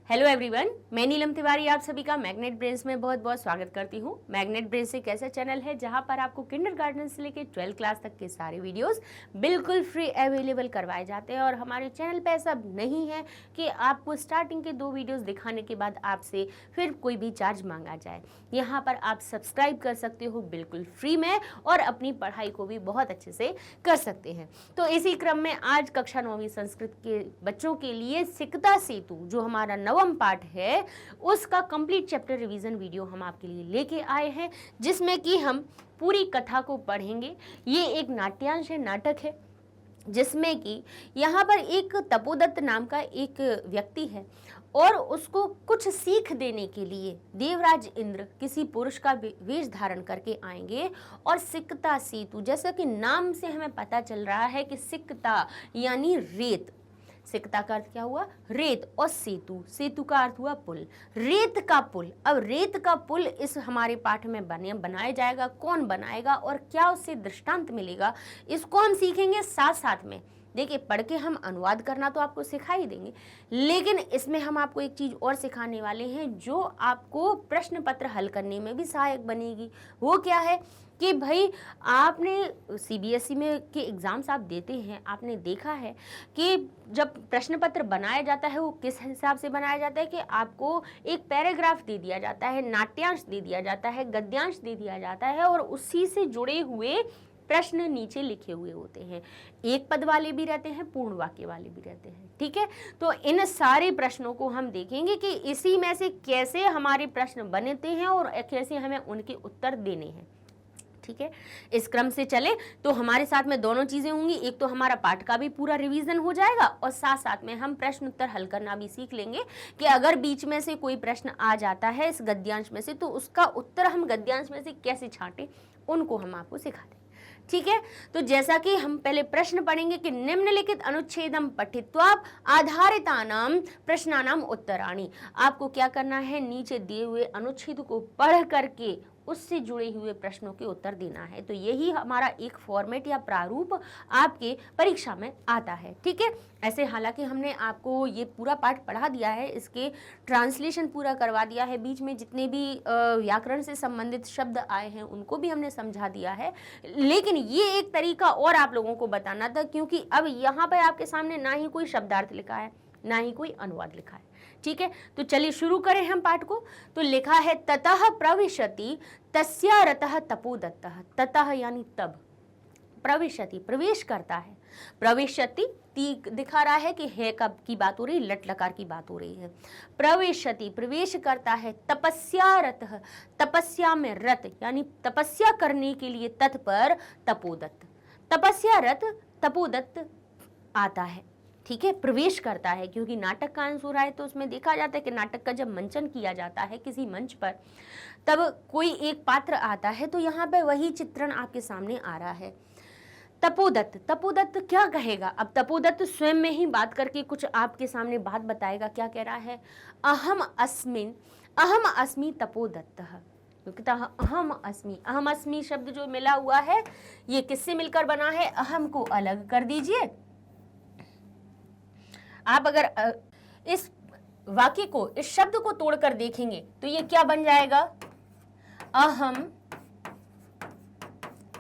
Hello everyone, मैं नीलम तिवारी आप सभी का मैग्नेट ब्रेन्स में बहुत बहुत स्वागत करती हूँ। मैग्नेट ब्रेन्स एक ऐसा चैनल है जहाँ पर आपको किंडरगार्टन से लेकर 12th क्लास तक के सारे वीडियोस बिल्कुल फ्री अवेलेबल करवाए जाते हैं। और हमारे चैनल पे ऐसा नहीं है कि आपको स्टार्टिंग के 2 वीडियोस दिखाने के बाद आपसे फिर कोई भी चार्ज मांगा जाए। यहाँ पर आप सब्सक्राइब कर सकते हो बिल्कुल फ्री में और अपनी पढ़ाई को भी बहुत अच्छे से कर सकते हैं। तो इसी क्रम में आज कक्षा 9वीं संस्कृत के बच्चों के लिए सिकता सेतु जो हमारा नवम पाठ है उसका कंप्लीट चैप्टर रिवीजन वीडियो हम आपके लिए लेके आए हैं, जिसमें कि हम पूरी कथा को पढ़ेंगे। ये एक नाट्यांश है, नाटक है, जिसमें कि यहाँ पर एक तपोदत्त नाम का एक व्यक्ति है और उसको कुछ सीख देने के लिए देवराज इंद्र किसी पुरुष का वेश धारण करके आएंगे। और सिकता सेतु, जैसा कि नाम से हमें पता चल रहा है कि सिकता यानी रेत, सिकता का अर्थ क्या हुआ? रेत, और सेतु, सेतु का अर्थ हुआ पुल, रेत का पुल। अब रेत का पुल इस हमारे पाठ में बनाया जाएगा। कौन बनाएगा और क्या उससे दृष्टांत मिलेगा, इसको हम सीखेंगे साथ साथ में। देखिए, पढ़ के हम अनुवाद करना तो आपको सिखा ही देंगे, लेकिन इसमें हम आपको एक चीज़ और सिखाने वाले हैं जो आपको प्रश्न पत्र हल करने में भी सहायक बनेगी। वो क्या है कि भाई आपने सीबीएसई में के एग्ज़ाम्स आप देते हैं, आपने देखा है कि जब प्रश्न पत्र बनाया जाता है वो किस हिसाब से बनाया जाता है कि आपको एक पैराग्राफ दे दिया जाता है, नाट्यांश दे दिया जाता है, गद्यांश दे दिया जाता है और उसी से जुड़े हुए प्रश्न नीचे लिखे हुए होते हैं। एक पद वाले भी रहते हैं, पूर्ण वाक्य वाले भी रहते हैं। ठीक है, तो इन सारे प्रश्नों को हम देखेंगे कि इसी में से कैसे हमारे प्रश्न बनते हैं और कैसे हमें उनके उत्तर देने हैं। ठीक है, इस क्रम से चले तो हमारे साथ में दोनों चीजें होंगी। एक तो हमारा पाठ का भी पूरा रिवीजन हो जाएगा और साथ साथ में हम प्रश्न उत्तर हल करना भी सीख लेंगे कि अगर बीच में से कोई प्रश्न आ जाता है इस गद्यांश में से तो उसका उत्तर हम गद्यांश में से कैसे छांटें, उनको हम आपको सिखा दें। ठीक है, तो जैसा कि हम पहले प्रश्न पढ़ेंगे कि निम्नलिखित अनुच्छेदम पठित्वा आधारितानाम प्रश्नानाम उत्तराणि। आपको क्या करना है, नीचे दिए हुए अनुच्छेद को पढ़ करके उससे जुड़े हुए प्रश्नों के उत्तर देना है। तो यही हमारा एक फॉर्मेट या प्रारूप आपके परीक्षा में आता है। ठीक है, ऐसे हालांकि हमने आपको ये पूरा पाठ पढ़ा दिया है, इसके ट्रांसलेशन पूरा करवा दिया है, बीच में जितने भी व्याकरण से संबंधित शब्द आए हैं उनको भी हमने समझा दिया है, लेकिन ये एक तरीका और आप लोगों को बताना था, क्योंकि अब यहाँ पर आपके सामने ना ही कोई शब्दार्थ लिखा है ना ही कोई अनुवाद लिखा है। ठीक है, तो चलिए शुरू करें हम पाठ को। तो लिखा है ततः प्रविशति तस्या रतः तपोदत्तः। ततः यानी तब, प्रविशति प्रवेश करता है, प्रविशति दिखा रहा है कि है कब की बात हो रही, लट लकार की बात हो रही है। प्रविशति प्रवेश करता है, तपस्या रतः तपस्या में रत यानी तपस्या करने के लिए तत्पर तपोदत्त, तपस्या रत तपोदत्त आता है। ठीक है, प्रवेश करता है, क्योंकि नाटक का अंश हो रहा है तो उसमें देखा जाता है कि नाटक का जब मंचन किया जाता है किसी मंच पर तब कोई एक पात्र आता है, तो यहाँ पे वही चित्रण आपके सामने आ रहा है। तपोदत्त, तपोदत्त क्या कहेगा? अब तपोदत्त स्वयं में ही बात करके कुछ आपके सामने बात बताएगा। क्या कह रहा है? अहम अस्मि तपोदत्तः। अहम अस्मि शब्द जो मिला हुआ है ये किससे मिलकर बना है? अहम को अलग कर दीजिए। आप अगर इस वाक्य को, इस शब्द को तोड़कर देखेंगे तो ये क्या बन जाएगा? अहम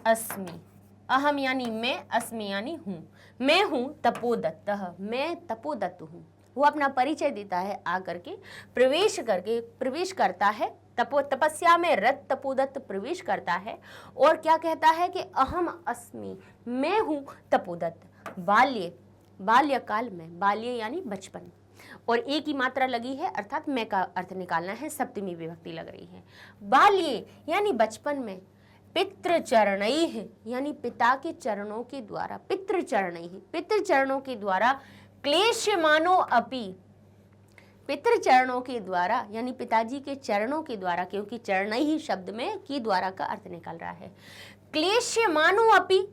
अस्मि, अहम यानी मैं, अस्मि यानी हूं, मैं हूं तपोदत्तः, मैं तपोदत्त हूं। वो अपना परिचय देता है आकर के, प्रवेश करता है, तपस्या में रत तपोदत्त प्रवेश करता है और क्या कहता है कि अहम अस्मि, मैं हूं तपोदत्त। बाल्यकाल में, बाल्य यानी बचपन, और एक ही मात्रा लगी है अर्थात मैं का अर्थ निकालना है, सप्तमी विभक्ति लग रही है। बाल्य यानी बचपन में, पितृचरणैः यानी पिता के चरणों के द्वारा, पितृ चरणों के द्वारा, क्लेश्यमानो अपि, पितृचरणों के द्वारा यानी पिताजी के चरणों के द्वारा, क्योंकि चरणैः शब्द में की द्वारा का अर्थ निकल रहा है। क्लेश्यमानो अपि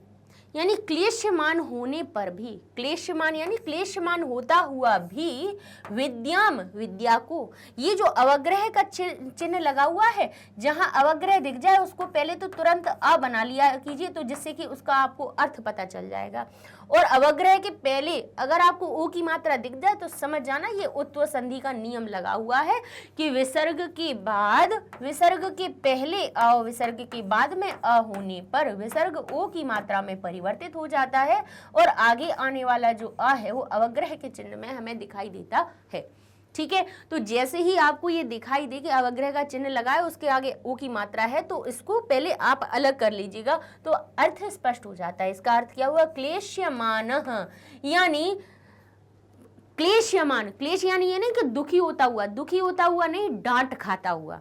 यानी क्लेशमान होने पर भी, क्लेशमान यानी क्लेशमान होता हुआ भी विद्याम, विद्या को, ये जो अवग्रह का चिन्ह लगा हुआ है, जहां अवग्रह दिख जाए उसको पहले तो तुरंत अ बना लिया कीजिए, तो जिससे कि उसका आपको अर्थ पता चल जाएगा। और अवग्रह के पहले अगर आपको ओ की मात्रा दिख जाए तो समझ जाना ये उत्व संधि का नियम लगा हुआ है कि विसर्ग के बाद, विसर्ग के पहले अ, विसर्ग के बाद में अ होने पर विसर्ग ओ की मात्रा में परिवर्तित हो जाता है और आगे आने वाला जो अ है वो अवग्रह के चिन्ह में हमें दिखाई देता है। ठीक है, तो जैसे ही आपको ये दिखाई दे कि अवग्रह का चिन्ह लगा है, उसके आगे ओ की मात्रा है, तो इसको पहले आप अलग कर लीजिएगा तो अर्थ स्पष्ट हो जाता है। इसका अर्थ क्या हुआ? क्लेश्यमानः, यानी क्लेश्यमान, क्लेश यानी ये नहीं कि दुखी होता हुआ, दुखी होता हुआ नहीं, डांट खाता हुआ।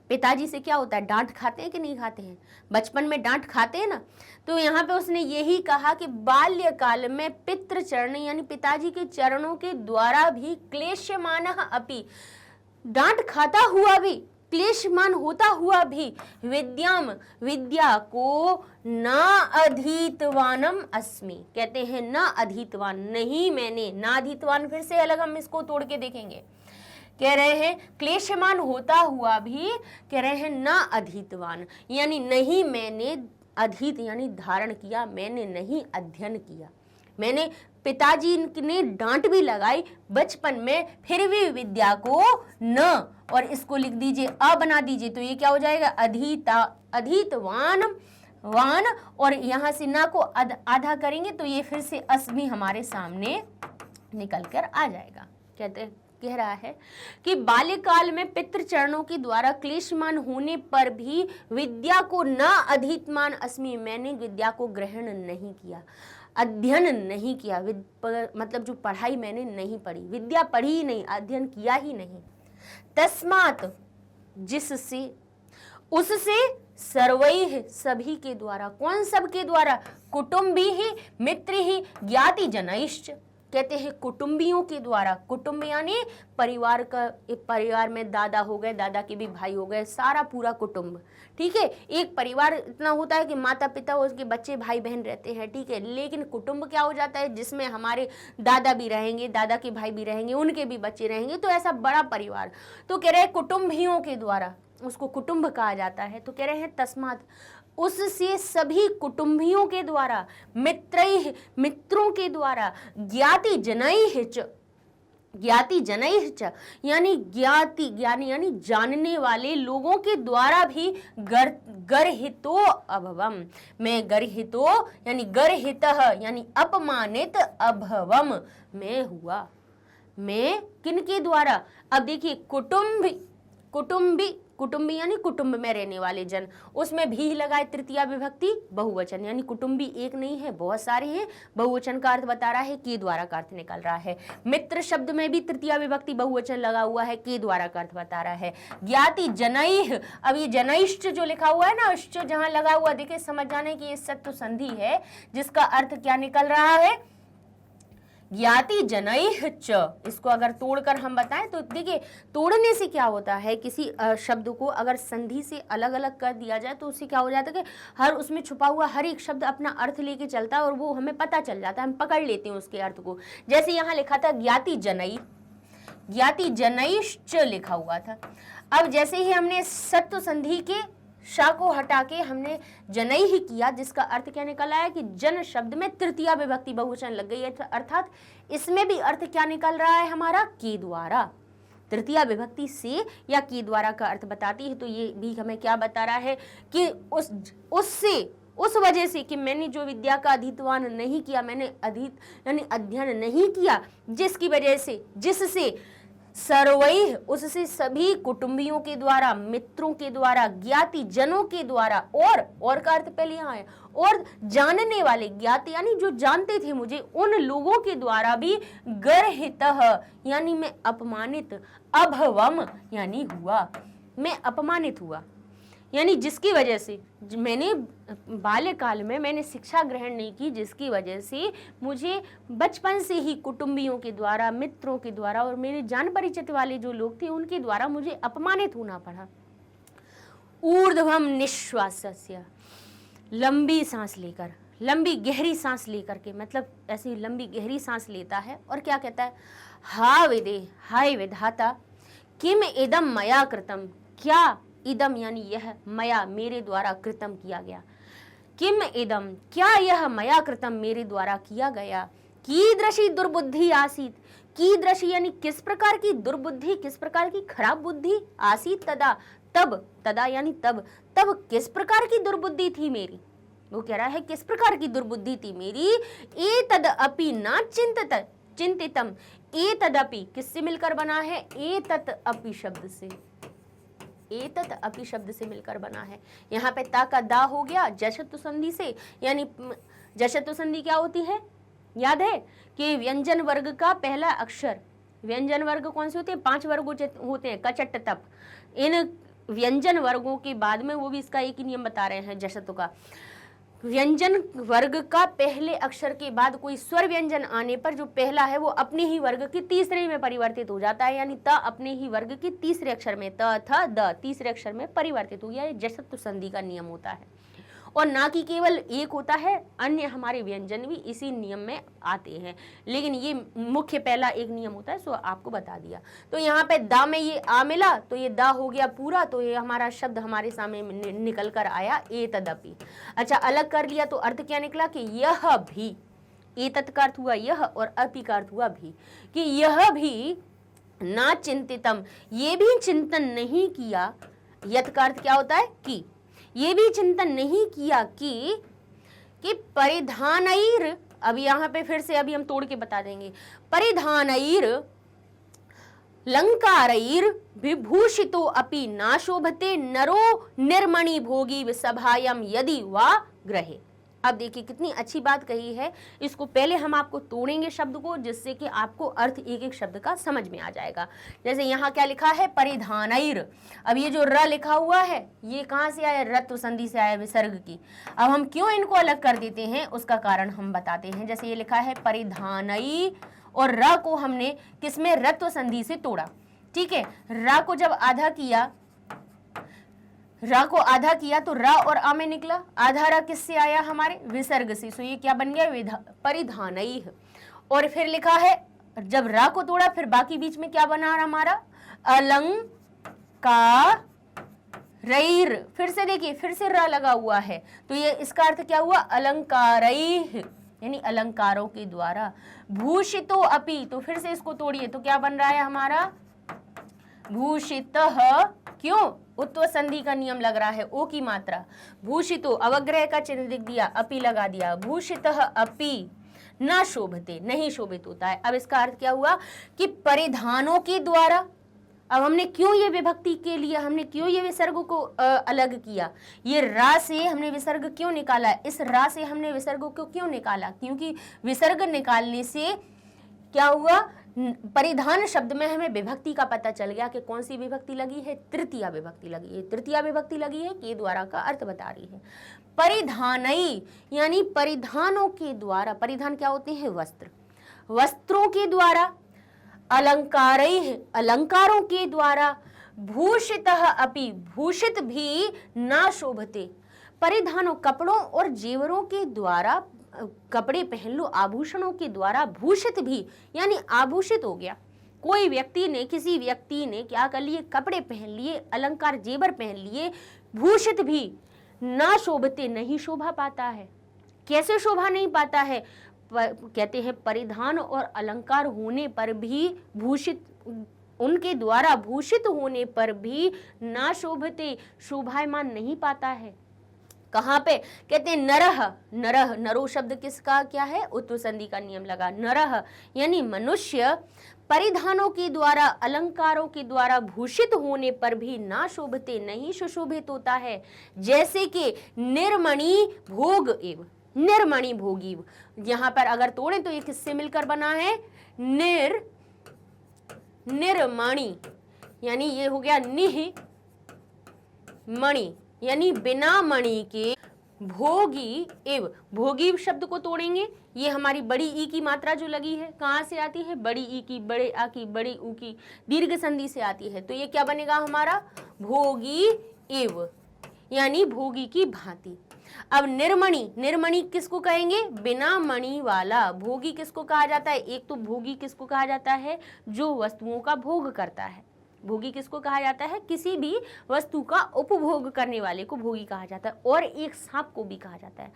पिताजी से क्या होता है, डांट खाते हैं कि नहीं खाते हैं? बचपन में डांट खाते हैं ना। तो यहाँ पे उसने यही कहा कि बाल्यकाल में पितृ चरण यानी पिताजी के चरणों के द्वारा भी क्लेशमानः अपि, डांट खाता हुआ भी, क्लेशमान होता हुआ भी, विद्याम, विद्या को न अधीतवानम अस्मि, कहते हैं न अधीतवान, नहीं मैंने, ना अधीतवान फिर से अलग हम इसको तोड़ के देखेंगे। कह रहे हैं क्लेशमान होता हुआ भी, कह रहे हैं न अधीतवान, यानी नहीं मैंने अधीत यानी धारण किया, मैंने नहीं अध्ययन किया। मैंने, पिताजी ने डांट भी लगाई बचपन में, फिर भी विद्या को न, और इसको लिख दीजिए अ बना दीजिए, तो ये क्या हो जाएगा? अधीतवान, वान, और यहां से ना को आधा करेंगे तो ये फिर से अस्मि हमारे सामने निकल कर आ जाएगा। कह रहा है कि बाल्यकाल में पितृ चरणों के द्वारा क्लेशमान होने पर भी विद्या को न अधीतमान अस्मि, मैंने विद्या को ग्रहण नहीं किया, अध्ययन नहीं किया, मतलब जो पढ़ाई मैंने नहीं पढ़ी, विद्या पढ़ी ही नहीं, अध्ययन किया ही नहीं। तस्मात्, जिससे, उससे, सर्वैः, सभी के द्वारा, कौन सब के द्वारा? कुटुंबी ही, मित्र ही, ज्ञाति जनैश्च, कहते हैं कुटुंबियों के द्वारा, कुटुंब यानी परिवार का, एक परिवार में दादा हो गए, दादा के भी भाई हो गए, सारा पूरा कुटुंब। ठीक है, एक परिवार इतना होता है कि माता पिता और उसके बच्चे भाई बहन रहते हैं, ठीक है, लेकिन कुटुंब क्या हो जाता है, जिसमें हमारे दादा भी रहेंगे, दादा के भाई भी रहेंगे, उनके भी बच्चे रहेंगे, तो ऐसा बड़ा परिवार। तो कह रहे हैं कुटुंबियों के द्वारा, उसको कुटुंब कहा जाता है। तो कह रहे हैं तस्मात्, उससे सभी कुटुंबियों के द्वारा, मित्रैः, मित्रों के द्वारा, ज्ञाति जनैः च, ज्ञाति जनैः च, यानी ज्ञाति, ज्ञानी यानी जानने वाले लोगों के द्वारा भी गर्हितो अभवम, मैं गर्हितो यानी गर्हितः यानी अपमानित, अभवम मैं हुआ, मैं किनके द्वारा? अब देखिए कुटुंबी, कुटुंबी यानी कुटुंब में रहने वाले जन, उसमें भी लगाए तृतीया विभक्ति बहुवचन, यानी कुटुंबी एक नहीं है, बहुत सारे हैं, बहुवचन का अर्थ बता रहा है, के द्वारा का अर्थ निकल रहा है। मित्र शब्द में भी तृतीया विभक्ति बहुवचन लगा हुआ है, के द्वारा का अर्थ बता रहा है। ज्ञाति जनैः, अब ये जनैश्च जो लिखा हुआ है ना, श्च जहां लगा हुआ, देखिए समझ जाने की ये सत्व संधि है, जिसका अर्थ क्या निकल रहा है? ज्ञाति जनैः च। इसको अगर तोड़कर हम बताएं तो देखिए, तोड़ने से क्या होता है, किसी शब्द को अगर संधि से अलग अलग कर दिया जाए तो उससे क्या हो जाता है कि हर उसमें छुपा हुआ हर एक शब्द अपना अर्थ लेके चलता है और वो हमें पता चल जाता है, हम पकड़ लेते हैं उसके अर्थ को। जैसे यहाँ लिखा था ज्ञाति जनई, ज्ञाति जनैश्च लिखा हुआ था। अब जैसे ही हमने सत्व संधि के शा को हटा के हमने जनई ही किया, जिसका अर्थ क्या निकल आया कि जन शब्द में तृतीया विभक्ति बहुवचन लग गई है, अर्थात इसमें भी अर्थ क्या निकल रहा है हमारा? के द्वारा। तृतीया विभक्ति से या के द्वारा का अर्थ बताती है, तो ये भी हमें क्या बता रहा है कि उस वजह से कि मैंने जो विद्या का अधीतवान नहीं किया, मैंने यानी अध्ययन नहीं किया, जिसकी वजह से, जिससे सर्वैः, उससे सभी कुटुंबियों के द्वारा, मित्रों के द्वारा, ज्ञाति जनों के द्वारा, और का अर्थ पहले यहाँ है, और जानने वाले, ज्ञाति यानी जो जानते थे मुझे, उन लोगों के द्वारा भी गर्हितः यानी मैं अपमानित, अभवम यानी हुआ, मैं अपमानित हुआ, यानी जिसकी वजह से मैंने बाल्यकाल में मैंने शिक्षा ग्रहण नहीं की, जिसकी वजह से मुझे बचपन से ही कुटुंबियों के द्वारा, मित्रों के द्वारा और मेरे जान परिचित वाले जो लोग थे उनके द्वारा मुझे अपमानित होना पड़ा। ऊर्ध्वम निश्वासस्य, लंबी सांस लेकर, लंबी गहरी सांस लेकर के, मतलब ऐसी लंबी गहरी सांस लेता है और क्या कहता है, हा विदे, हाय विधाता, किम इदम मया कृतम, क्या इदम यानी यह, मया मेरे द्वारा, कृतम किया गया, किम इदम क्या यह, मया कृतम मेरे द्वारा किया गया, कीदृशी दुर्बुद्धि आसीत, कीदृशी यानी किस प्रकार की, दुर्बुद्धि किस प्रकार की खराब बुद्धि, आसीत तदा तब, तदा यानी तब, तब किस प्रकार की दुर्बुद्धि थी मेरी, वो कह रहा है किस प्रकार की दुर्बुद्धि थी मेरी, ए तद अपि ना चिंतित चिंतितम, ए तदपि किससे मिलकर बना है, ए तत् अपि शब्द से, एतत अपि शब्द से मिलकर बना है। यहाँ पे ता का दा हो गया जशतु संधि से, यानी जशतु संधि क्या होती है, याद है कि व्यंजन वर्ग का पहला अक्षर, व्यंजन वर्ग कौन से होते हैं, 5 वर्ग होते हैं, कचट तप, इन व्यंजन वर्गों के बाद में वो भी इसका एक ही नियम बता रहे हैं जशतु का, व्यंजन वर्ग का पहले अक्षर के बाद कोई स्वर व्यंजन आने पर जो पहला है वो अपने ही वर्ग के तीसरे में परिवर्तित हो जाता है, यानी त अपने ही वर्ग के तीसरे अक्षर में, त थ द तीसरे अक्षर में परिवर्तित हो गया, ये जशतु संधि का नियम होता है। और ना कि केवल एक होता है, अन्य हमारे व्यंजन भी इसी नियम में आते हैं, लेकिन ये मुख्य पहला एक नियम होता है, सो आपको बता दिया। तो यहाँ पे दा में ये आ मिला तो ये दा हो गया पूरा, तो ये हमारा शब्द हमारे सामने निकल कर आया, ए तदपि। अच्छा, अलग कर लिया तो अर्थ क्या निकला कि यह भी, ए तत् का अर्थ हुआ यह और अपि का अर्थ हुआ भी, कि यह भी ना चिंतितम, ये भी चिंतन नहीं किया, यत का अर्थ क्या होता है कि, ये भी चिंतन नहीं किया कि परिधानैर, अब यहाँ पे फिर से अभी हम तोड़ के बता देंगे, परिधानैर लंकारैर विभूषितो अपि ना शोभते नरो निर्मणि भोगी सभायम यदि वा ग्रहे। अब देखिए कितनी अच्छी बात कही है, इसको पहले हम आपको तोड़ेंगे शब्द को, जिससे कि आपको अर्थ एक एक शब्द का समझ में आ जाएगा। जैसे यहाँ क्या लिखा है, परिधानैर, अब ये जो र लिखा हुआ है ये कहाँ से आया, रत्व संधि से आया, विसर्ग की। अब हम क्यों इनको अलग कर देते हैं उसका कारण हम बताते हैं। जैसे ये लिखा है परिधानई, और र को हमने किसमें, रत्व संधि से तोड़ा, ठीक है। र को जब आधा किया, रा को आधा किया तो रा और आ में निकला, आधा रा किससे आया, हमारे विसर्ग से, सो ये क्या बन गया, परिधानैः। और फिर लिखा है जब रा को तोड़ा फिर बाकी बीच में क्या बना हमारा, अलंकारैर, फिर से देखिए फिर से रा लगा हुआ है, तो ये इसका अर्थ क्या हुआ, अलंकारैः यानी अलंकारों के द्वारा, भूषितो अपि, तो फिर से इसको तोड़िए तो क्या बन रहा है हमारा, भूषितः, क्यों, उत्व संधि का नियम लग रहा है, ओ की मात्रा, भूषितो अवग्रह का चिन्ह दिख दिया, अपि लगा दिया, भूषितः अपि ना शोभते, नहीं शोभित होता है। अब इसका अर्थ क्या हुआ कि परिधानों के द्वारा, अब हमने क्यों ये विभक्ति के लिए, हमने क्यों ये विसर्ग को अलग किया, ये रा से हमने विसर्ग क्यों निकाला, इस रा से हमने विसर्ग को क्यों निकाला, क्योंकि विसर्ग निकालने से क्या हुआ, परिधान शब्द में हमें विभक्ति का पता चल गया कि कौन सी विभक्ति लगी है, तृतीया विभक्ति लगी है, तृतीया विभक्ति लगी है, के द्वारा का अर्थ बता रही है। परिधानई यानी परिधानों के द्वारा, परिधान क्या होते हैं, वस्त्र, वस्त्रों के द्वारा, अलंकारैः अलंकारों के द्वारा, भूषितः अपि भूषित भी ना शोभते, परिधानों कपड़ों और जेवरों के द्वारा, कपड़े पहन लो, आभूषणों के द्वारा, भूषित भी यानी आभूषित हो गया, कोई व्यक्ति ने, किसी व्यक्ति ने क्या कर लिए, कपड़े पहन लिए, अलंकार जेवर पहन लिए, भूषित भी ना शोभते, नहीं शोभा पाता है। कैसे शोभा नहीं पाता है, कहते हैं परिधान और अलंकार होने पर भी, भूषित उनके द्वारा भूषित होने पर भी ना शोभते, शोभायमान नहीं पाता है। कहाँ पे, कहते हैं नरह, नरह, नरो शब्द किसका क्या है, उत्व संधि का नियम लगा, नरह यानी मनुष्य परिधानों के द्वारा, अलंकारों के द्वारा भूषित होने पर भी ना शोभते, नहीं सुशोभित होता है। जैसे कि निर्मणि भोग एव, निर्मणि भोगीव, यहाँ पर अगर तोड़े तो ये किससे मिलकर बना है, निर्मणि, यानी ये हो गया निह मणि, यानी बिना मणि के, भोगी एव, भोगी शब्द को तोड़ेंगे, ये हमारी बड़ी ई की मात्रा जो लगी है कहाँ से आती है, बड़ी ई की, बड़े आ की, बड़ी ऊ की, दीर्घ संधि से आती है, तो ये क्या बनेगा हमारा, भोगी एव, यानी भोगी की भांति। अब निर्मणि, निर्मणि किसको कहेंगे? बिना मणि वाला। भोगी किसको कहा जाता है? एक तो भोगी किसको कहा जाता है? जो वस्तुओं का भोग करता है। भोगी किसको कहा जाता है? किसी भी वस्तु का उपभोग करने वाले को भोगी कहा जाता है। और एक सांप को भी कहा जाता है,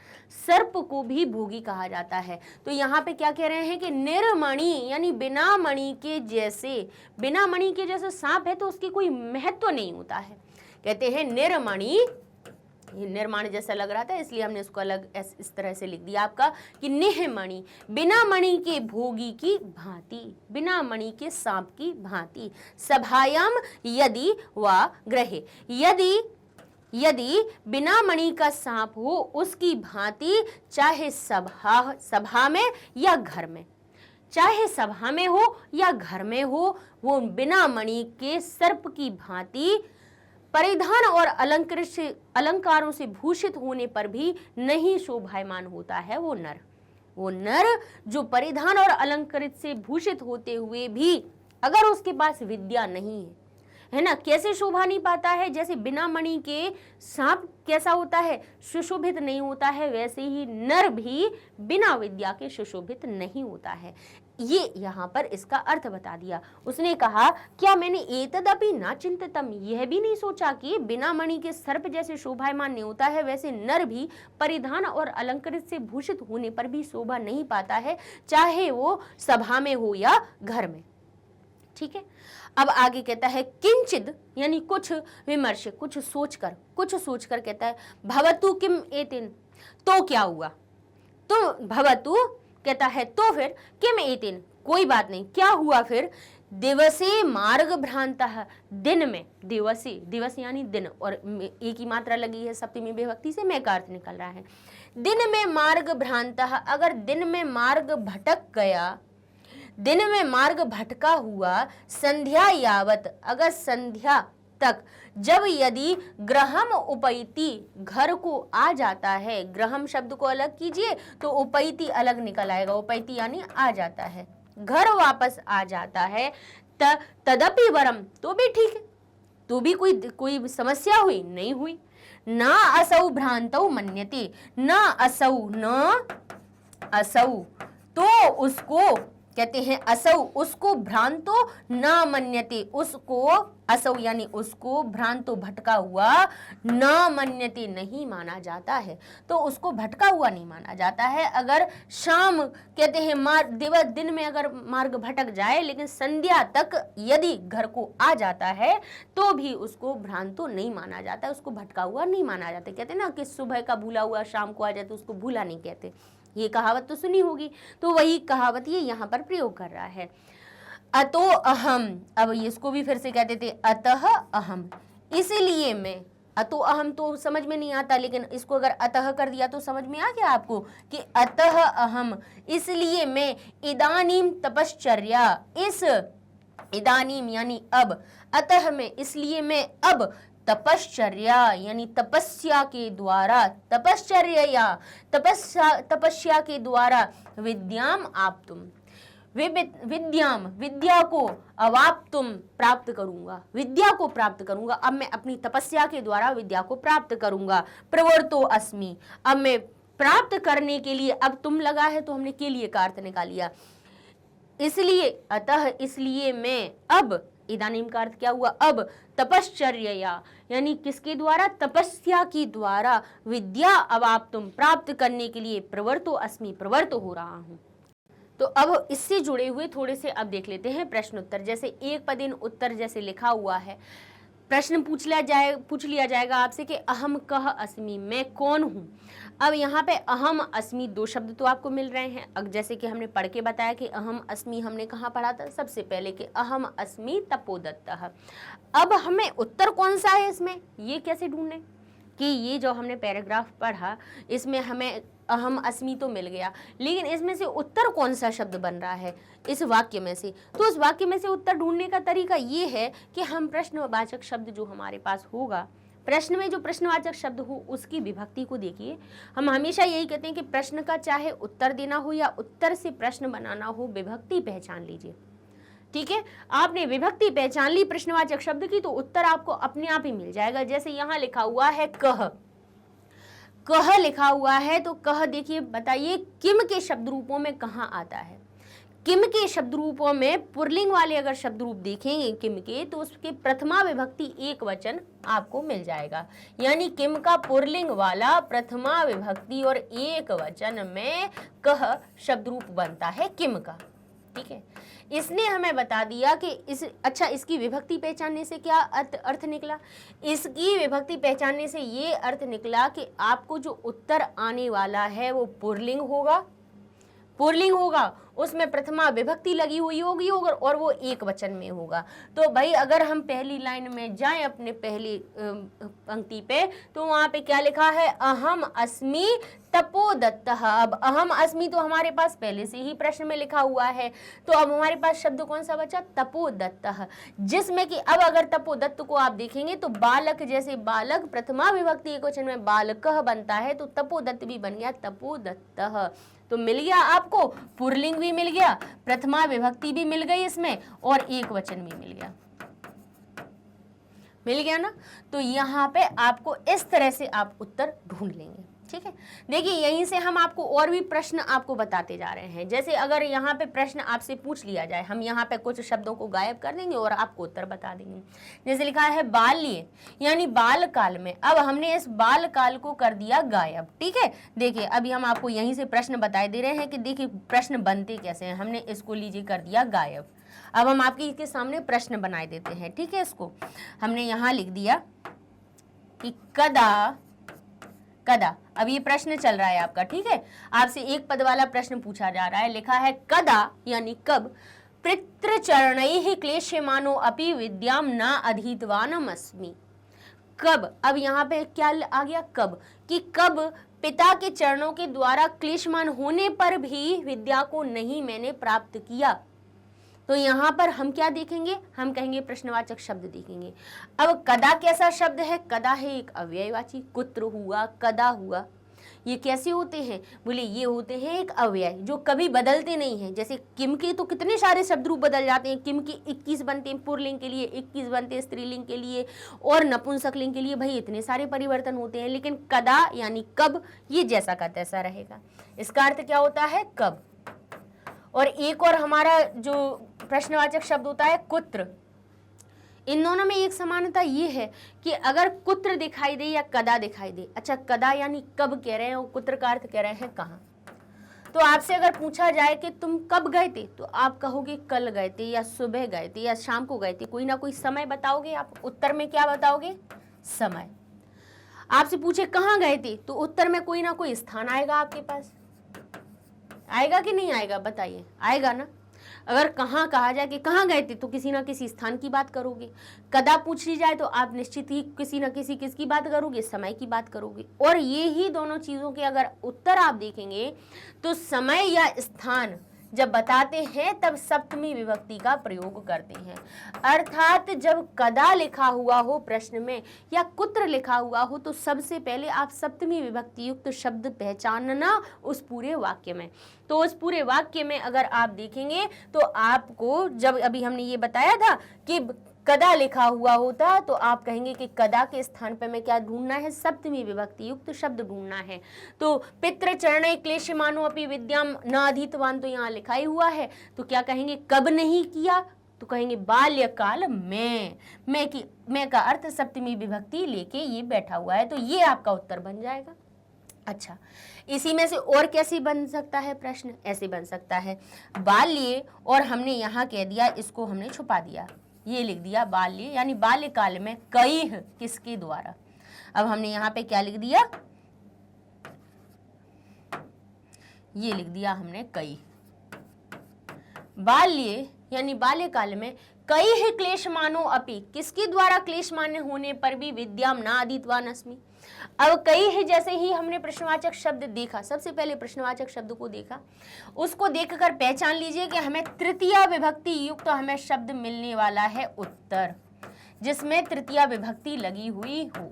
सर्प को भी भोगी कहा जाता है। तो यहाँ पे क्या कह रहे हैं कि निर्मणि यानी बिना मणि के जैसे, बिना मणि के जैसे सांप है तो उसकी कोई महत्व नहीं होता है। कहते हैं निर्मणि, ये निर्माण जैसा लग रहा था इसलिए हमने इसको अलग इस तरह से लिख दिया आपका कि निहमणि, बिना मणि के भोगी की भांति, बिना मणि के सांप की भांति। सभायाम यदि वा ग्रहे, यदि बिना मणि का सांप हो उसकी भांति, चाहे सभा में या घर में, चाहे सभा में हो या घर में हो, वो बिना मणि के सर्प की भांति परिधान और अलंकारों से भूषित होने पर भी नहीं शोभायमान होता है। वो नर जो परिधान और अलंकृत से भूषित होते हुए भी अगर उसके पास विद्या नहीं है ना, कैसे शोभा नहीं पाता है? जैसे बिना मणि के सांप कैसा होता है? सुशोभित नहीं होता है, वैसे ही नर भी बिना विद्या के सुशोभित नहीं होता है। ये यहाँ पर इसका अर्थ बता दिया। उसने कहा क्या मैंने एतदपि न चिंतितम, यह भी नहीं सोचा कि बिना मणि के सर्प जैसे शोभायमान नहीं होता है, वैसे नर भी परिधान और अलंकृत से भूषित होने पर भी शोभा नहीं पाता है, चाहे वो सभा में हो या घर में। ठीक है, अब आगे कहता है किंचिद यानी कुछ विमर्श, कुछ सोचकर कहता है भवतु किम एतिन, तो क्या हुआ? तो भवतु कहता है तो फिर किम एतिन, कोई बात नहीं, क्या हुआ फिर? दिवसे मार्ग भ्रांतः, दिन में, दिवसे, दिवस यानी दिन, और एक ही मात्रा लगी है सप्तमी विभक्ति से, मैं का अर्थ निकल रहा है। दिन में मार्ग भ्रांतः, अगर दिन में मार्ग भटक गया, दिन में मार्ग भटका हुआ, संध्या यावत, अगर संध्या तक, जब यदि ग्रहम उपैति, घर को आ जाता है, ग्रहम शब्द को अलग कीजिए तो उपैति अलग निकल आएगा, उपैति यानी आ जाता है, घर वापस आ जाता है, तदपि वरम, तो भी ठीक है, तो भी कोई समस्या हुई? नहीं हुई। ना असौ भ्रांतौ मन्यते, ना असौ, तो उसको कहते हैं असौ, उसको भ्रांतो ना मन्यते, उसको असौ यानी उसको भ्रांतो भटका हुआ ना मन्यते नहीं माना जाता है, तो उसको भटका हुआ नहीं माना जाता है। अगर शाम कहते हैं दिन में अगर मार्ग भटक जाए लेकिन संध्या तक यदि घर को आ जाता है तो भी उसको भ्रांतो नहीं माना जाता, उसको भटका हुआ नहीं माना जाता। कहते हैं ना कि सुबह का भूला हुआ शाम को आ जाए तो उसको भूला नहीं कहते, ये कहावत तो सुनी होगी, तो वही कहावत ये यहाँ पर प्रयोग कर रहा है। अतो अहम, अब इसको भी फिर से कह देते अतः अहम, इसलिए मैं, अतो अहम तो समझ में नहीं आता, लेकिन इसको अगर अतः कर दिया तो समझ में आ गया आपको कि अतः अहम, इसलिए मैं, इदानीम तपश्चर्या, इस इदानीम यानी अब, अतः में इसलिए मैं अब, तपश्चर्या यानी तपस्या के द्वारा, तपस्या के द्वारा, विद्याम आप्तुम, विद्या को अवाप्तुम प्राप्त करूंगा, विद्या को प्राप्त करूंगा। अब मैं अपनी तपस्या के द्वारा विद्या को प्राप्त करूंगा। प्रवर्तो अस्मि, अब मैं प्राप्त करने के लिए, अब तुम लगा है तो हमने के लिए का अर्थ निकाल लिया, इसलिए अतः इसलिए मैं अब, इदानीम का अर्थ क्या हुआ? अब, तपश्चर्या यानी किसके द्वारा? तपस्या की द्वारा, विद्या अवाप्तुम प्राप्त करने के लिए, प्रवर्तो अस्मि प्रवर्त हो रहा हूं। तो अब इससे जुड़े हुए थोड़े से अब देख लेते हैं प्रश्न उत्तर। जैसे एक पदिन उत्तर जैसे लिखा हुआ है, प्रश्न पूछ लिया जाएगा आपसे कि अहम कह अस्मि, मैं कौन हूँ। अब यहाँ पे अहम अस्मि दो शब्द तो आपको मिल रहे हैं। अब जैसे कि हमने पढ़ के बताया कि अहम अस्मि हमने कहाँ पढ़ा था? सबसे पहले कि अहम अस्मि तपोदत्तः। अब हमें उत्तर कौन सा है इसमें, ये कैसे ढूंढें कि ये जो हमने पैराग्राफ पढ़ा इसमें हमें अहम अस्मि तो मिल गया, लेकिन इसमें से उत्तर कौन सा शब्द बन रहा है इस वाक्य में से? तो उस वाक्य में से उत्तर ढूंढने का तरीका ये है कि हम प्रश्नवाचक शब्द जो हमारे पास होगा, प्रश्न में जो प्रश्नवाचक शब्द हो उसकी विभक्ति को देखिए। हम हमेशा यही कहते हैं कि प्रश्न का चाहे उत्तर देना हो या उत्तर से प्रश्न बनाना हो, विभक्ति पहचान लीजिए। ठीक है, आपने विभक्ति पहचान ली प्रश्नवाचक शब्द की तो उत्तर आपको अपने आप ही मिल जाएगा। जैसे यहां लिखा हुआ है कह, कह लिखा हुआ है तो कह देखिए, बताइए किम के शब्द रूपों में कहां आता है। किम के शब्द रूपों में पुल्लिंग वाले अगर शब्द रूप देखेंगे किम के, तो उसके प्रथमा विभक्ति एक वचन आपको मिल जाएगा। यानी किम का पुल्लिंग वाला प्रथमा विभक्ति और एक वचन में कह शब्द रूप बनता है किम का। ठीक है, इसने हमें बता दिया कि इसकी विभक्ति पहचानने से क्या अर्थ निकला। इसकी विभक्ति पहचानने से ये अर्थ निकला कि आपको जो उत्तर आने वाला है वो पुल्लिंग होगा, पुल्लिंग होगा, उसमें प्रथमा विभक्ति लगी हुई होगी और वो एक वचन में होगा। तो भाई अगर हम पहली लाइन में जाएं अपने पहली पंक्ति पे, तो वहां पे क्या लिखा है, अहम अस्मि तपोदत्तः। अब अहम अस्मि तो हमारे पास पहले से ही प्रश्न में लिखा हुआ है, तो अब हमारे पास शब्द कौन सा बचा, तपोदत्तः, जिसमें कि अब अगर तपोदत्त को आप देखेंगे तो बालक, जैसे बालक प्रथमा विभक्ति एक वचन में बालकः बनता है, तो तपोदत्त भी बन गया तपोदत्तः। तो मिल गया आपको, पुल्लिंग भी मिल गया, प्रथमा विभक्ति भी मिल गई इसमें, और एक वचन भी मिल गया, मिल गया ना। तो यहाँ पे आपको इस तरह से आप उत्तर ढूंढ लेंगे। ठीक है, देखिए यहीं से हम आपको और भी प्रश्न आपको बताते जा रहे हैं। जैसे अगर यहाँ पे प्रश्न आपसे पूछ लिया जाए, हम यहाँ पे कुछ शब्दों को गायब कर देंगे और आपको उत्तर बता देंगे। जैसे लिखा है बाल्य, यानी बाल काल में। अब हमने इस बाल काल को कर दिया गायब। ठीक है, देखिए अभी हम आपको यहीं से प्रश्न बताए दे रहे हैं कि देखिए प्रश्न बनते कैसे हैं। हमने इसको लीजिए कर दिया गायब। अब हम आपके इसके सामने प्रश्न बनाए देते हैं। ठीक है, इसको हमने यहाँ लिख दिया कि कदा, कदा। अब ये प्रश्न चल रहा है आपका। ठीक है, आपसे एक पद वाला प्रश्न पूछा जा रहा है। लिखा है कदा यानी कब, पितृचरणैः क्लेश्यमानो अपि विद्याम न अधीतवानम अस्मि। कब, अब यहाँ पे क्या आ गया, कब, कि कब पिता के चरणों के द्वारा क्लेशमान होने पर भी विद्या को नहीं मैंने प्राप्त किया। तो यहाँ पर हम क्या देखेंगे, हम कहेंगे प्रश्नवाचक शब्द देखेंगे। अब कदा कैसा शब्द है, कदा है एक अव्ययवाची, कुत्र हुआ, कदा हुआ। ये कैसे होते हैं, बोले ये होते हैं एक अव्यय जो कभी बदलते नहीं हैं। जैसे किम के तो कितने सारे शब्द रूप बदल जाते हैं। किम के 21 बनते हैं पुल्लिंग के लिए, 21 बनते हैं स्त्रीलिंग के लिए और नपुंसकलिंग के लिए। भाई इतने सारे परिवर्तन होते हैं, लेकिन कदा यानी कब, ये जैसा का तैसा रहेगा। इसका अर्थ क्या होता है, कब। और एक और हमारा जो प्रश्नवाचक शब्द होता है कुत्र। इन दोनों में एक समानता ये है कि अगर कुत्र दिखाई दे या कदा दिखाई दे, अच्छा कदा यानी कब कह रहे हैं और कुत्र का अर्थ कह रहे हैं कहाँ। तो आपसे अगर पूछा जाए कि तुम कब गए थे, तो आप कहोगे कल गए थे या सुबह गए थे या शाम को गए थे, कोई ना कोई समय बताओगे आप। उत्तर में क्या बताओगे, समय। आपसे पूछे कहाँ गए थे, तो उत्तर में कोई ना कोई स्थान आएगा आपके पास। आएगा कि नहीं आएगा, बताइए, आएगा ना। अगर कहाँ कहा जाए कि कहाँ गए थे, तो किसी ना किसी स्थान की बात करोगे। कदा पूछ ली जाए तो आप निश्चित ही किसी ना किसी किसकी बात करोगे, समय की बात करोगे। और ये ही दोनों चीज़ों के अगर उत्तर आप देखेंगे तो समय या स्थान जब बताते हैं तब सप्तमी विभक्ति का प्रयोग करते हैं। अर्थात जब कदा लिखा हुआ हो प्रश्न में या कुत्र लिखा हुआ हो, तो सबसे पहले आप सप्तमी विभक्ति युक्त शब्द पहचानना उस पूरे वाक्य में। तो उस पूरे वाक्य में अगर आप देखेंगे तो आपको, जब अभी हमने ये बताया था कि कदा लिखा हुआ होता, तो आप कहेंगे कि कदा के स्थान पर में क्या ढूंढना है, सप्तमी विभक्ति युक्त शब्द ढूंढना है। तो पितृचरणे क्लेशमानो अपि विद्याम न अधीतवान, तो यहाँ लिखा ही हुआ है। तो क्या कहेंगे, कब नहीं किया, तो कहेंगे बाल्यकाल में। मैं का अर्थ सप्तमी विभक्ति लेके ये बैठा हुआ है, तो ये आपका उत्तर बन जाएगा। अच्छा, इसी में से और कैसे बन सकता है प्रश्न, ऐसे बन सकता है बाल्य, और हमने यहाँ कह दिया, इसको हमने छुपा दिया, ये लिख दिया बाल्य, यानी बाल्यकाल में कई किसके द्वारा। अब हमने यहाँ पे क्या लिख दिया, ये लिख दिया हमने कई। बाल्य यानी बाल्यकाल में कई क्लेश मानो अपि, किसके द्वारा क्लेश मान्य होने पर भी विद्याम न अधीतवान अस्मि। अब कई है, जैसे ही हमने प्रश्नवाचक शब्द देखा, सबसे पहले प्रश्नवाचक शब्द को देखा, उसको देखकर पहचान लीजिए कि हमें तृतीया विभक्ति युक्त हमें शब्द मिलने वाला है उत्तर, जिसमें तृतीया विभक्ति लगी हुई हो।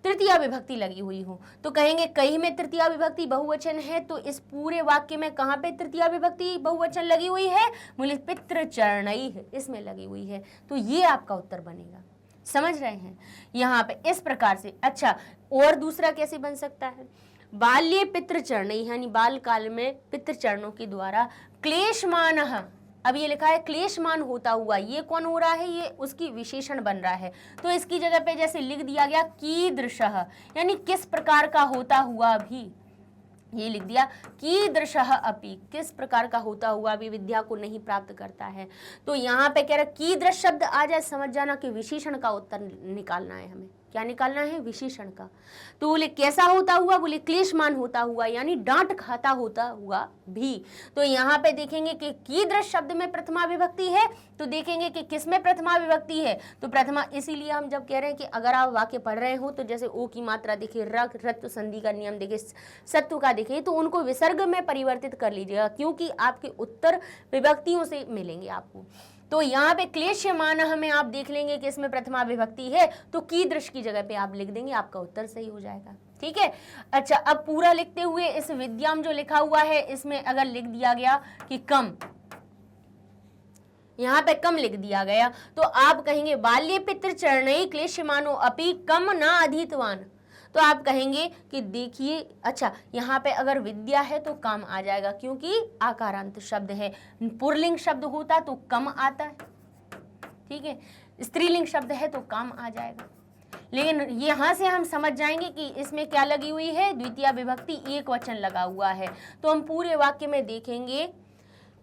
तृतीया विभक्ति लगी हुई हो, तो कहेंगे कई में तृतीया विभक्ति बहुवचन है, तो इस पूरे वाक्य में कहाँ पे तृतीया विभक्ति बहुवचन लगी हुई है? बोले पितृचरणैः, इसमें लगी हुई है। तो ये आपका उत्तर बनेगा। समझ रहे हैं यहाँ पे इस प्रकार से। अच्छा, और दूसरा कैसे बन सकता है? बाल्ये पितृचरणैः, यानी बाल काल में पितृचरणों के द्वारा क्लेशमानः, अब ये लिखा है क्लेशमान होता हुआ, ये कौन हो रहा है? ये उसकी विशेषण बन रहा है। तो इसकी जगह पे जैसे लिख दिया गया कीदृशः, यानी किस प्रकार का होता हुआ भी, ये लिख दिया कीदृशः अपि, किस प्रकार का होता हुआ भी विद्या को नहीं प्राप्त करता है। तो यहाँ पे कह रहा कीदृश शब्द आ जाए, समझ जाना कि विशेषण का उत्तर निकालना है हमें। क्या निकालना है? विशेषण का। तो बोले कैसा होता हुआ? बोले क्लेशमान होता हुआ, यानी डांट खाता होता हुआ भी। तो यहाँ पे देखेंगे कि कीदृश शब्द में प्रथमा विभक्ति है, तो देखेंगे कि किस में प्रथमा विभक्ति है? तो प्रथमा, इसीलिए हम जब कह रहे हैं कि अगर आप वाक्य पढ़ रहे हो तो जैसे ओ की मात्रा देखिए, रत्व संधि का नियम देखिए, सत्व का देखिए, तो उनको विसर्ग में परिवर्तित कर लीजिएगा, क्योंकि आपके उत्तर विभक्तियों से मिलेंगे आपको। तो यहाँ पे क्लेश्यमानः में आप देख लेंगे कि इसमें प्रथमा विभक्ति है, तो कीदृश की जगह पे आप लिख देंगे, आपका उत्तर सही हो जाएगा। ठीक है। अच्छा, अब पूरा लिखते हुए इस विद्याम जो लिखा हुआ है, इसमें अगर लिख दिया गया कि कम, यहाँ पे कम लिख दिया गया, तो आप कहेंगे बाल्ये पितृचरणैः क्लेश्यमानो अपि कम न अधीतवान, तो आप कहेंगे कि देखिए, अच्छा यहाँ पे अगर विद्या है तो काम आ जाएगा, क्योंकि आकारांत शब्द है। पुल्लिंग शब्द होता तो कम आता है, ठीक है, स्त्रीलिंग शब्द है तो काम आ जाएगा। लेकिन यहाँ से हम समझ जाएंगे कि इसमें क्या लगी हुई है? द्वितीय विभक्ति एक वचन लगा हुआ है। तो हम पूरे वाक्य में देखेंगे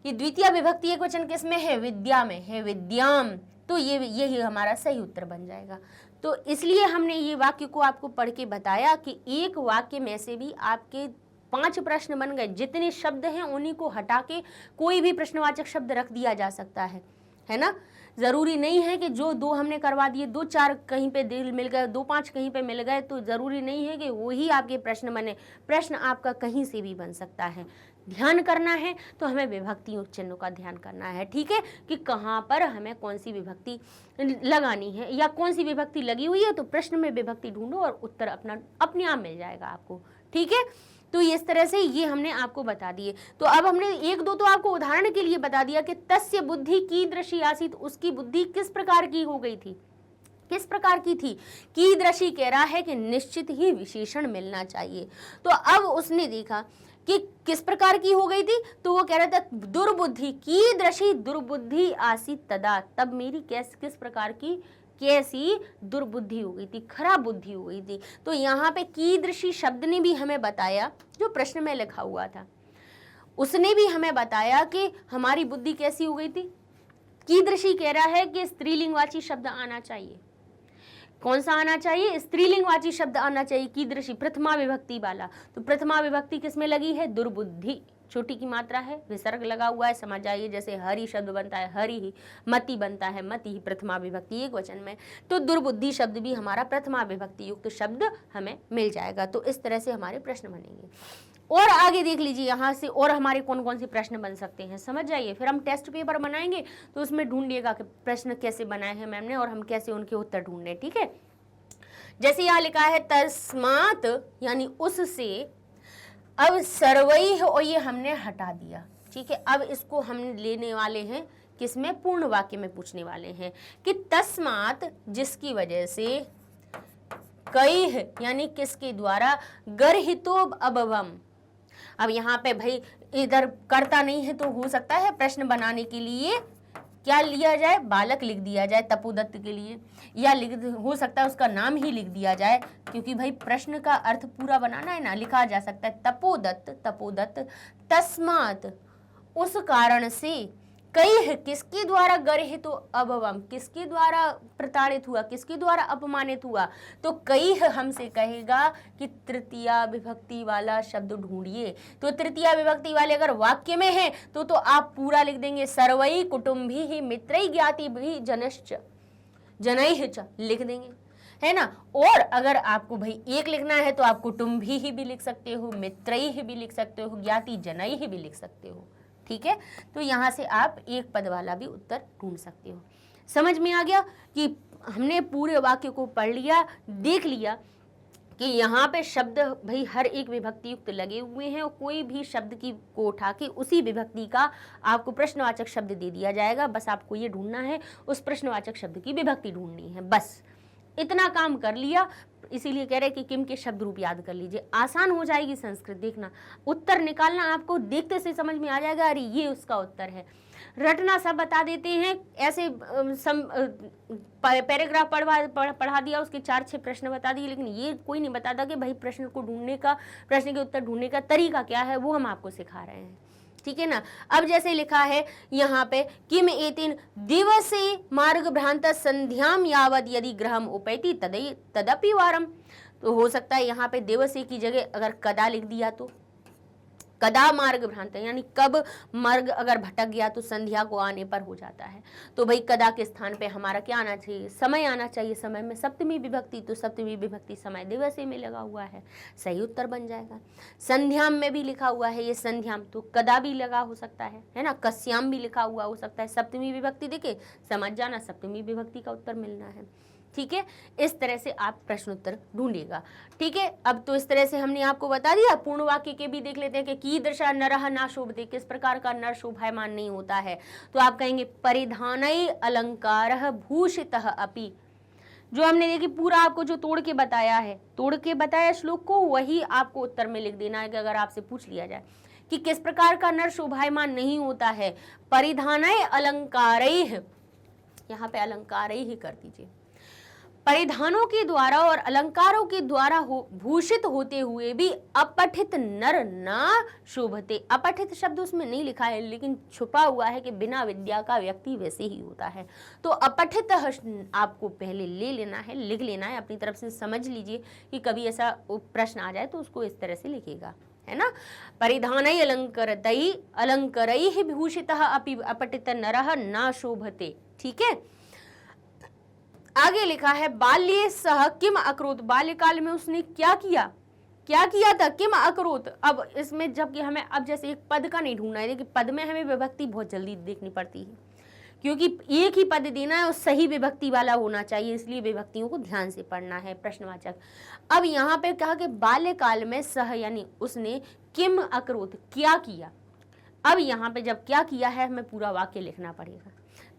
कि द्वितीय विभक्ति एक वचन किस में है? विद्या में है, विद्याम। तो यही हमारा सही उत्तर बन जाएगा। तो इसलिए हमने ये वाक्य को आपको पढ़ के बताया कि एक वाक्य में से भी आपके 5 प्रश्न बन गए। जितने शब्द हैं उन्हीं को हटा के कोई भी प्रश्नवाचक शब्द रख दिया जा सकता है ना। जरूरी नहीं है कि जो 2 हमने करवा दिए, 2-4 कहीं पे दिल मिल गए, 2-5 कहीं पे मिल गए, तो जरूरी नहीं है कि वही आपके प्रश्न बने। प्रश्न आपका कहीं से भी बन सकता है। ध्यान करना है तो हमें विभक्ति चिन्हों का ध्यान करना है, ठीक है, कि कहाँ पर हमें कौन सी विभक्ति लगानी है या कौन सी विभक्ति लगी हुई है। तो प्रश्न में विभक्ति ढूंढो और उत्तर अपने आप मिल जाएगा आपको, ठीक है। तो इस तरह से ये हमने आपको बता दिए। तो अब हमने 1-2 तो आपको उदाहरण के लिए बता दिया कि तस्य बुद्धि कीदृशी आसीत्, उसकी बुद्धि किस प्रकार की हो गई थी, किस प्रकार की थी। कीदृशी कह रहा है कि निश्चित ही विशेषण मिलना चाहिए। तो अब उसने देखा कि किस प्रकार की हो गई थी, तो वो कह रहा था दुर्बुद्धि, कीदृशी दुर्बुद्धि आसीत् तदा, तब मेरी किस प्रकार की कैसी दुर्बुद्धि हो गई थी, खराब बुद्धि हो गई थी। तो यहाँ पे कीदृशी शब्द ने भी हमें बताया, जो प्रश्न में लिखा हुआ था उसने भी हमें बताया कि हमारी बुद्धि कैसी हो गई थी। कीदृशी कह रहा है कि स्त्रीलिंगवाची शब्द आना चाहिए। कौन सा आना चाहिए? स्त्रीलिंगवाची शब्द आना चाहिए। कीदृशी प्रथमा विभक्ति वाला। तो प्रथमा विभक्ति किसमें लगी है? दुर्बुद्धि, छोटी की मात्रा है, विसर्ग लगा हुआ है, समझ जाइए। जैसे हरि शब्द बनता है हरि ही, मति बनता है मति ही, प्रथमा विभक्ति एक वचन में। तो दुर्बुद्धि शब्द भी हमारा प्रथमा विभक्ति युक्त शब्द हमें मिल जाएगा। तो इस तरह से हमारे प्रश्न बनेंगे। और आगे देख लीजिए यहाँ से और हमारे कौन कौन से प्रश्न बन सकते हैं, समझ जाइए। फिर हम टेस्ट पेपर बनाएंगे तो उसमें ढूंढिएगा कि प्रश्न कैसे बनाए हैं मैम ने और हम कैसे उनके उत्तर ढूंढने, ठीक है। जैसे यहाँ लिखा है तस्मात्, यानी उससे। अब सर्वैः, और ये हमने हटा दिया, ठीक है। अब इसको हम लेने वाले हैं किसमें? पूर्ण वाक्य में पूछने वाले हैं कि तस्मात्, जिसकी वजह से, कैः यानी किसके द्वारा, गर्हितो अभवम्। अब यहाँ पे भाई इधर कर्ता नहीं है, तो हो सकता है प्रश्न बनाने के लिए क्या लिया जाए? बालक लिख दिया जाए तपोदत्त के लिए, या हो सकता है उसका नाम ही लिख दिया जाए, क्योंकि भाई प्रश्न का अर्थ पूरा बनाना है ना। लिखा जा सकता है तपोदत्त, तपोदत्त, तस्मात्, उस कारण से, कैः किसके द्वारा, गर्हितो अभवम् किसके द्वारा प्रताड़ित हुआ, किसके द्वारा अपमानित हुआ। तो कैः हमसे कहेगा कि तृतीया विभक्ति वाला शब्द ढूंढिए। तो तृतीया विभक्ति वाले अगर वाक्य में है तो आप पूरा लिख देंगे, सर्वैः कुटुम्भिः मित्रैः ज्ञातिभिः जनश्च जनैः च लिख देंगे, है ना। और अगर आपको भाई एक लिखना है तो आप कुटुम्भिः भी लिख सकते हो, मित्रैः भी लिख सकते हो, ज्ञाति जनैः भी लिख सकते हो, ठीक है। तो यहाँ से आप एक पद वाला भी उत्तर ढूंढ सकते हो। समझ में आ गया कि हमने पूरे वाक्य को पढ़ लिया, देख लिया कि यहाँ पे शब्द भाई हर एक विभक्ति युक्त लगे हुए हैं और कोई भी शब्द की को उठा के उसी विभक्ति का आपको प्रश्नवाचक शब्द दे दिया जाएगा। बस आपको ये ढूंढना है, उस प्रश्नवाचक शब्द की विभक्ति ढूंढनी है, बस इतना काम कर लिया। इसीलिए कह रहे कि किम के शब्द रूप याद कर लीजिए, आसान हो जाएगी संस्कृत। देखना उत्तर निकालना आपको देखते से समझ में आ जाएगा, अरे ये उसका उत्तर है। रटना सब बता देते हैं, ऐसे पैराग्राफ पढ़ा दिया, उसके 4-6 प्रश्न बता दिए, लेकिन ये कोई नहीं बताता कि भाई प्रश्न को ढूंढने का, प्रश्न के उत्तर ढूंढने का तरीका क्या है, वो हम आपको सिखा रहे हैं। ठीक है ना। अब जैसे लिखा है यहाँ पे, किम एतेन दिवसे मार्ग भ्रांत संध्याम यावद यदि ग्रहम उपैति तदपि वारम। तो हो सकता है यहाँ पे दिवसे की जगह अगर कदा लिख दिया तो कदा मार्ग भ्रांत, यानी कब मार्ग अगर भटक गया तो संध्या को आने पर हो जाता है। तो भाई कदा के स्थान पे हमारा क्या आना चाहिए, समय आना चाहिए। समय में सप्तमी विभक्ति, तो सप्तमी विभक्ति समय दिवसे में लगा हुआ है, सही उत्तर बन जाएगा। संध्याम में भी लिखा हुआ है ये संध्याम, तो कदा भी लगा हो सकता है ना। कस्याम भी लिखा हुआ हो सकता है, सप्तमी विभक्ति देखे समझ जाना, सप्तमी विभक्ति का उत्तर मिलना है। ठीक है, इस तरह से आप प्रश्न उत्तर ढूंढिएगा। ठीक है, अब तो इस तरह से हमने आपको बता दिया। पूर्ण वाक्य के भी देख लेते हैं कि कीदृशा नरः न शोभते, किस प्रकार का नर शोभायमान नहीं होता है। तो आप कहेंगे परिधानै अलंकारः भूषितः अपि। जो हमने देखी पूरा आपको जो तोड़ के बताया है, तोड़ के बताया श्लोक को, वही आपको उत्तर में लिख देना है कि अगर आपसे पूछ लिया जाए कि किस प्रकार का नर शोभायमान नहीं होता है। परिधानै अलंकारैः, यहाँ पे अलंकारैः ही कर दीजिए। परिधानों के द्वारा और अलंकारों के द्वारा भूषित होते हुए भी अपठित नर ना शोभते। अपठित शब्द उसमें नहीं लिखा है, लेकिन छुपा हुआ है कि बिना विद्या का व्यक्ति वैसे ही होता है। तो अपठित आपको पहले ले लेना है, लिख लेना है, अपनी तरफ से समझ लीजिए कि कभी ऐसा प्रश्न आ जाए तो उसको इस तरह से लिखेगा, है ना। परिधानै अलंकरतै अलंकरैः भूषितः अपि अपठित नरः न शोभते। ठीक है, आगे लिखा है बाल्ये सह किम अकरोत्। बाल्यकाल में उसने क्या किया था, किम अकरोत्। अब इसमें जबकि हमें अब जैसे एक पद का नहीं ढूंढना है, देखिए पद में हमें विभक्ति बहुत जल्दी देखनी पड़ती है, क्योंकि एक ही पद देना है और सही विभक्ति वाला होना चाहिए, इसलिए विभक्तियों को ध्यान से पढ़ना है, प्रश्नवाचक। अब यहाँ पे कहा कि बाल्यकाल में सह यानी उसने किम अकरोत् क्या किया। अब यहाँ पे जब क्या किया है हमें पूरा वाक्य लिखना पड़ेगा।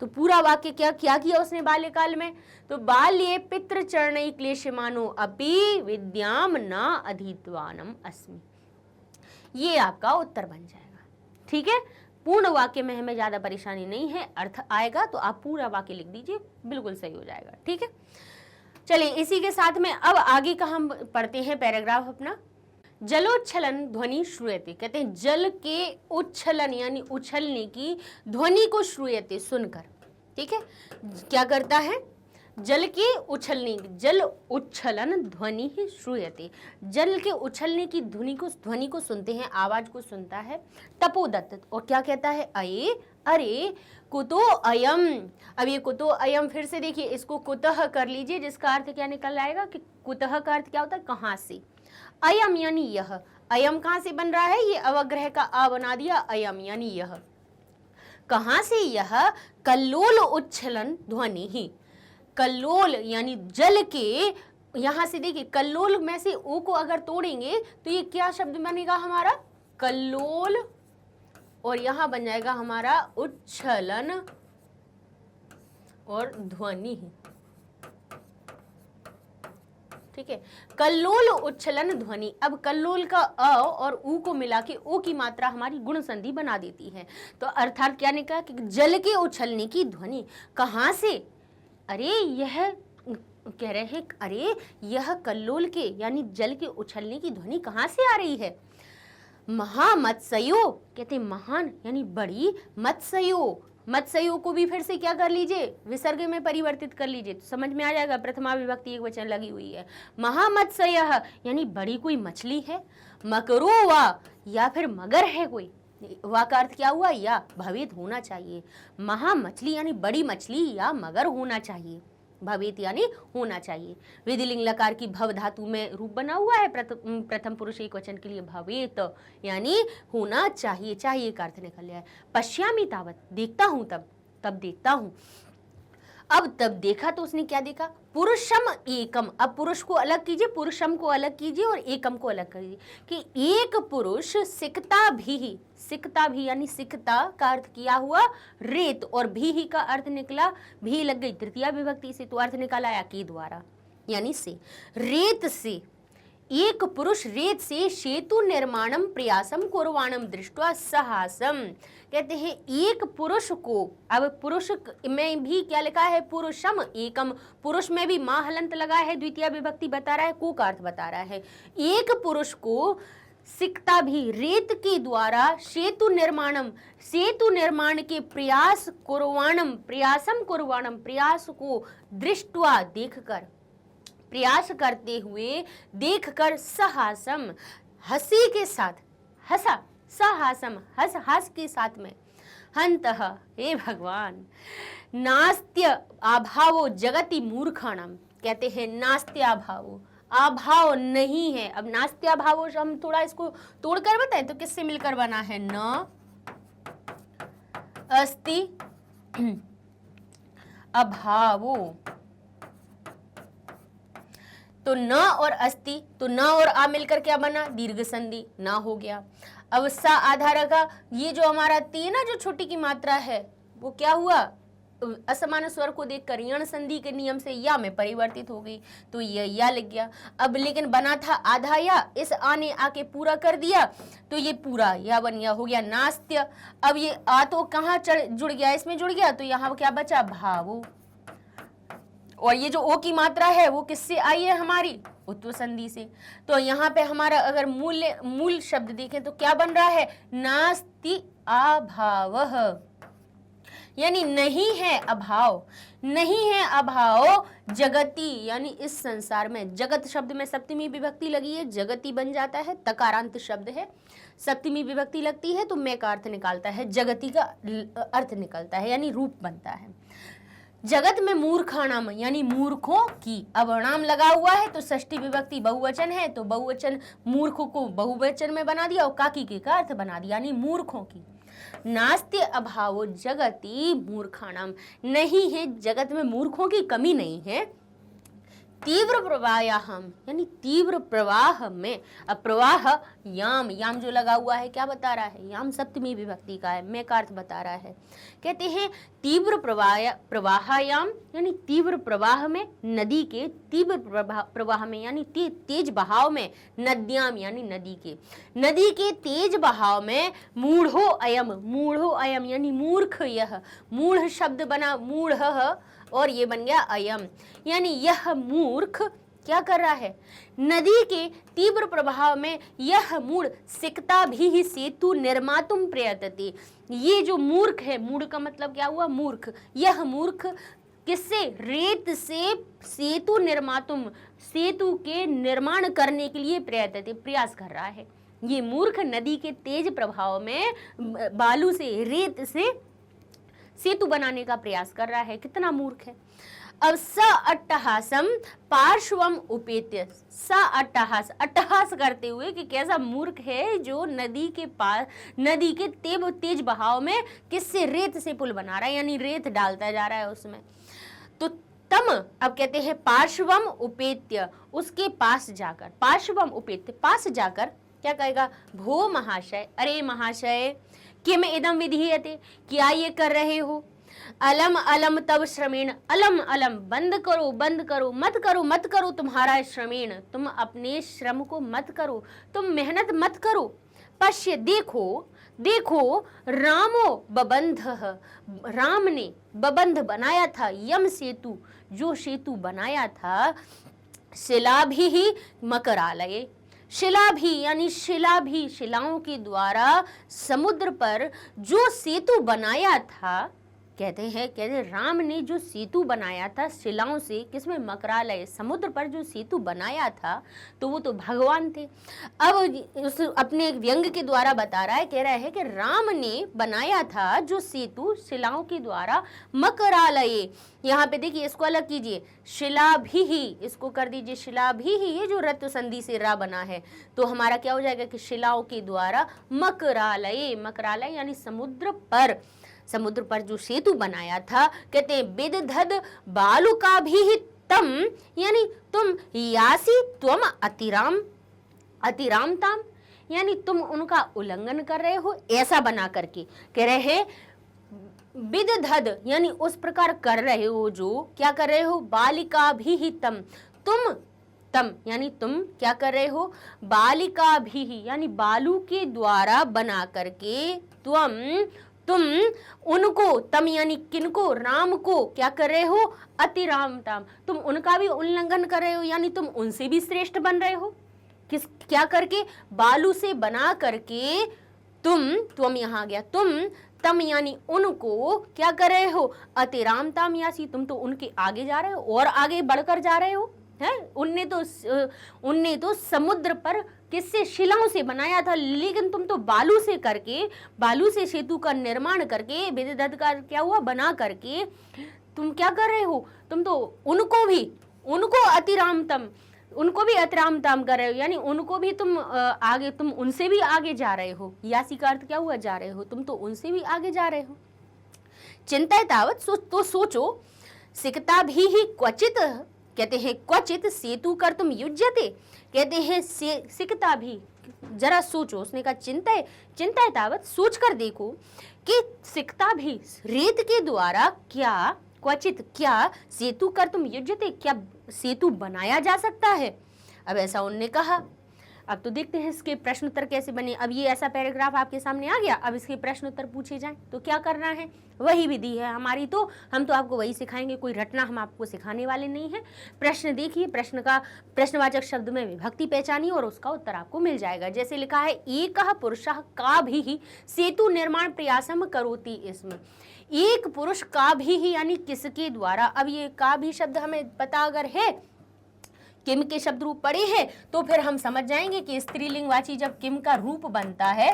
तो पूरा वाक्य क्या किया उसने बाल्यकाल में, तो बाल्ये पितृ चरणै क्लेशमानो अपि विद्याम न अधीतवानम अस्मि। ये आपका उत्तर बन जाएगा। ठीक है, पूर्ण वाक्य में हमें ज्यादा परेशानी नहीं है, अर्थ आएगा तो आप पूरा वाक्य लिख दीजिए, बिल्कुल सही हो जाएगा। ठीक है, चलिए इसी के साथ में अब आगे का हम पढ़ते हैं पैराग्राफ अपना। जलोच्छलन ध्वनि श्रूयते, कहते हैं जल के उच्छलन यानी उछलने की ध्वनि को श्रूयते, सुनकर। ठीक है, क्या करता है, जल के उछलने, जल उच्छलन ध्वनि ही श्रूयते, जल के उछलने की ध्वनि को सुनते हैं, आवाज को सुनता है। तपोदत्त, और क्या कहता है, अये अरे कुतो अयम। अब ये कुतो अयम फिर से देखिए, इसको कुतः कर लीजिए, जिसका अर्थ क्या निकल आएगा कि कुतः का अर्थ क्या होता है, कहाँ से। अयम यानी यह, अयम कहाँ से बन रहा है, ये अवग्रह का आ बना दिया, अयम यानी यह। कहाँ से यह, कल्लोल उच्छलन ध्वनि ही। कल्लोल यानी जल के, यहां से देखिए कल्लोल में से ओ को अगर तोड़ेंगे तो ये क्या शब्द बनेगा हमारा, कल्लोल, और यहां बन जाएगा हमारा उच्छलन और ध्वनि। ठीक है, कल्लोल उच्छलन ध्वनि। अब कल्लोल का अ और उ को मिला के ओ की मात्रा हमारी गुण संधि बना देती है। तो अर्थात क्या निकला कि जल के उछलने की ध्वनि कहाँ से, अरे यह कह रहे हैं, अरे यह कल्लोल के यानी जल के उछलने की ध्वनि कहाँ से आ रही है। महामत्स्यो, कहते महान यानी बड़ी, मत्स्यो, मत्स्यो को भी फिर से क्या कर लीजिए, विसर्ग में परिवर्तित कर लीजिए, तो समझ में आ जाएगा, प्रथमा विभक्ति एक वचन लगी हुई है। महामत्स्यः यानी बड़ी कोई मछली है। मकरो वा, या फिर मगर है कोई, वा का अर्थ क्या हुआ, या भवेत होना चाहिए। महामछली यानी बड़ी मछली या मगर होना चाहिए, भवेत यानी होना चाहिए। विधिलिंग लकार की भव धातु में रूप बना हुआ है प्रथम पुरुष एक वचन के लिए, भवेत यानी होना चाहिए, चाहिए का अर्थ निकल है। पश्यामि तावत, देखता हूं तब देखता हूं। अब तब देखा तो उसने क्या देखा, पुरुषम एकम। अब पुरुष को अलग कीजिए, पुरुषम को अलग कीजिए और एकम को अलग कीजिए कि एक पुरुष सिकता भी यानी सिकता का अर्थ किया हुआ रेत, और भी ही का अर्थ निकला, भी लग गई तृतीया विभक्ति से, तो अर्थ निकाला आया के द्वारा यानी से। रेत से, एक पुरुष रेत से सेतु निर्माणम प्रयासम कुर्वाणम दृष्ट्वा सहासम। कहते हैं एक पुरुष को, अब पुरुष में भी क्या लिखा है, पुरुषम एकम, पुरुष में भी मां हलंत लगा है, द्वितीय विभक्ति बता रहा है, को का अर्थ बता रहा है। एक पुरुष को सिकता भी रेत के द्वारा सेतु निर्माण के प्रयास कुर्वाणम, प्रयासम कुर्वाणम, प्रयास को दृष्ट्वा देखकर, प्रयास करते हुए देखकर, सहासम हंसी के साथ, हंसा, सहासम हंस के साथ में, हंतः हे भगवान, नास्त्य अभावो जगति मूर्खाणाम। कहते हैं नास्त्य अभावो, अभाव नहीं है। अब नास्त्य अभावो हम थोड़ा इसको तोड़कर बताएं तो किससे मिलकर बना है, न अस्ति अभावो, तो न और अस्ति, तो न और आ मिलकर क्या बना, दीर्घ संधि, ना हो गया। अब सा आधा रखा, ये जो हमारा ती ना, जो छोटी की मात्रा है, वो क्या हुआ, असमान स्वर को देखकर यण संधि के नियम से या में परिवर्तित हो गई, तो ये या लग गया। अब लेकिन बना था आधा या, इस आ ने आके पूरा कर दिया, तो ये पूरा या बन गया, हो गया नास्त्य। अब ये आ तो कहाँ जुड़ गया, इसमें जुड़ गया, तो यहाँ क्या बचा, भावो। और ये जो ओ की मात्रा है वो किससे आई है हमारी, उत्व संधि से। तो यहाँ पे हमारा अगर मूल शब्द देखें तो क्या बन रहा है, नास्ति अभावः, यानी नहीं है अभाव, नहीं है अभाव जगति, यानी इस संसार में। जगत शब्द में सप्तमी विभक्ति लगी है, जगति बन जाता है, तकारांत शब्द है, सप्तमी विभक्ति लगती है तो मैं का अर्थ निकालता है, जगति का अर्थ निकलता है, यानी रूप बनता है। जगत में मूर्खाणाम यानी मूर्खों की, अब नाम लगा हुआ है तो षष्ठी विभक्ति बहुवचन है, तो बहुवचन मूर्खों को बहुवचन में बना दिया और काकी के का अर्थ बना दिया, यानी मूर्खों की। नास्त्य अभावो जगति मूर्खाणाम, नहीं है जगत में मूर्खों की कमी नहीं है। तीव्र प्रवायाहम यानी तीव्र प्रवाह में, अब प्रवाह याम, याम जो लगा हुआ है क्या बता रहा है, याम सप्तमी विभक्ति का है, मैं का अर्थ बता रहा है। कहते हैं तीव्र प्रवाहयाम यानी तीव्र प्रवाह में, नदी के तीव्र प्रवाह में यानी तेज बहाव में, नद्याम यानी नदी के तेज बहाव में, मूढ़ो अयम यानी मूर्ख, यह मूढ़ शब्द बना, मूढ़ और ये बन गया अयम, यानी यह मूर्ख क्या कर रहा है, नदी के तीव्र प्रभाव में यह मूढ़ सिकता भी सेतु निर्मातुम प्रयतते। ये जो मूर्ख है, मूढ़ का मतलब क्या हुआ, मूर्ख, यह मूर्ख किससे, रेत से सेतु निर्मातुम, सेतु के निर्माण करने के लिए प्रयतते, प्रयास कर रहा है। ये मूर्ख नदी के तेज प्रभाव में बालू से, रेत से सेतु बनाने का प्रयास कर रहा है, कितना मूर्ख है। अब स अट्टहासम पार्श्वम उपेत्य, स अट्टहास, अट्टहास करते हुए कि कैसा मूर्ख है जो नदी के पास, नदी के तेज बहाव में किससे, रेत से पुल बना रहा है, यानी रेत डालता जा रहा है उसमें। तो तम, अब कहते हैं पार्श्वम उपेत्य, उसके पास जाकर, पार्श्वम उपेत्य पास जाकर क्या कहेगा, भो महाशय, अरे महाशय, किम इदम विधीयते, क्या ये कर रहे हो, अलम अलम तब श्रमेण, अलम अलम बंद करो, बंद करो, मत करो तुम्हारा श्रमेण, तुम अपने श्रम को मत करो, तुम मेहनत मत करो। पश्य देखो रामो बबंध, राम ने बबंध बनाया था, यम सेतु जो सेतु बनाया था, शिला भी मकरालय, शिला भी यानी शिला भी, शिलाओं के द्वारा समुद्र पर जो सेतु बनाया था, कहते राम ने जो सेतु बनाया था शिलाओं से, किसमें, मकरालय, समुद्र पर जो सेतु बनाया था, तो वो तो भगवान थे। अब उस अपने एक व्यंग के द्वारा बता रहा है, कह रहा है कि राम ने बनाया था जो सेतु शिलाओं के द्वारा, मकरालय, यहाँ पे देखिए इसको अलग कीजिए, शिला भी ही, इसको कर दीजिए शिला भी ही, ये जो रत्व संधि से रा बना है, तो हमारा क्या हो जाएगा कि शिलाओं के द्वारा, मकरालय, मकरालय यानी समुद्र पर, समुद्र पर जो सेतु बनाया था, कहते हैं विदधद बालुका भी तम, यानी तुम यासी त्वम अतिरामताम, यानी तुम उनका उल्लंघन कर रहे हो, ऐसा बना करके कह रहे हैं। विदधद यानी उस प्रकार कर रहे हो, जो क्या कर रहे हो, बालिका भी तम, तम यानी तुम क्या कर रहे हो, बालिका भी यानी बालू के द्वारा बना करके, तुम उनको, तम यानी किनको, राम को क्या कर रहे हो, अतिरामताम, तुम उनका भी उल्लंघन कर रहे हो, यानी तुम उनसे भी श्रेष्ठ बन रहे हो। किस क्या करके, बालू से बना करके, तुम यहाँ गया, तुम तम यानी उनको क्या कर रहे हो, अतिरामताम यासी, तुम तो उनके आगे जा रहे हो और आगे बढ़कर जा रहे हो, है। उनने तो समुद्र पर किससे, शिलाओं से बनाया था, लेकिन तुम तो बालू से करके, बालू से सेतु का निर्माण करके, विदधद का क्या हुआ, बना करके तुम क्या कर रहे हो, तुम तो उनको अतिरामताम कर रहे हो, यानी उनको भी तुम आगे, तुम उनसे भी आगे जा रहे हो। यासी का अर्थ क्या हुआ, जा रहे हो, तुम तो उनसे भी आगे जा रहे हो। चिंता तावत, तो सोचो, सिकता भी ही क्वचित, कहते हैं क्वचित सेतु कर तुम युज्यते, कहते हैं सिकता भी, जरा सोचो, उसने कहा चिंता तावत, सोच कर देखो कि सिकता भी, रेत के द्वारा क्या, क्वचित क्या, सेतु कर तुम युज्यते, क्या सेतु बनाया जा सकता है। अब ऐसा उनने कहा। अब तो देखते हैं इसके प्रश्न उत्तर कैसे बने। अब ये ऐसा पैराग्राफ आपके सामने आ गया, अब इसके प्रश्न उत्तर पूछे जाएं तो क्या करना है, वही विधि है हमारी, तो हम तो आपको वही सिखाएंगे, कोई रटना हम आपको सिखाने वाले नहीं है। प्रश्न देखिए, प्रश्नवाचक शब्द में विभक्ति पहचानिए और उसका उत्तर आपको मिल जाएगा। जैसे लिखा है, एकः पुरुषः का भी सेतु निर्माण प्रयासम करोति, इसमें एक पुरुष का भी ही यानी किसके द्वारा। अब ये का भी शब्द हमें पता अगर है, किम के शब्द रूप पड़े हैं, तो फिर हम समझ जाएंगे कि स्त्रीलिंगवाची जब किम का रूप बनता है,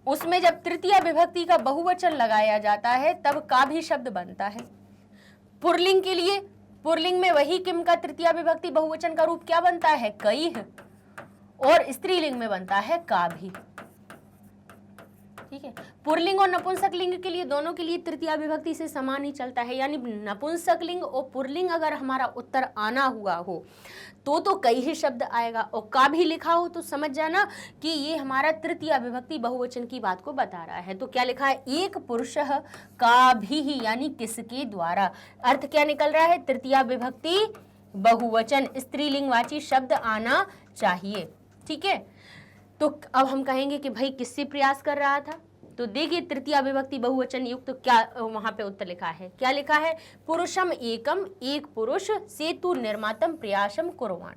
उसमें जब तृतीय विभक्ति का बहुवचन लगाया जाता है तब का भी शब्द बनता है। पुरलिंग के लिए, पुरलिंग में वही किम का तृतीय विभक्ति बहुवचन का रूप क्या बनता है, कई है, और स्त्रीलिंग में बनता है का भी। ठीक है, पुरलिंग और नपुंसक लिंग के लिए, दोनों के लिए तृतीय विभक्ति से समान ही चलता है, यानी नपुंसक लिंग और पुरलिंग अगर हमारा उत्तर आना हुआ हो तो कई ही शब्द आएगा, और का भी लिखा हो तो समझ जाना कि ये हमारा तृतीय विभक्ति बहुवचन की बात को बता रहा है। तो क्या लिखा है, एक पुरुषः का भी ही यानी किसके द्वारा, अर्थ क्या निकल रहा है, तृतीय विभक्ति बहुवचन स्त्रीलिंगवाची शब्द आना चाहिए। ठीक है, तो अब हम कहेंगे कि भाई किससे प्रयास कर रहा था, तो देखिए तृतीय विभक्ति बहुवचन युक्त तो क्या वहां पे उत्तर लिखा है, क्या लिखा है, पुरुषम एकम, एक पुरुष, सेतु निर्मातम प्रयासम कुर्वाण,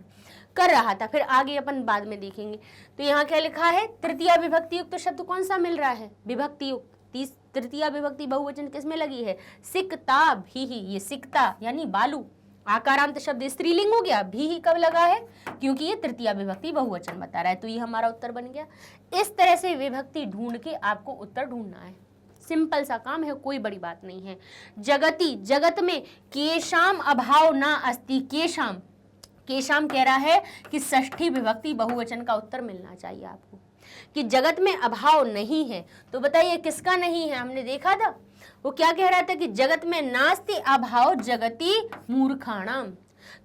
कर रहा था। फिर आगे अपन बाद में देखेंगे। तो यहाँ क्या लिखा है, तृतीय विभक्ति युक्त शब्द कौन सा मिल रहा है, विभक्ति युक्त, तृतीय विभक्ति बहुवचन किसमें लगी है, सिकता भी ही, ये सिकता यानी बालू, आकारांत शब्द स्त्रीलिंग हो गया, भी ही कब लगा है, क्योंकि ये तृतीय विभक्ति बहुवचन बता रहा है, तो ये हमारा उत्तर बन गया। इस तरह से विभक्ति ढूंढ के आपको उत्तर ढूंढना है, सिंपल सा काम है, कोई बड़ी बात नहीं है। जगति, जगत में केशाम अभाव ना अस्ति, केशाम, केशाम कह रहा है कि षष्ठी विभक्ति बहुवचन का उत्तर मिलना चाहिए आपको, कि जगत में अभाव नहीं है। तो बताइए किसका नहीं है, हमने देखा था वो क्या कह रहा था कि जगत में नास्ति अभाव जगति मूर्खाणाम,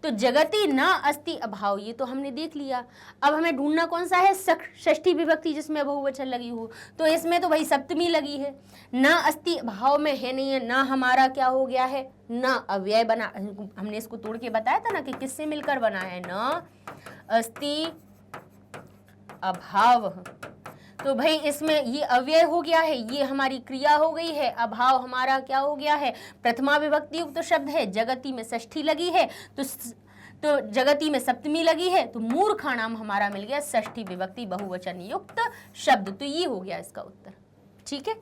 तो जगति न अस्ति अभाव, ये तो हमने देख लिया। अब हमें ढूंढना कौन सा है, षष्ठी विभक्ति जिसमें बहुवचन लगी हो, तो इसमें तो भाई सप्तमी लगी है, न अस्ति अभाव में है नहीं है, न हमारा क्या हो गया है, न अव्यय बना, हमने इसको तोड़ के बताया था ना कि किससे मिलकर बना है, न अस्ति अभाव, तो भाई इसमें ये अव्यय हो गया है, ये हमारी क्रिया हो गई है, अभाव हमारा क्या हो गया है, प्रथमा विभक्ति युक्त तो शब्द है, जगति में षष्ठी लगी है, तो जगति में सप्तमी लगी है, तो मूर्खाणाम हमारा मिल गया षष्ठी विभक्ति बहुवचन युक्त शब्द, तो ये हो गया इसका उत्तर। ठीक है,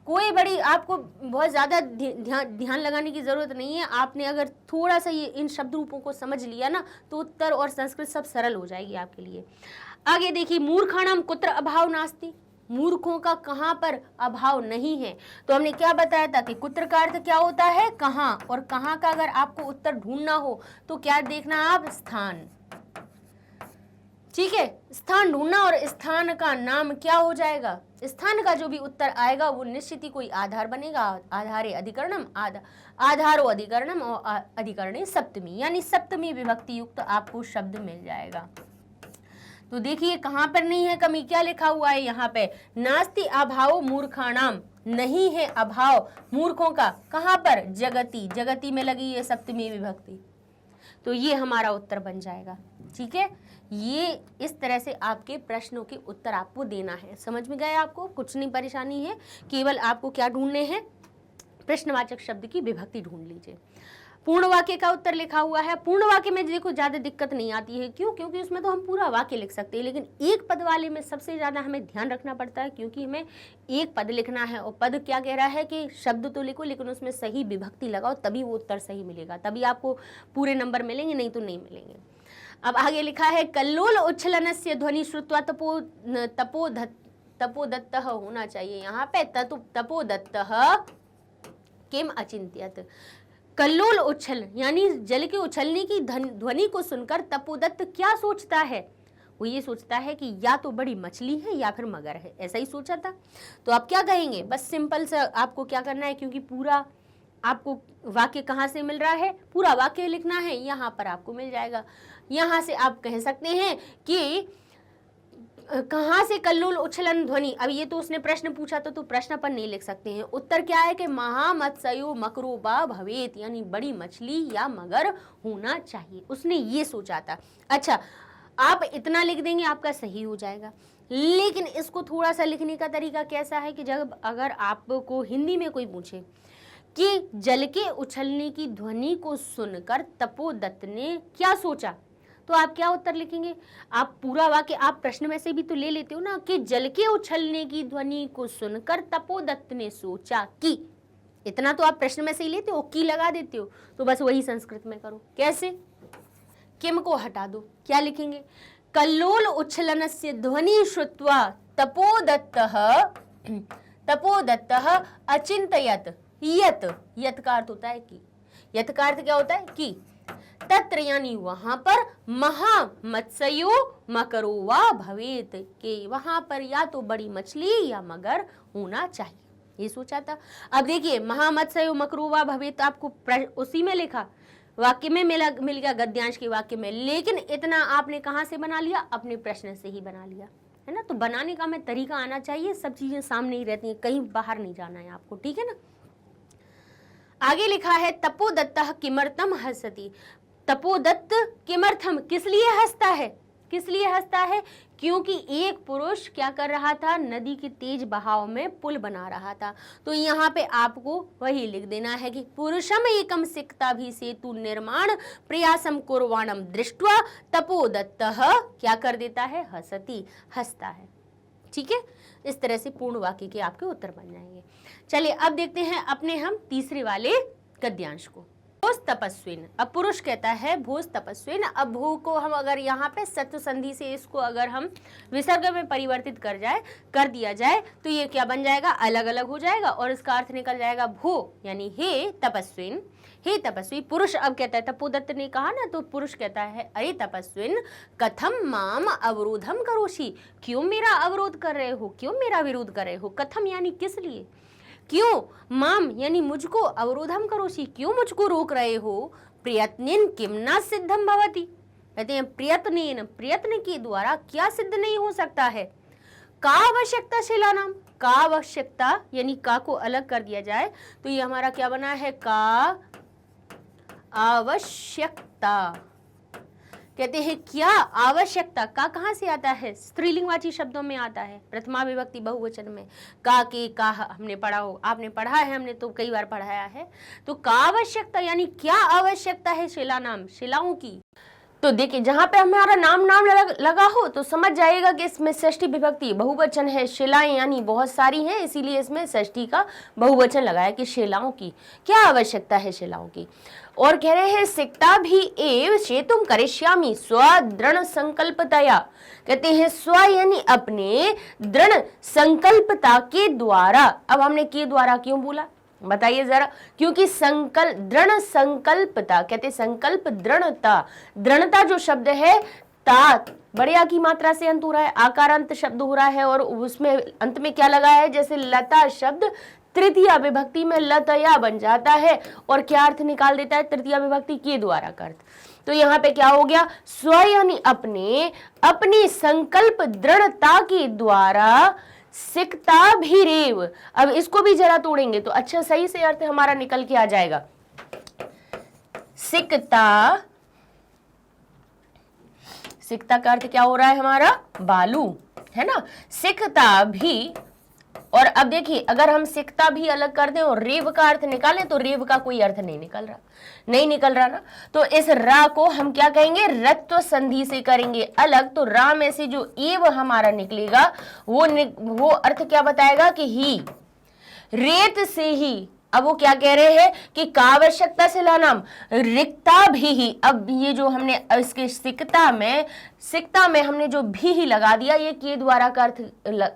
कोई बड़ी आपको बहुत ज़्यादा ध्यान लगाने की ज़रूरत नहीं है। आपने अगर थोड़ा सा ये इन शब्द रूपों को समझ लिया ना, तो उत्तर और संस्कृत सब सरल हो जाएगी आपके लिए। आगे देखिए, मूर्खाणाम कुत्र अभाव नास्ति, मूर्खों का कहाँ पर अभाव नहीं है। तो हमने क्या बताया था कि कुत्र का अर्थ क्या होता है, कहाँ, और कहाँ का अगर आपको उत्तर ढूंढना हो तो क्या देखना आप, स्थान। ठीक है, स्थान ढूंढना, और स्थान का नाम क्या हो जाएगा, स्थान का जो भी उत्तर आएगा वो निश्चित ही कोई आधार बनेगा। आधारे अधिकरणम, आधारो अधिकरणम और अधिकरणे सप्तमी, यानी सप्तमी विभक्ति युक्त आपको शब्द मिल जाएगा। तो देखिए कहां पर नहीं है कमी, क्या लिखा हुआ है यहाँ पे, नास्ति अभाव मूर्खाणाम, नहीं है अभाव मूर्खों का, कहां पर, जगति, जगति में लगी है सप्तमी विभक्ति, तो ये हमारा उत्तर बन जाएगा। ठीक है, ये इस तरह से आपके प्रश्नों के उत्तर आपको देना है। समझ में गए आपको, कुछ नहीं परेशानी है, केवल आपको क्या ढूंढने हैं, प्रश्नवाचक शब्द की विभक्ति ढूंढ लीजिए। पूर्ण वाक्य का उत्तर लिखा हुआ है। पूर्ण वाक्य में देखो ज्यादा दिक्कत नहीं आती है, क्यों, क्योंकि उसमें तो हम पूरा वाक्य लिख सकते हैं, लेकिन एक पद वाले में सबसे ज्यादा हमें ध्यान रखना पड़ता है, क्योंकि हमें एक पद लिखना है और पद क्या कह रहा है कि शब्द तो लिखो लेकिन उसमें सही विभक्ति लगाओ, तभी वो उत्तर सही मिलेगा, तभी आपको पूरे नंबर मिलेंगे, नहीं तो नहीं मिलेंगे। अब आगे लिखा है कल्लोल उच्छलनस्य ध्वनि श्रुत्वा तपोदत्तः होना चाहिए यहाँ पे, तपोदत्तः किम अचिंत्यत। कल्लोल उछल यानी जल के उछलने की ध्वनि को सुनकर तपोदत्त क्या सोचता है, वो ये सोचता है कि या तो बड़ी मछली है या फिर मगर है, ऐसा ही सोचा था। तो आप क्या कहेंगे, बस सिंपल से आपको क्या करना है, क्योंकि पूरा आपको वाक्य कहाँ से मिल रहा है, पूरा वाक्य लिखना है, यहाँ पर आपको मिल जाएगा। यहाँ से आप कह सकते हैं कि कहाँ से कल्लोल उछलन ध्वनि, अब ये तो उसने प्रश्न पूछा तो प्रश्न पर नहीं लिख सकते हैं। उत्तर क्या है कि महामत्स्यो मकरूबा भवेत, यानी बड़ी मछली या मगर होना चाहिए, उसने ये सोचा था। अच्छा, आप इतना लिख देंगे आपका सही हो जाएगा, लेकिन इसको थोड़ा सा लिखने का तरीका कैसा है कि जब अगर आपको हिंदी में कोई पूछे कि जल के उछलने की ध्वनि को सुनकर तपोदत्त ने क्या सोचा, तो आप क्या उत्तर लिखेंगे, आप पूरा वाक्य आप प्रश्न में से भी तो ले लेते हो ना, कि जल के उछलने की ध्वनि को सुनकर तपोदत्त ने सोचा कि, इतना तो आप प्रश्न में से ही लेते हो, की लगा देते हो, तो बस वही संस्कृत में करो। कैसे, किम को हटा दो, क्या लिखेंगे, कल्लोल उच्छलनस्य ध्वनि श्रुत्वा तपोदत्तः अचिंतयत, यत का अर्थ होता है कि, यत का अर्थ क्या होता है कि, तत्र यानी वहां पर महामत्स्यो मकरोवा भवेत, के वहां पर या तो बड़ी मछली या मगर होना चाहिए, ये सोचा था। अब देखिए महामत्स्यो मकरोवा भवेत आपको उसी में लिखा, वाक्य में मिल गया, गद्यांश के वाक्य में, लेकिन इतना आपने कहां से बना लिया, अपने प्रश्न से ही बना लिया है ना। तो बनाने का में तरीका आना चाहिए, सब चीजें सामने ही रहती हैं, कहीं बाहर नहीं जाना है आपको, ठीक है ना। आगे लिखा है तपोदत्तः किमर्थम हसति, तपोदत्त किमर्थम किस लिए हंसता है, किस लिए हंसता है, क्योंकि एक पुरुष क्या कर रहा था, नदी के तेज बहाव में पुल बना रहा था। तो यहाँ पे आपको वही लिख देना है कि पुरुषम एकम सिक्ताभि सेतु निर्माण प्रयासम कुर्वाणम दृष्ट्वा तपोदत्तः क्या कर देता है, हसति, हंसता है। ठीक है, इस तरह से पूर्ण वाक्य के आपके उत्तर बन जाएंगे। चलिए अब देखते हैं अपने हम तीसरे वाले गद्यांश को। भोज तपस्विन, अब पुरुष कहता है भोज तपस्विन, अब भू को हम अगर यहाँ पे सत्व संधि से इसको अगर हम विसर्ग में परिवर्तित कर दिया जाए तो ये क्या बन जाएगा, अलग अलग हो जाएगा और इसका अर्थ निकल जाएगा भो, यानी हे तपस्विन, हे तपस्वी। पुरुष अब कहता है, तपोदत्त ने कहा ना, तो पुरुष कहता है अरे तपस्विन कथम माम अवरोधम करोषि, क्यों मेरा अवरोध कर रहे हो, क्यों मेरा विरोध कर रहे हो, कथम यानी किस लिए, क्यों, माम यानी मुझको, अवरोधम करोषि क्यों मुझको रोक रहे हो, प्रयत्नेन किम न सिद्धम भवति, कहते हैं प्रयत्नेन, प्रयत्न के द्वारा क्या सिद्ध नहीं हो सकता है। का आवश्यकता शिला नाम, का आवश्यकता यानी का को अलग कर दिया जाए तो ये हमारा क्या बना है, का आवश्यकता। कहते हैं क्या आवश्यकता, का कहाँ से आता है, स्त्रीलिंगवाची शब्दों में आता है, प्रथमा विभक्ति बहुवचन में, का के का हमने पढ़ा हो, आपने पढ़ा है, हमने तो कई बार पढ़ाया है। तो का आवश्यकता यानी क्या आवश्यकता है शिला नाम, शिलाओं की। तो देखिए जहां पे हमारा नाम लगा हो तो समझ जाएगा कि इसमें षष्ठी विभक्ति बहुवचन है, शिलाएं यानी बहुत सारी हैं, इसीलिए इसमें षष्ठी का बहुवचन लगाया कि शिलाओं की क्या आवश्यकता है, शिलाओं की। और कह रहे हैं सिक्ता भी एव शेतुम करिष्यामि स्व दृढ़ संकल्पतया, कहते हैं स्व यानी अपने दृढ़ संकल्पता के द्वारा। अब हमने के द्वारा क्यों बोला बताइए जरा, क्योंकि दृढ़ संकल्पता, कहते संकल्प दृढ़ता, दृढ़ता जो शब्द है तात, बड़े आ की मात्रा से अंत हो रहा है, आकारांत शब्द हो रहा है और उसमें अंत में क्या लगा है, जैसे लता शब्द तृतीया विभक्ति में लतया बन जाता है और क्या अर्थ निकाल देता है, तृतीया विभक्ति के द्वारा का अर्थ। तो यहाँ पे क्या हो गया, स्व यानी अपने, अपनी संकल्प दृढ़ता के द्वारा सिकता भी रेव। अब इसको भी जरा तोड़ेंगे तो अच्छा सही से अर्थ हमारा निकल के आ जाएगा। सिकता, सिकता का अर्थ क्या हो रहा है हमारा, बालू, है ना। सिकता भी, और अब देखिए अगर हम सिकता भी अलग कर दें और रेव का अर्थ निकालें तो रेव का कोई अर्थ नहीं निकल रहा ना। तो इस रा को हम क्या कहेंगे, रत्व संधि से करेंगे अलग। तो रा में से जो एव हमारा निकलेगा वो अर्थ क्या बताएगा कि ही, रेत से ही। अब वो क्या कह रहे हैं कि कावश्यकता से लानाम रिक्ता भी ही। अब ये जो हमने इसके सिकता में हमने जो भी ही लगा दिया, ये के द्वारा का अर्थ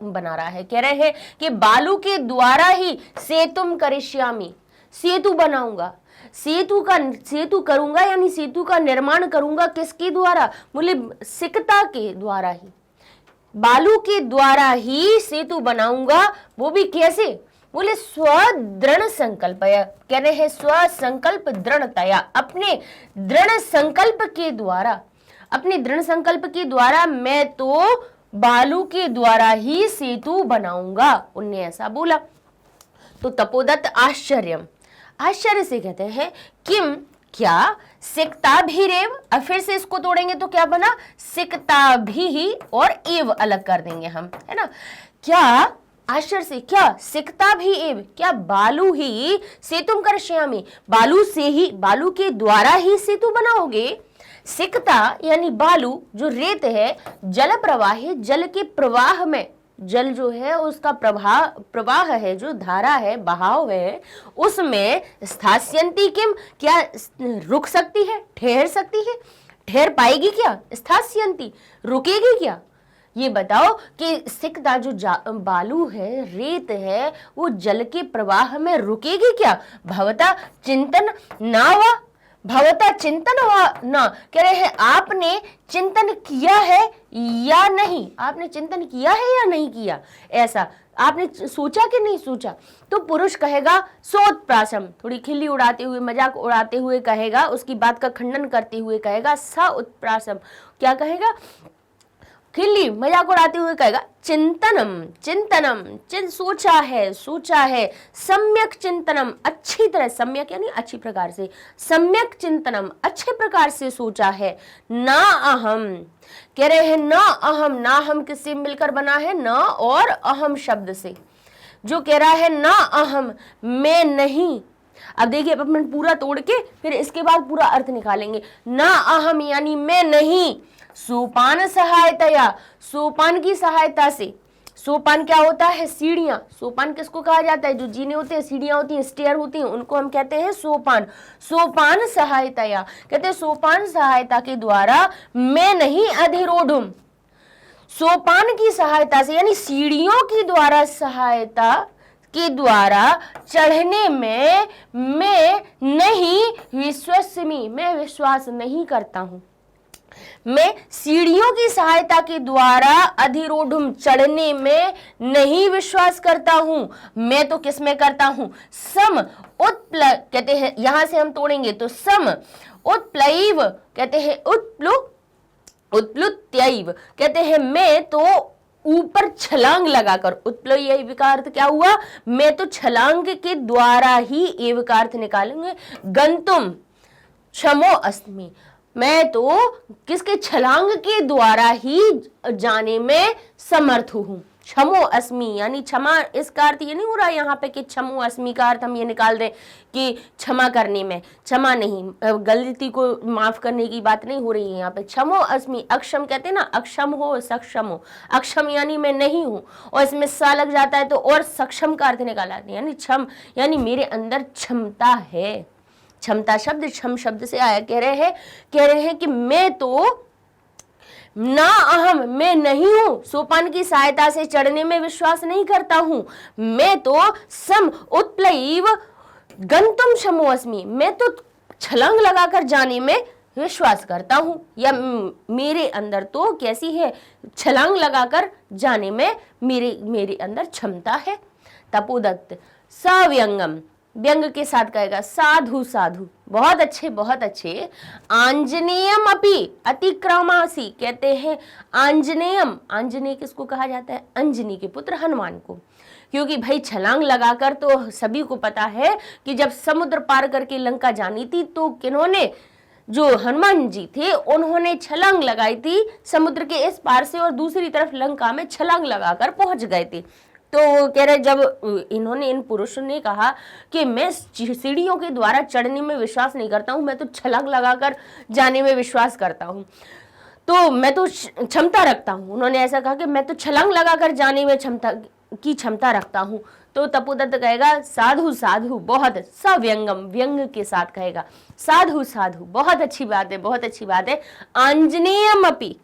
बना रहा है। कह रहे हैं कि बालू के द्वारा ही सेतुम करिष्यामि, सेतु बनाऊंगा, सेतु करूंगा यानी सेतु का निर्माण करूंगा। किसके द्वारा, बोले सिकता के द्वारा ही, बालू के द्वारा ही सेतु बनाऊंगा। वो भी कैसे, बोले स्वदृढ़ संकल्पया, कह रहे हैं स्वसंकल्प दृढ़तया, अपने दृढ़ संकल्प के द्वारा, अपने दृढ़ संकल्प के द्वारा मैं तो बालू के द्वारा ही सेतु बनाऊंगा, उनने ऐसा बोला। तो तपोदत्त आश्चर्यम, आश्चर्य से कहते हैं किम, क्या, सिकता भी रेव। अब फिर से इसको तोड़ेंगे तो क्या बना, सिकता भी ही और एव अलग कर देंगे हम, है ना। क्या, आश्चर्य से, क्या सिकता भी एव, क्या बालू ही सेतुम करिष्यामि, बालू से ही, बालू के द्वारा ही सेतु बनाओगे। सिकता यानी बालू, जो रेत है, जल प्रवाह, जल के प्रवाह में, जल जो है उसका प्रवाह है, जो धारा है, बहाव है, उसमें स्थास्यन्ति किम, क्या रुक सकती है, ठहर सकती है, ठहर पाएगी क्या, स्थास्यन्ति, रुकेगी क्या। ये बताओ कि सिकता जो बालू है, रेत है, वो जल के प्रवाह में रुकेगी क्या। भवता चिंतन ना वा, भवता चिंतन ना, कह रहे हैं आपने चिंतन किया है या नहीं, आपने चिंतन किया है या नहीं किया, ऐसा आपने सोचा कि नहीं सोचा। तो पुरुष कहेगा सोत्प्रासम, थोड़ी खिल्ली उड़ाते हुए, मजाक उड़ाते हुए कहेगा, उसकी बात का खंडन करते हुए कहेगा स उत्प्रासम, क्या कहेगा, खिल्ली मजाक उड़ाते हुए कहेगा चिंतनम, सोचा है, सम्यक चिंतनम, अच्छी तरह, सम्यक यानी अच्छी प्रकार से, सम्यक चिंतनम, अच्छे प्रकार से सोचा है। ना अहम, कह रहे हैं ना अहम, ना हम किससे मिलकर बना है, ना और अहम शब्द से। जो कह रहा है ना अहम, मैं नहीं। अब देखिए अपन पूरा तोड़ के फिर इसके बाद पूरा अर्थ निकालेंगे। ना अहम यानी मैं नहीं, सोपान सहायतया, सोपान की सहायता से। सोपान क्या होता है, सीढ़ियां। सोपान किसको कहा जाता है, जो जीने होते हैं, सीढ़ियां होती हैं, स्टेयर होती हैं, उनको हम कहते हैं सोपान। सोपान सहायतया, कहते हैं सोपान सहायता के द्वारा मैं नहीं अधिरोढ़ुम, सोपान की सहायता से यानी सीढ़ियों की द्वारा सहायता के द्वारा चढ़ने में मैं नहीं विश्वस्मि, मैं विश्वास नहीं करता हूं। मैं सीढ़ियों की सहायता के द्वारा अधिरोढ़ुम, चढ़ने में नहीं विश्वास करता हूं। मैं तो किस में करता हूं, सम उत्प्ल, कहते हैं यहां से हम तोड़ेंगे तो सम उत्प्लैव, कहते हैं उत्प्लुत्यैव, कहते हैं मैं तो ऊपर छलांग लगाकर, उत्प्लैव का अर्थ क्या हुआ, मैं तो छलांग के द्वारा ही, एव का अर्थ निकालेंगे, गंतुम क्षमो अस्मि, मैं तो किसके, छलांग के द्वारा ही जाने में समर्थ हूं। क्षमो अस्मि यानी क्षमा, इसका अर्थ ये नहीं हो रहा है यहाँ पे कि क्षमो अस्मि का अर्थ हम ये निकाल दें कि क्षमा करने में, क्षमा नहीं, गलती को माफ करने की बात नहीं हो रही है यहाँ पे। क्षमो अस्मि, अक्षम कहते हैं ना, अक्षम हो सक्षम हो, अक्षम यानी मैं नहीं हूं और इसमें सा लग जाता है तो और सक्षम का अर्थ निकाला, यानी क्षम यानी मेरे अंदर क्षमता है। क्षमता शब्द क्षम शब्द से आया। कह रहे हैं कि मैं तो ना अहम, मैं नहीं हूं, सोपान की सहायता से चढ़ने में विश्वास नहीं करता हूं। मैं तो सम उत्प्लैव गंतुम क्षमो अस्मि, मैं तो छलांग लगाकर जाने में विश्वास करता हूं, या मेरे अंदर तो कैसी है, छलांग लगाकर जाने में मेरे अंदर क्षमता है। तपोदत्त सव्यंगम, व्यंग के साथ कहेगा साधु साधु, बहुत अच्छे बहुत अच्छे। आंजनेयम अपि अतिक्रमासी, कहते हैं आंजनेयम, आंजनेय किसको कहा जाता है, अंजनी के पुत्र हनुमान को, क्योंकि भाई छलांग लगाकर तो सभी को पता है कि जब समुद्र पार करके लंका जानी थी तो किन्होंने, जो हनुमान जी थे उन्होंने छलांग लगाई थी समुद्र के इस पार से और दूसरी तरफ लंका में छलांग लगाकर पहुंच गए थे। तो कह रहे जब इन्होंने, इन पुरुषों ने कहा कि मैं सीढ़ियों के द्वारा चढ़ने में विश्वास नहीं करता हूं, मैं तो छलांग लगाकर जाने में विश्वास करता हूं, तो मैं तो क्षमता रखता हूं। उन्होंने ऐसा कहा कि मैं तो छलांग लगाकर जाने में क्षमता रखता हूं। तो तपोदत्त कहेगा साधु साधु, बहुत सव्यंगम, व्यंग के साथ कहेगा साधु साधु, बहुत अच्छी बात है बहुत अच्छी बात है। आंजनेयम अपि,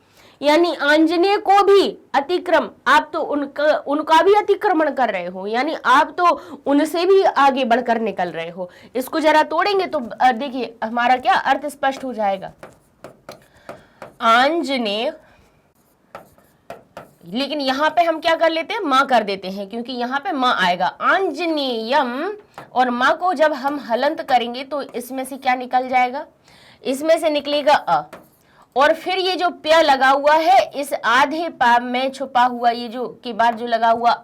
यानी आंजनेय को भी अतिक्रम, आप तो उनका भी अतिक्रमण कर रहे हो, यानी आप तो उनसे भी आगे बढ़कर निकल रहे हो। इसको जरा तोड़ेंगे तो देखिए हमारा क्या अर्थ स्पष्ट हो जाएगा। आंजनेय, लेकिन यहां पे हम क्या कर लेते हैं, मां कर देते हैं, क्योंकि यहां पे मां आएगा। आंजनेयम, और मां को जब हम हलंत करेंगे तो इसमें से क्या निकल जाएगा, इसमें से निकलेगा अ, और फिर ये जो प्य लगा हुआ है इस आधे पाप में छुपा हुआ, ये जो के बाद जो लगा हुआ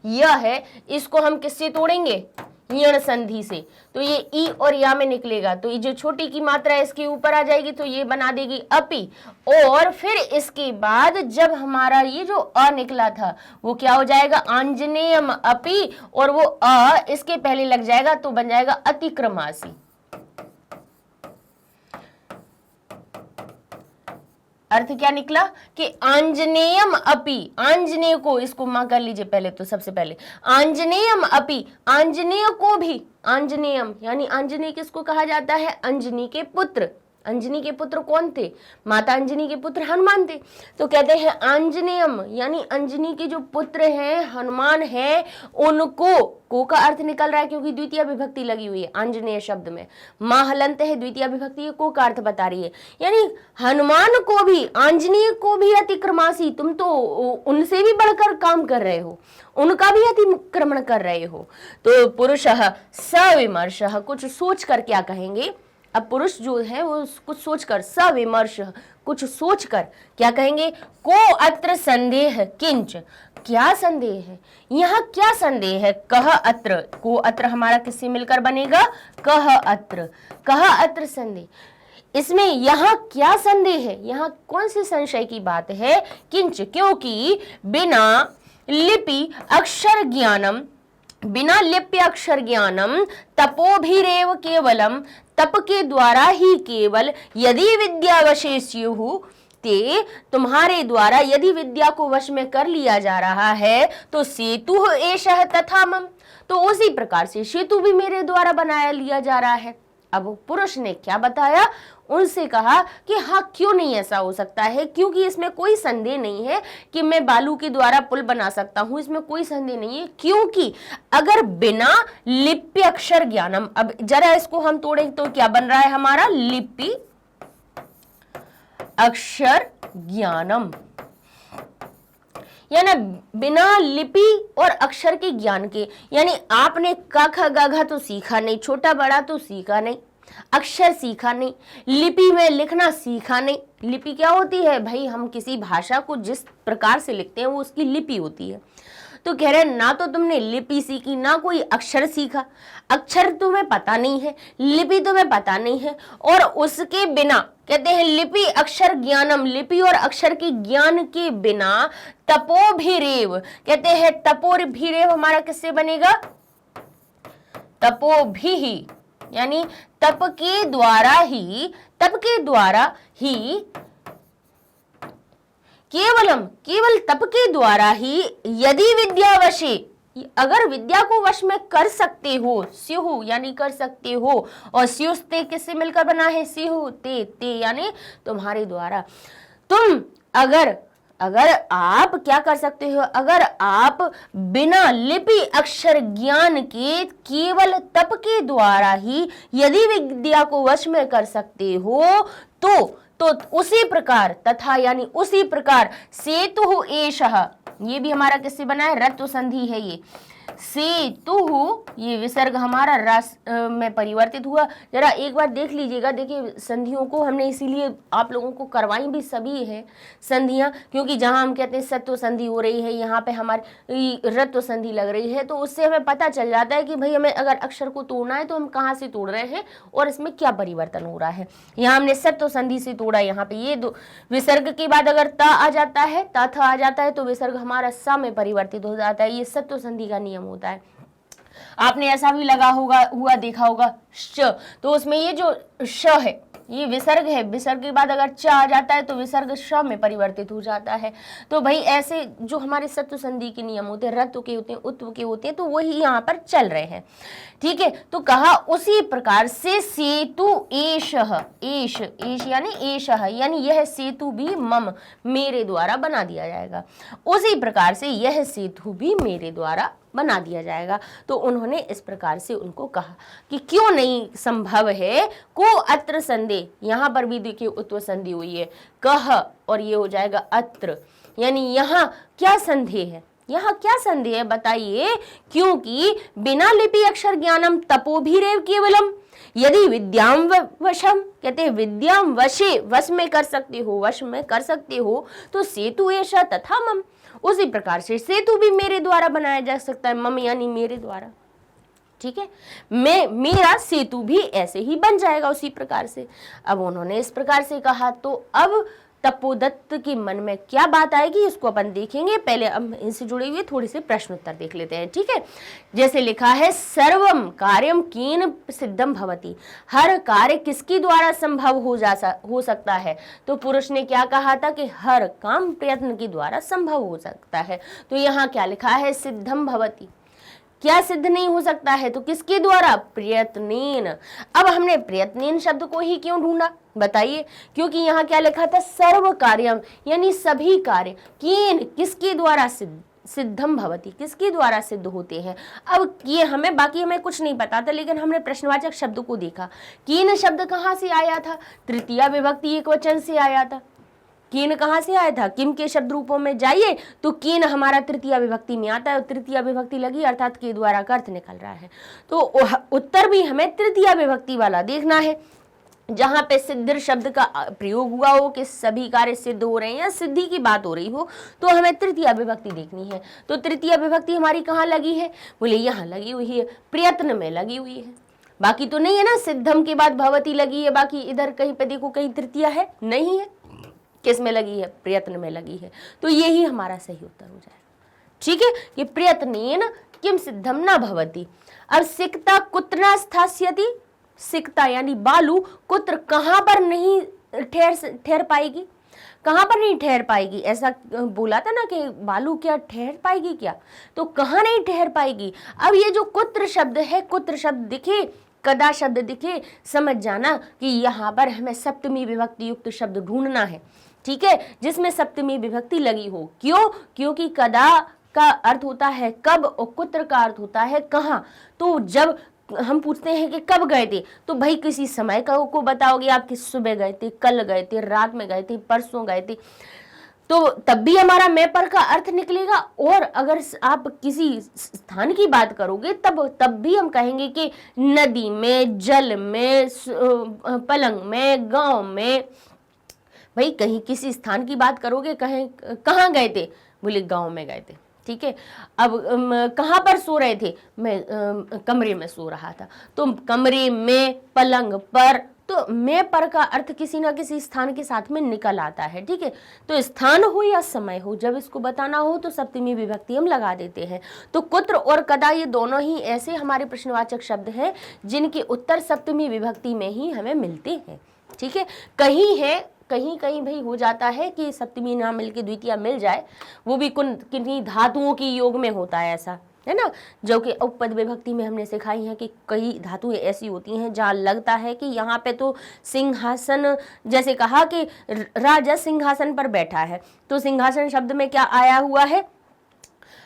यह है, इसको हम किससे तोड़ेंगे, यण संधि से। तो ये ई और या में निकलेगा, तो ये जो छोटी की मात्रा है इसके ऊपर आ जाएगी, तो ये बना देगी अपि, और फिर इसके बाद जब हमारा ये जो अ निकला था वो क्या हो जाएगा, आंजनेयम अपि, और वो अ इसके पहले लग जाएगा तो बन जाएगा अतिक्रमासी। अर्थ क्या निकला कि आंजनेयम अपि, आंजनेय को, इसको मां कर लीजिए पहले, तो सबसे पहले आंजनेयम अपि, आंजनेय को भी, आंजनेयम यानी आंजनेय किसको कहा जाता है, अंजनी के पुत्र। अंजनी के पुत्र कौन थे, माता अंजनी के पुत्र हनुमान थे। तो कहते हैं आंजनेयम, यानी अंजनी के जो पुत्र हैं हनुमान हैं, उनको, को का अर्थ निकल रहा है क्योंकि द्वितीय विभक्ति लगी हुई है आंजनेय शब्द में, मां हलंत है, द्वितीय विभक्ति को का अर्थ बता रही है, यानी हनुमान को भी, आंजनेय को भी अतिक्रमासी, तुम तो उनसे भी बढ़कर काम कर रहे हो, उनका भी अतिक्रमण कर रहे हो। तो पुरुषः सविमर्शः, कुछ सोच कर क्या कहेंगे, अब पुरुष जो है वो कुछ सोचकर, सविमर्श, कुछ सोचकर क्या कहेंगे, को अत्र संदेह किंच, क्या संदेह है, यहाँ क्या संदेह है, कह अत्र, को अत्र हमारा किससे मिलकर बनेगा, कह अत्र, कह अत्र संदेह, इसमें यहाँ क्या संदेह है, यहाँ कौन सी संशय की बात है, किंच, क्योंकि बिना लिपि अक्षर ज्ञानम, बिना लिप्य अक्षर ज्ञानम तपोभिरेव केवलम, तप के द्वारा ही केवल, यदि विद्यावशेष्यु ते, तुम्हारे द्वारा यदि विद्या को वश में कर लिया जा रहा है तो सेतु एषः तथा मम, तो उसी प्रकार से सेतु भी मेरे द्वारा बनाया लिया जा रहा है। अब पुरुष ने क्या बताया, उनसे कहा कि हाँ क्यों नहीं ऐसा हो सकता है, क्योंकि इसमें कोई संदेह नहीं है कि मैं बालू के द्वारा पुल बना सकता हूं, इसमें कोई संदेह नहीं है, क्योंकि अगर बिना लिपि अक्षर ज्ञानम, अब जरा इसको हम तोड़ें तो क्या बन रहा है हमारा, लिपि अक्षर ज्ञानम, यानी बिना लिपि और अक्षर के ज्ञान के, यानी आपने क ख ग घ तो सीखा नहीं, छोटा बड़ा तो सीखा नहीं, अक्षर सीखा नहीं, लिपि में लिखना सीखा नहीं। लिपि क्या होती है भाई, हम किसी भाषा को जिस प्रकार से लिखते हैं वो उसकी लिपि होती है। तो कह रहे ना तो तुमने लिपि सीखी, ना कोई अक्षर सीखा, अक्षर तुम्हें पता नहीं है, लिपि तुम्हें पता नहीं है, और उसके बिना कहते हैं लिपि अक्षर ज्ञानम, लिपि और अक्षर के ज्ञान के बिना तपोभिरेव, कहते हैं तपोभिरेव हमारा किससे बनेगा, तपोभिः, यानी तप के द्वारा ही, तप के द्वारा ही, केवलम, केवल तप के द्वारा ही, यदि विद्यावशे, अगर विद्या को वश में कर सकते हो, स्युः यानी कर सकते हो, और स्युस्ते किससे मिलकर बना है, स्युः ते, ते यानी तुम्हारे द्वारा, तुम अगर अगर आप क्या कर सकते हो, अगर आप बिना लिपि अक्षर ज्ञान के केवल तप के द्वारा ही यदि विद्या को वश में कर सकते हो तो उसी प्रकार तथा यानी उसी प्रकार सेतु एषः, ये भी हमारा किससे बना है, रत्व संधि है ये। सेतु, ये विसर्ग हमारा रस में परिवर्तित हुआ। जरा एक बार देख लीजिएगा, देखिए संधियों को हमने इसीलिए आप लोगों को करवाई भी सभी है संधियां, क्योंकि जहां हम कहते हैं सत्व संधि हो रही है, यहाँ पे हमारी रत्व संधि लग रही है, तो उससे हमें पता चल जाता है कि भाई हमें अगर अक्षर को तोड़ना है तो हम कहाँ से तोड़ रहे हैं और इसमें क्या परिवर्तन हो रहा है। यहाँ हमने सत्व संधि से तोड़ा, यहाँ पे ये दो विसर्ग के बाद अगर ता आ जाता है, ता था आ जाता है तो विसर्ग हमारा सा में परिवर्तित हो जाता है। ये सत्व संधि का नियम होता है। आपने ऐसा भी लगा होगा, हुआ देखा होगा श, तो उसमें ये जो श है ये विसर्ग है, विसर्ग के बाद अगर च आ जाता है तो विसर्ग श में परिवर्तित हो जाता है। तो भाई ऐसे जो हमारे सत्व संधि के नियम होते हैं, रत्व के होते हैं, उत्व के होते हैं, तो वही यहाँ पर चल रहे हैं। ठीक है, तो कहा उसी प्रकार से सेतु एषः, एष एष यानी एषः यानी यह सेतु भी मम मेरे द्वारा बना दिया जाएगा। उसी प्रकार से यह सेतु भी मेरे द्वारा बना दिया जाएगा। तो उन्होंने इस प्रकार से उनको कहा कि क्यों नहीं संभव है, को अत्र संदेह, यहाँ पर भी देखिए उत्व संधि हुई है, कह और ये हो जाएगा अत्र, यानी यहाँ क्या संदेह है, यहाँ क्या संदेह है बताइए, क्योंकि बिना लिपि अक्षर ज्ञानम तपोभिरेव केवलम, यदि विद्याम वशम, कहते हैं विद्याम वशे, वश में कर सकते हो, वश में कर सकते हो, तो सेतु ऐसा तथा मम, उसी प्रकार से सेतु भी मेरे द्वारा बनाया जा सकता है, मम यानी मेरे द्वारा। ठीक है, मेरा सेतु भी ऐसे ही बन जाएगा उसी प्रकार से। अब उन्होंने इस प्रकार से कहा, तो अब तपोदत्त के मन में क्या बात आएगी इसको अपन देखेंगे। पहले हम इनसे जुड़े हुए थोड़े से प्रश्न उत्तर देख लेते हैं। ठीक है, जैसे लिखा है सर्वम कार्यम केन सिद्धम भवति, हर कार्य किसके द्वारा संभव हो सकता है। तो पुरुष ने क्या कहा था कि हर काम प्रयत्न के द्वारा संभव हो सकता है। तो यहाँ क्या लिखा है, सिद्धम भवति, क्या सिद्ध नहीं हो सकता है, तो किसके द्वारा, प्रयत्नेन। अब हमने प्रयत्नेन शब्द को ही क्यों ढूंढा बताइए, क्योंकि यहाँ क्या लिखा था, सर्व कार्यम यानी सभी कार्य, केन किसके द्वारा सिद्धम भवति, किसके द्वारा सिद्ध होते हैं। अब ये हमें बाकी हमें कुछ नहीं पता था, लेकिन हमने प्रश्नवाचक शब्द को देखा। केन शब्द कहाँ से आया था, तृतीया विभक्ति एकवचन से आया था। केन कहाँ से आया था, किम के शब्द रूपों में जाइए तो केन हमारा तृतीया विभक्ति में आता है, और तृतीया विभक्ति लगी अर्थात के द्वारा का अर्थ निकल रहा है। तो उत्तर भी हमें तृतीया विभक्ति वाला देखना है, जहां पे सिद्ध शब्द का प्रयोग हुआ हो कि सभी कार्य सिद्ध हो रहे हैं या सिद्धि की बात हो रही हो, तो हमें तृतीया विभक्ति देखनी है। तो तृतीया विभक्ति हमारी कहाँ लगी है, बोले यहाँ लगी हुई है, प्रयत्न में लगी हुई है। बाकी तो नहीं है ना, सिद्धम के बाद भवती लगी है, बाकी इधर कहीं पे देखो कहीं तृतीया है, नहीं है। किस में लगी है, प्रयत्न में लगी है। तो यही हमारा सही उत्तर हो जाएगा। ठीक है, कि प्रयत्नेन किम सिद्धम न भवति। अब सिक्ता कुत्र न स्थास्यति, सिक्ता यानी बालू, कुत्र कहां पर नहीं ठहर पाएगी, कहां पर नहीं ठहर पाएगी। ऐसा बोला था ना कि बालू क्या ठहर पाएगी क्या, तो कहां नहीं ठहर पाएगी। अब ये जो कुत्र शब्द है, कुत्र शब्द दिखे, कदा शब्द दिखे, समझ जाना कि यहाँ पर हमें सप्तमी विभक्ति युक्त शब्द ढूंढना है। ठीक है, जिसमें सप्तमी विभक्ति लगी हो। क्यों, क्योंकि कदा का अर्थ होता है कब और कुत्र का अर्थ होता है कहाँ। तो जब हम पूछते हैं कि कब गए थे, तो भाई किसी समय को बताओगे आप, कि सुबह गए थे, कल गए थे, रात में गए थे, परसों गए थे, तो तब भी हमारा मैं पर का अर्थ निकलेगा। और अगर आप किसी स्थान की बात करोगे तब भी हम कहेंगे कि नदी में, जल में, पलंग में, गांव में। भाई कहीं किसी स्थान की बात करोगे, कहाँ गए थे, बोले गांव में गए थे। ठीक है, अब कहाँ पर सो रहे थे, मैं कमरे में सो रहा था। तो कमरे में, पलंग पर, तो मैं पर का अर्थ किसी ना किसी स्थान के साथ में निकल आता है। ठीक है, तो स्थान हो या समय हो, जब इसको बताना हो तो सप्तमी विभक्ति हम लगा देते हैं। तो कुत्र और कदा ये दोनों ही ऐसे हमारे प्रश्नवाचक शब्द हैं जिनके उत्तर सप्तमी विभक्ति में ही हमें मिलते हैं। ठीक है, कहीं भाई हो जाता है कि सप्तमी ना मिलके द्वितीया मिल जाए, वो भी किन्हीं धातुओं की योग में होता है ऐसा। है ना। जो कि उपपद विभक्ति में हमने सिखाई है कि कई धातुएं ऐसी होती हैं जहाँ लगता है कि यहाँ पे तो सिंहासन, जैसे कहा कि राजा सिंहासन पर बैठा है, तो सिंहासन शब्द में क्या आया हुआ है,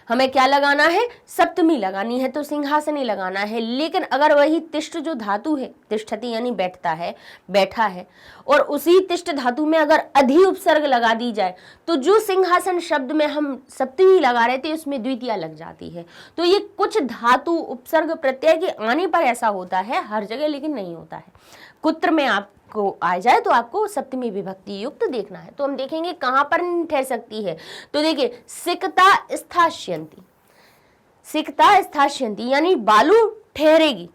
हमें क्या लगाना है, सप्तमी लगानी है, तो सिंहासन ही लगाना है। लेकिन अगर वही तिष्ठ जो धातु है, तिष्ठति यानी बैठता है, बैठा है, और उसी तिष्ठ धातु में अगर अधि उपसर्ग लगा दी जाए तो जो सिंहासन शब्द में हम सप्तमी लगा रहे थे उसमें द्वितीया लग जाती है। तो ये कुछ धातु उपसर्ग प्रत्यय के आने पर ऐसा होता है, हर जगह लेकिन नहीं होता है। कुत्र में आप को आ जाए तो आपको सप्तमी विभक्ति युक्त देखना है। तो हम देखेंगे कहां पर ठहर सकती है। तो देखिए सिकता स्थास्यन्ति, सिकता स्थास्यन्ति यानी बालू ठहरेगी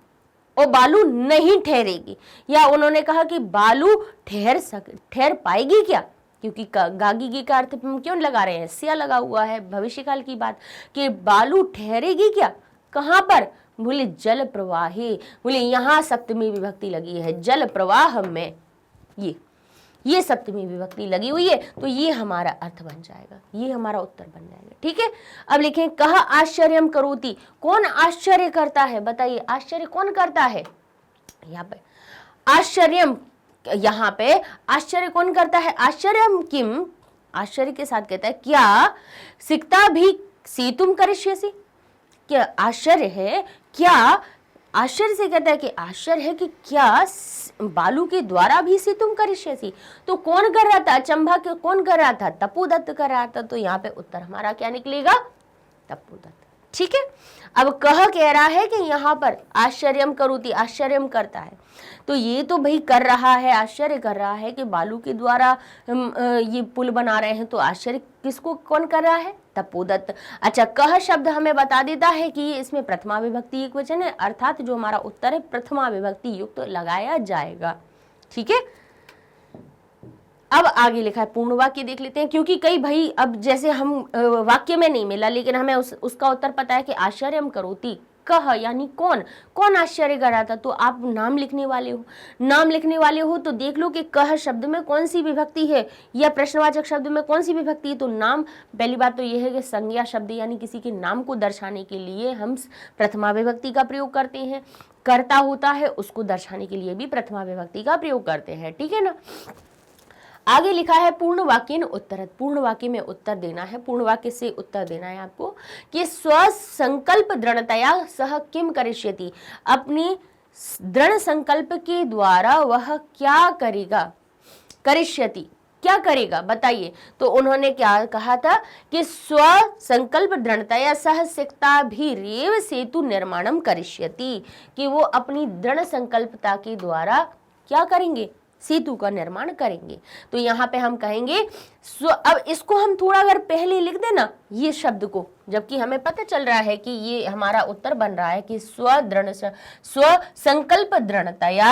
और बालू नहीं ठहरेगी, या उन्होंने कहा कि बालू ठहर पाएगी क्या, क्योंकि गागी का अर्थ क्यों लगा रहे हैं, सिया लगा हुआ है, भविष्यकाल की बात, कि बालू ठहरेगी क्या, कहां पर, बोले जल प्रवाही, बोले यहां सप्तमी विभक्ति लगी है, जल प्रवाह में ये सप्तमी विभक्ति लगी हुई है। तो ये हमारा अर्थ बन जाएगा, ये हमारा उत्तर बन जाएगा। ठीक है, अब लिखें कह आश्चर्यम करोति, कौन आश्चर्य करता है, बताइए आश्चर्य कौन करता है, यहाँ पे आश्चर्यम, यहाँ पे आश्चर्य कौन करता है, आश्चर्यम किम, आश्चर्य के साथ कहता है क्या, सिकता भी सेतुम करिष्यसि, क्या आश्चर्य है, क्या आश्चर्य से कहता है कि आश्चर्य है कि क्या बालू के द्वारा भी सेतुम करिष्यसि, तो कौन कर रहा था, अचंभा के कौन कर रहा था, तपोदत्त कर रहा था। तो यहाँ पे उत्तर हमारा क्या निकलेगा, तपोदत्त। ठीक है, अब कह रहा है कि यहाँ पर आश्चर्यम करोति, आश्चर्यम करता है, तो ये तो भाई कर रहा है, आश्चर्य कर रहा है कि बालू के द्वारा ये पुल बना रहे हैं, तो आश्चर्य किसको कौन कर रहा है, तपोदत्त। अच्छा, कह शब्द हमें बता देता है कि ये इसमें प्रथमा विभक्ति एक वचन है, अर्थात जो हमारा उत्तर है प्रथमा विभक्ति युक्त लगाया जाएगा। ठीक है, अब आगे लिखा है पूर्ण वाक्य देख लेते हैं, क्योंकि कई भाई अब जैसे हम वाक्य में नहीं मिला लेकिन हमें उसका उत्तर पता है कि आश्चर्यम करोति, कह यानी कौन आश्चर्य कर रहा था, तो आप नाम लिखने वाले हो तो देख लो कि कह शब्द में कौन सी विभक्ति है या प्रश्नवाचक शब्द में कौन सी विभक्ति है। तो नाम, पहली बात तो यह है कि संज्ञा शब्द यानी किसी के नाम को दर्शाने के लिए हम प्रथमा विभक्ति का प्रयोग करते हैं, कर्ता होता है उसको दर्शाने के लिए भी प्रथमा विभक्ति का प्रयोग करते हैं। ठीक है ना, आगे लिखा है पूर्ण वाक्य न उत्तर, पूर्ण वाक्य में उत्तर देना है, पूर्ण वाक्य से उत्तर देना है आपको कि स्वसंकल्प दृढ़तया सह किम करिष्यति, अपनी दृढ़ संकल्प के द्वारा वह क्या करेगा, करिष्यति क्या करेगा बताइए। तो उन्होंने क्या कहा था कि स्वसंकल्प दृढ़तया सह सिकता भी रेव सेतु निर्माणम करिष्यति, कि वो अपनी दृढ़ संकल्पता के द्वारा क्या करेंगे, सेतु का निर्माण करेंगे। तो यहाँ पे हम कहेंगे अब इसको हम थोड़ा अगर पहले लिख देना ये शब्द को, जबकि हमें पता चल रहा है कि ये हमारा उत्तर बन रहा है कि स्वसंकल्प दृढ़तया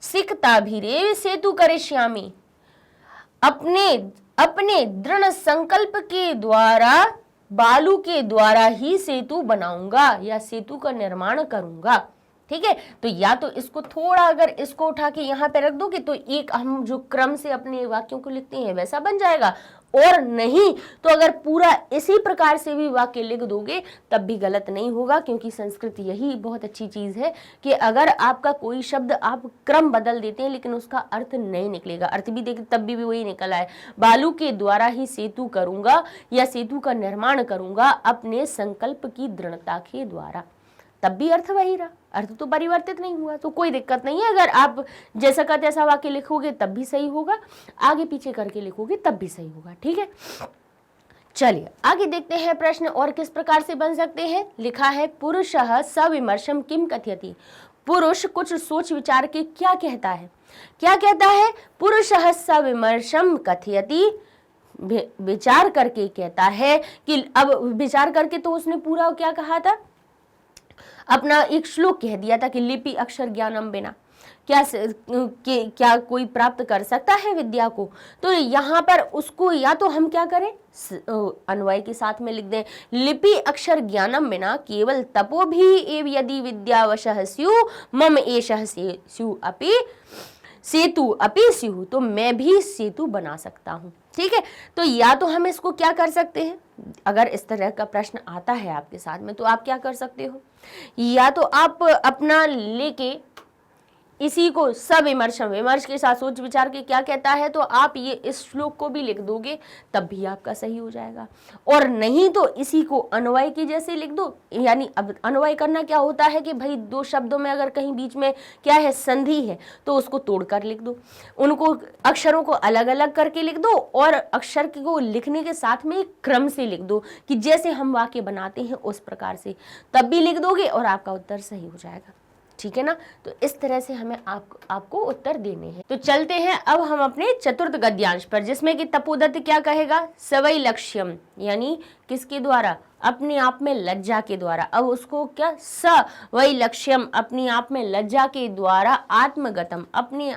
सिकताभिरेव सेतु करिष्यामि, अपने दृढ़ संकल्प के द्वारा बालू के द्वारा ही सेतु बनाऊंगा या सेतु का निर्माण करूंगा। ठीक है, तो या तो इसको थोड़ा अगर इसको उठा के यहाँ पे रख दोगे तो एक हम जो क्रम से अपने वाक्यों को लिखते हैं वैसा बन जाएगा, और नहीं तो अगर पूरा इसी प्रकार से भी वाक्य लिख दोगे तब भी गलत नहीं होगा, क्योंकि संस्कृत यही बहुत अच्छी चीज है कि अगर आपका कोई शब्द आप क्रम बदल देते हैं लेकिन उसका अर्थ नहीं निकलेगा, अर्थ भी देखे तब भी वही निकल आए, बालू के द्वारा ही सेतु करूंगा या सेतु का निर्माण करूंगा अपने संकल्प की दृढ़ता के द्वारा, तब भी अर्थ वही रहा, अर्थ तो परिवर्तित नहीं हुआ। तो कोई दिक्कत नहीं है, अगर आप जैसा का तैसा वाक्य लिखोगे तब भी सही होगा, आगे पीछे करके लिखोगे तब भी सही होगा। ठीक है, चलिए आगे देखते हैं प्रश्न और किस प्रकार से बन सकते हैं। लिखा है पुरुषः सविमर्शम किम कथयति, पुरुष कुछ सोच विचार के क्या कहता है, क्या कहता है, पुरुषः सविमर्शम कथयति, विचार करके कहता है कि, अब विचार करके तो उसने पूरा क्या कहा था, अपना एक श्लोक कह दिया था कि लिपि अक्षर ज्ञानम बिना क्या कोई प्राप्त कर सकता है विद्या को। तो यहाँ पर उसको या तो हम क्या करें, अन्वय के साथ में लिख दें, लिपि अक्षर ज्ञानम बिना केवल तपो भी एव यदि विद्यावशः स्यु मम एषः स्यु अपि, सेतु अपि स्युः, तो मैं भी सेतु बना सकता हूँ। ठीक है, तो या तो हम इसको क्या कर सकते हैं, अगर इस तरह का प्रश्न आता है आपके साथ में तो आप क्या कर सकते हो, या तो आप अपना लेके इसी को सविमर्श विमर्श के साथ सोच विचार के क्या कहता है तो आप ये इस श्लोक को भी लिख दोगे तब भी आपका सही हो जाएगा। और नहीं तो इसी को अन्वय की जैसे लिख दो, यानी अब अन्वय करना क्या होता है कि भाई दो शब्दों में अगर कहीं बीच में क्या है संधि है तो उसको तोड़कर लिख दो, उनको अक्षरों को अलग अलग करके लिख दो और अक्षर को लिखने के साथ में एक क्रम से लिख दो कि जैसे हम वाक्य बनाते हैं उस प्रकार से, तब भी लिख दोगे और आपका उत्तर सही हो जाएगा। ठीक है ना, तो इस तरह से हमें आपको उत्तर देने हैं। तो चलते हैं अब हम अपने चतुर्थ गद्यांश पर, जिसमें कि तपोदत्त क्या कहेगा, सवै लक्ष्यम, यानी किसके द्वारा, अपने आप में लज्जा के द्वारा। अब उसको क्या, स वही लक्ष्यम, अपने आप में लज्जा के द्वारा, आत्मगतम, अपने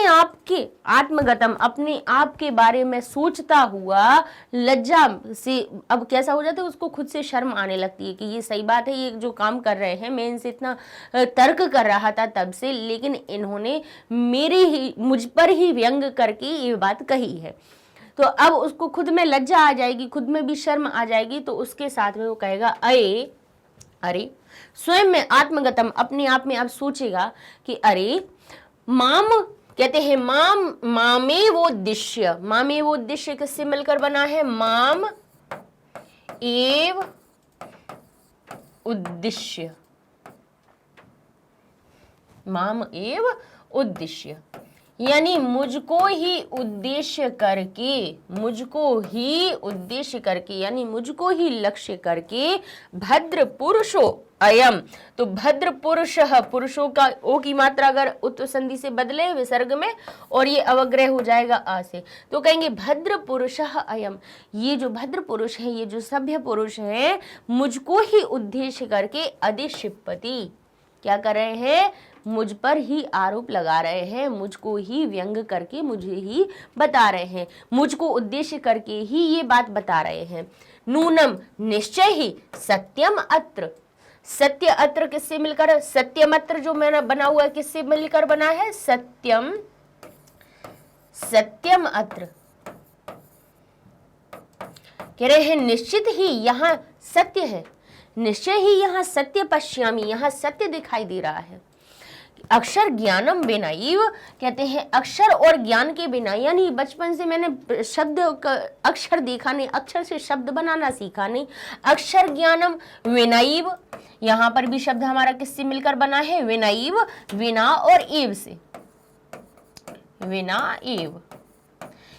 आप के आत्मगतम, अपने आप के बारे में सोचता हुआ, लज्जा से अब कैसा हो जाता है, उसको खुद से शर्म आने लगती है कि ये सही बात है, ये जो काम कर रहे हैं, मैं इनसे इतना तर्क कर रहा था तब से, लेकिन इन्होंने मुझ पर ही व्यंग करके ये बात कही है। तो अब उसको खुद में लज्जा आ जाएगी, खुद में भी शर्म आ जाएगी, तो उसके साथ में वो कहेगा अरे स्वयं में आत्मगतम, अपने आप में अब सोचेगा कि अरे माम, कहते हैं मामे वो उद्देश्य किससे मिलकर बना है, माम एव उद्देश्य, माम एव उद्देश्य, यानी मुझको ही उद्देश्य करके यानी मुझको ही लक्ष्य करके, भद्र पुरुषो अयम, तो भद्र पुरुष, पुरुषों का ओ की मात्रा अगर उत्तर संधि से बदले विसर्ग में और ये अवग्रह हो जाएगा आ से, तो कहेंगे भद्र पुरुष अयम, ये जो भद्र पुरुष है, ये जो सभ्य पुरुष है, मुझको ही उद्देश्य करके अधिक्षिपति, क्या कर रहे हैं, मुझ पर ही आरोप लगा रहे हैं, मुझको ही व्यंग करके मुझे ही बता रहे हैं, मुझको उद्देश्य करके ही ये बात बता रहे हैं। नूनम, निश्चय ही, सत्यम अत्र, सत्य अत्र किससे मिलकर, सत्यमत्र जो मैंने बना हुआ है किससे मिलकर बना है, सत्यम अत्र, कह रहे हैं निश्चित ही यहाँ सत्य है, निश्चय ही यहाँ सत्य पश्यामी, यहाँ सत्य दिखाई दे रहा है। अक्षर ज्ञानम बिनाइव, कहते हैं अक्षर और ज्ञान के बिना, यानी बचपन से मैंने शब्द अक्षर देखा नहीं, अक्षर से शब्द बनाना सीखा नहीं, अक्षर ज्ञानम विनाइव, यहाँ पर भी शब्द हमारा किससे मिलकर बना है, विनाइव, विना और एव से, विना एव,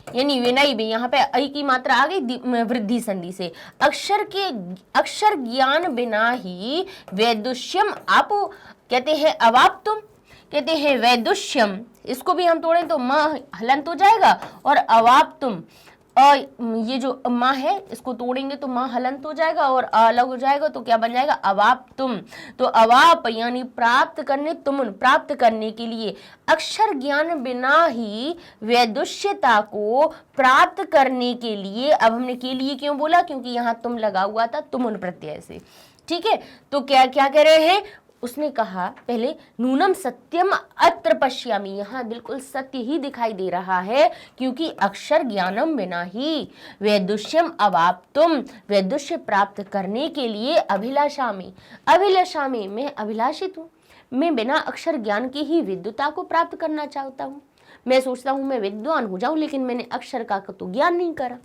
यानी विनय भी यहाँ पे ऐ की मात्रा आ गई वृद्धि संधि से, अक्षर ज्ञान बिना ही वैदुष्यम, आप कहते हैं अवाप्तुम, कहते हैं वैदुष्यम, इसको भी हम तोड़ें तो माँ हलंत हो जाएगा, और अवाप्तुम, ये जो माँ है इसको तोड़ेंगे तो माँ हलंत हो जाएगा और अलग हो जाएगा तो क्या बन जाएगा, अवाप्तुम, तो अवाप यानी प्राप्त करने, तुम प्राप्त करने के लिए, अक्षर ज्ञान बिना ही वैदुष्यता को प्राप्त करने के लिए, अब हमने के लिए क्यों बोला, क्योंकि यहाँ तुम लगा हुआ था तुमुन प्रत्यय से। ठीक है, तो क्या क्या कह रहे हैं, उसने कहा पहले नूनम सत्यम अत्र पश्यामि, यहाँ बिल्कुल सत्य ही दिखाई दे रहा है, क्योंकि अक्षर ज्ञानम बिना ही वैदुष्यम अवाप्तुम, वैदुष्य प्राप्त करने के लिए, अभिलाषा में मैं अभिलाषित हूँ, मैं बिना अक्षर ज्ञान के ही विद्वता को प्राप्त करना चाहता हूँ, मैं सोचता हूँ मैं विद्वान हो जाऊं, लेकिन मैंने अक्षर का तो ज्ञान नहीं करा।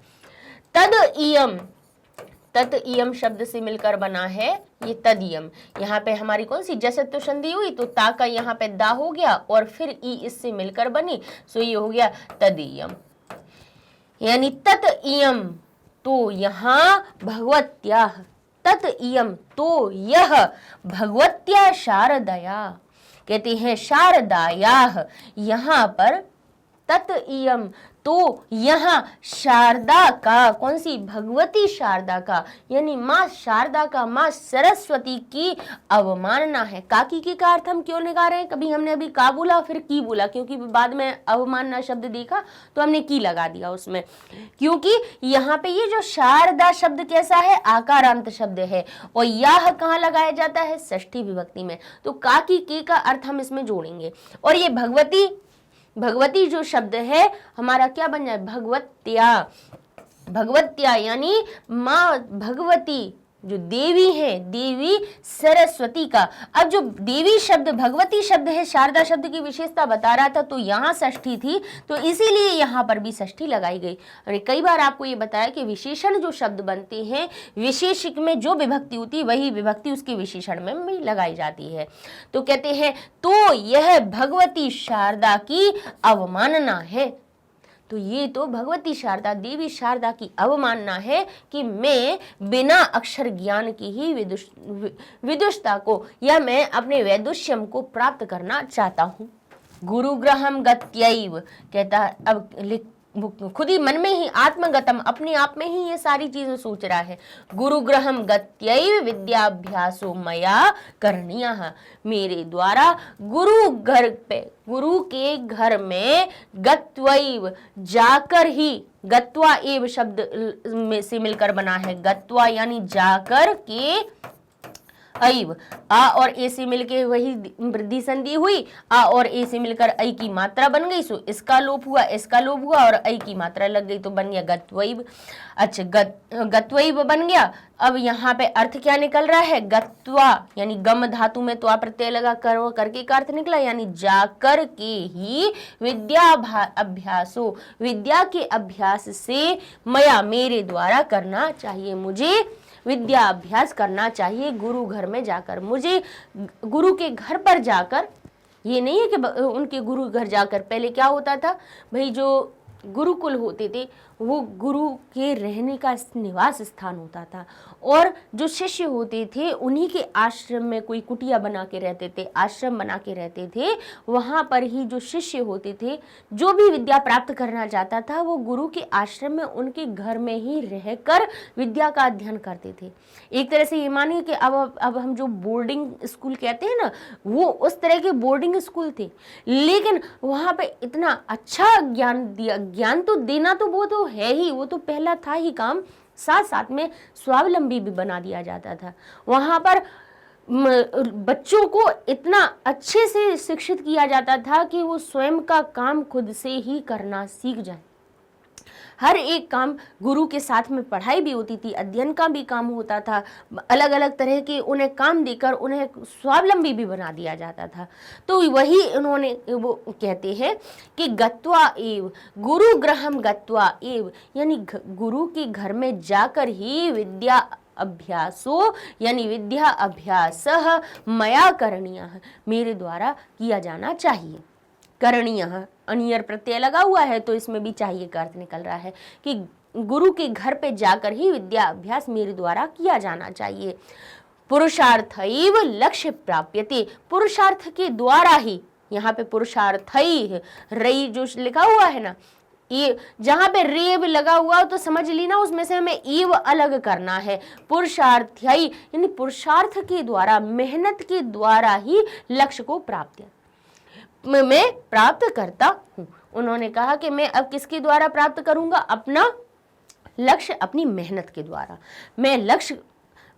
तद इयम शब्द से मिलकर बना है ये तदियम, यहाँ पे हमारी कौन सी जसत्व संधि हुई, तो ता का यहाँ पे दा हो गया और फिर ई इससे मिलकर बनी, सो ये हो गया तदियम, यानी तत इयम, तो यहाँ भगवत्या, तत इयम, तो यह भगवत्या शारदया, कहते हैं शारदाया, यहाँ पर तत इयम, तो यहाँ शारदा का, कौन सी, भगवती शारदा का, यानी माँ शारदा का, माँ सरस्वती की अवमानना है। की का अर्थ हम क्यों निकाल रहे हैं, कभी हमने अभी का बोला फिर की बोला, क्योंकि बाद में अवमानना शब्द देखा तो हमने की लगा दिया उसमें, क्योंकि यहाँ पे ये जो शारदा शब्द कैसा है, आकारांत शब्द है, और यह कहाँ लगाया जाता है, षष्ठी विभक्ति में, तो के का अर्थ हम इसमें जोड़ेंगे। और ये भगवती, भगवती जो शब्द है हमारा क्या बन जाए, भगवत्या, भगवत्या यानी माँ भगवती जो देवी है, देवी सरस्वती का। अब जो देवी शब्द, भगवती शब्द है, शारदा शब्द की विशेषता बता रहा था, तो यहाँ षष्ठी थी तो इसीलिए यहाँ पर भी षष्ठी लगाई गई। और कई बार आपको ये बताया कि विशेषण जो शब्द बनते हैं, विशेषक में जो विभक्ति होती है वही विभक्ति उसके विशेषण में भी लगाई जाती है। तो कहते हैं तो यह भगवती शारदा की अवमानना है, तो ये तो भगवती शारदा, देवी शारदा की अवमानना है कि मैं बिना अक्षर ज्ञान की ही विदुषता को, या मैं अपने वैदुष्यम को प्राप्त करना चाहता हूँ। गुरुग्रहम गत्यैव, कहता है, अब खुद ही मन में ही, आत्मगतम, अपने आप में ही ये सारी चीजें सोच रहा है। गुरुग्रहम गत्यैव विद्याभ्यासो मया करणीयः, मेरे द्वारा गुरु घर पे, गुरु के घर में गत्वैव, जाकर ही, गत्वा एव शब्द में से मिलकर बना है, गत्वा यानी जाकर के, ऐव, आ और ए से मिलके वही वृद्धि संधि हुई, आ और ए से मिलकर ऐ की मात्रा बन गई, सो इसका लोप हुआ, इसका लोप हुआ और ऐ की मात्रा लग गई तो बन गया गत्वैव। अच्छा, गत्वैव बन गया। अब यहाँ पे अर्थ क्या निकल रहा है, गत्वा यानी गम धातु में त्वा प्रत्यय लगा करके का अर्थ निकला, यानी जाकर के ही विद्या अभ्यासो, विद्या के अभ्यास से, मया मेरे द्वारा करना चाहिए, मुझे विद्या अभ्यास करना चाहिए गुरु घर में जाकर, मुझे गुरु के घर पर जाकर, ये नहीं है कि उनके गुरु घर जाकर, पहले क्या होता था भाई, जो गुरुकुल होते थे वो गुरु के रहने का निवास स्थान होता था, और जो शिष्य होते थे उन्हीं के आश्रम में कोई कुटिया बना के रहते थे, आश्रम बना के रहते थे, वहाँ पर ही जो शिष्य होते थे, जो भी विद्या प्राप्त करना चाहता था वो गुरु के आश्रम में, उनके घर में ही रहकर विद्या का अध्ययन करते थे। एक तरह से ये मानिए कि अब हम जो बोर्डिंग स्कूल कहते हैं ना, वो उस तरह के बोर्डिंग स्कूल थे, लेकिन वहाँ पे इतना अच्छा ज्ञान दिया, ज्ञान तो देना तो वो तो है ही, वो तो पहला था ही काम, साथ साथ में स्वावलंबी भी बना दिया जाता था। वहां पर बच्चों को इतना अच्छे से शिक्षित किया जाता था कि वो स्वयं का काम खुद से ही करना सीख जाए। हर एक काम गुरु के साथ में, पढ़ाई भी होती थी, अध्ययन का भी काम होता था, अलग अलग तरह के उन्हें काम देकर उन्हें स्वावलंबी भी बना दिया जाता था। तो वही उन्होंने, वो कहते हैं कि गत्वा एव, गुरु ग्रहम गत्वा एव, यानी गुरु के घर में जाकर ही विद्या अभ्यासो, यानी विद्या अभ्यास मया करणीय, मेरे द्वारा किया जाना चाहिए। करणीय, अनियर प्रत्यय लगा हुआ है तो इसमें भी चाहिए का अर्थ निकल रहा है कि गुरु के घर पे जाकर ही विद्या अभ्यास मेरे द्वारा किया जाना चाहिए। पुरुषार्थैव लक्ष्य प्राप्यते, पुरुषार्थ के द्वारा ही, यहाँ पे पुरुषार्थै रई जो लिखा हुआ है ना, ये जहां पे रेव लगा हुआ तो समझ ली ना, उसमें से हमें ईव अलग करना है। पुरुषार्थ्याई यानी पुरुषार्थ के द्वारा, मेहनत के द्वारा ही लक्ष्य को मैं प्राप्त करता हूँ। उन्होंने कहा कि मैं अब किसके द्वारा प्राप्त करूंगा, अपना लक्ष्य अपनी मेहनत के द्वारा,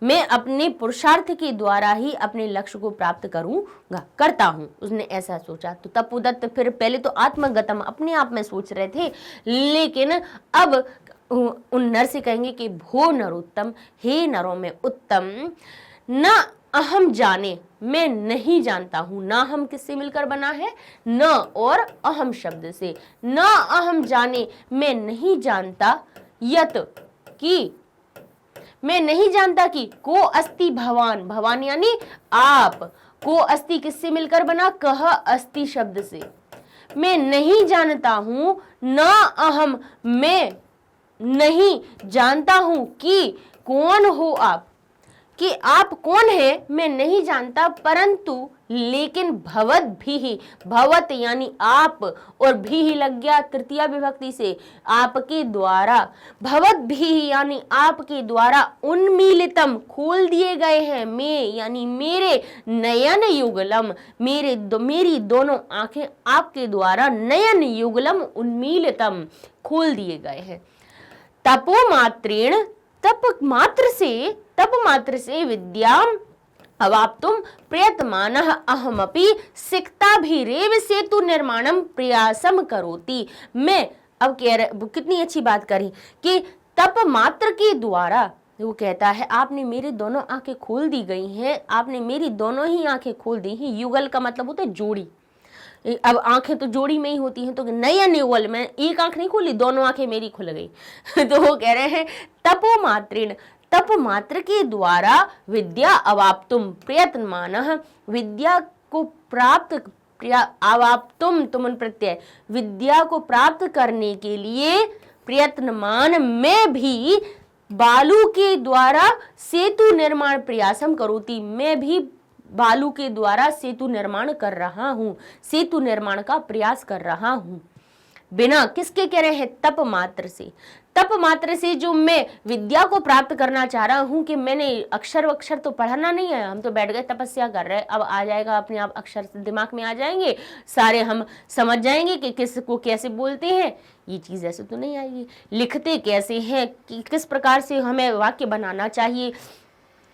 मैं अपने पुरुषार्थ के द्वारा ही अपने लक्ष्य को प्राप्त करूंगा, करता हूं। उसने ऐसा सोचा। तो तपोदत्त फिर पहले तो आत्मगतम अपने आप में सोच रहे थे, लेकिन अब उन नर से कहेंगे कि भो नरोत्तम, हे नरों में उत्तम, न अहम जाने, मैं नहीं जानता हूं। ना हम किससे मिलकर बना है, न और अहम शब्द से। न अहम जाने, मैं नहीं जानता, यत की, मैं नहीं जानता कि को अस्ति भवान, भवान यानी आप, को अस्ति किससे मिलकर बना, कह अस्ति शब्द से। मैं नहीं जानता हूं, न अहम, मैं नहीं जानता हूं कि कौन हो आप, कि आप कौन है मैं नहीं जानता, परंतु लेकिन भवत भी ही, भवत यानी आप और भी ही लग गया तृतीया विभक्ति से, आपके द्वारा, भवत भी यानी आपके द्वारा, उन्मीलितम खोल दिए गए हैं, मैं यानी मेरे, नयन युगलम मेरी दोनों आंखें आपके द्वारा, नयन युगलम उन्मीलितम खोल दिए गए हैं। तपोमात्रेण तप मात्र से विद्याम अवाप्तुम प्रयतमानः अहमपि सिक्ताभिरेव सेतु निर्माणम प्रयासम करोति। मैं अब कह रहे, कितनी अच्छी बात करी कि तप मात्र के द्वारा, वो कहता है आपने मेरी दोनों आंखें खोल दी गई हैं, आपने मेरी दोनों ही आंखें खोल दी हैं। युगल का मतलब होता है जोड़ी, अब आंखें तो जोड़ी में ही होती हैं, तो नयन युगल में एक आंख नहीं खोली, दोनों आंखें मेरी खुल गई तो वो कह रहे हैं तपो मात्रेण, तप मात्र के द्वारा विद्या अवाप्तुम प्रयत्नमानः, विद्या को प्राप्त, अवाप्तुम तुमन प्रत्यय, विद्या को प्राप्त करने के लिए प्रयत्नमान मैं भी बालू के द्वारा सेतु निर्माण प्रयासम करोति, मैं भी बालू के द्वारा सेतु निर्माण कर रहा हूं, सेतु निर्माण का प्रयास कर रहा हूं। बिना किसके कह रहे हैं, तप मात्र से, तप मात्र से जो मैं विद्या को प्राप्त करना चाह रहा हूं, कि मैंने अक्षर तो पढ़ना नहीं है, हम तो बैठ गए तपस्या कर रहे हैं, अब आ जाएगा अपने आप अक्षर दिमाग में आ जाएंगे सारे, हम समझ जाएंगे कि किसको कैसे बोलते हैं, ये चीज ऐसे तो नहीं आएगी। लिखते कैसे हैं, कि किस प्रकार से हमें वाक्य बनाना चाहिए।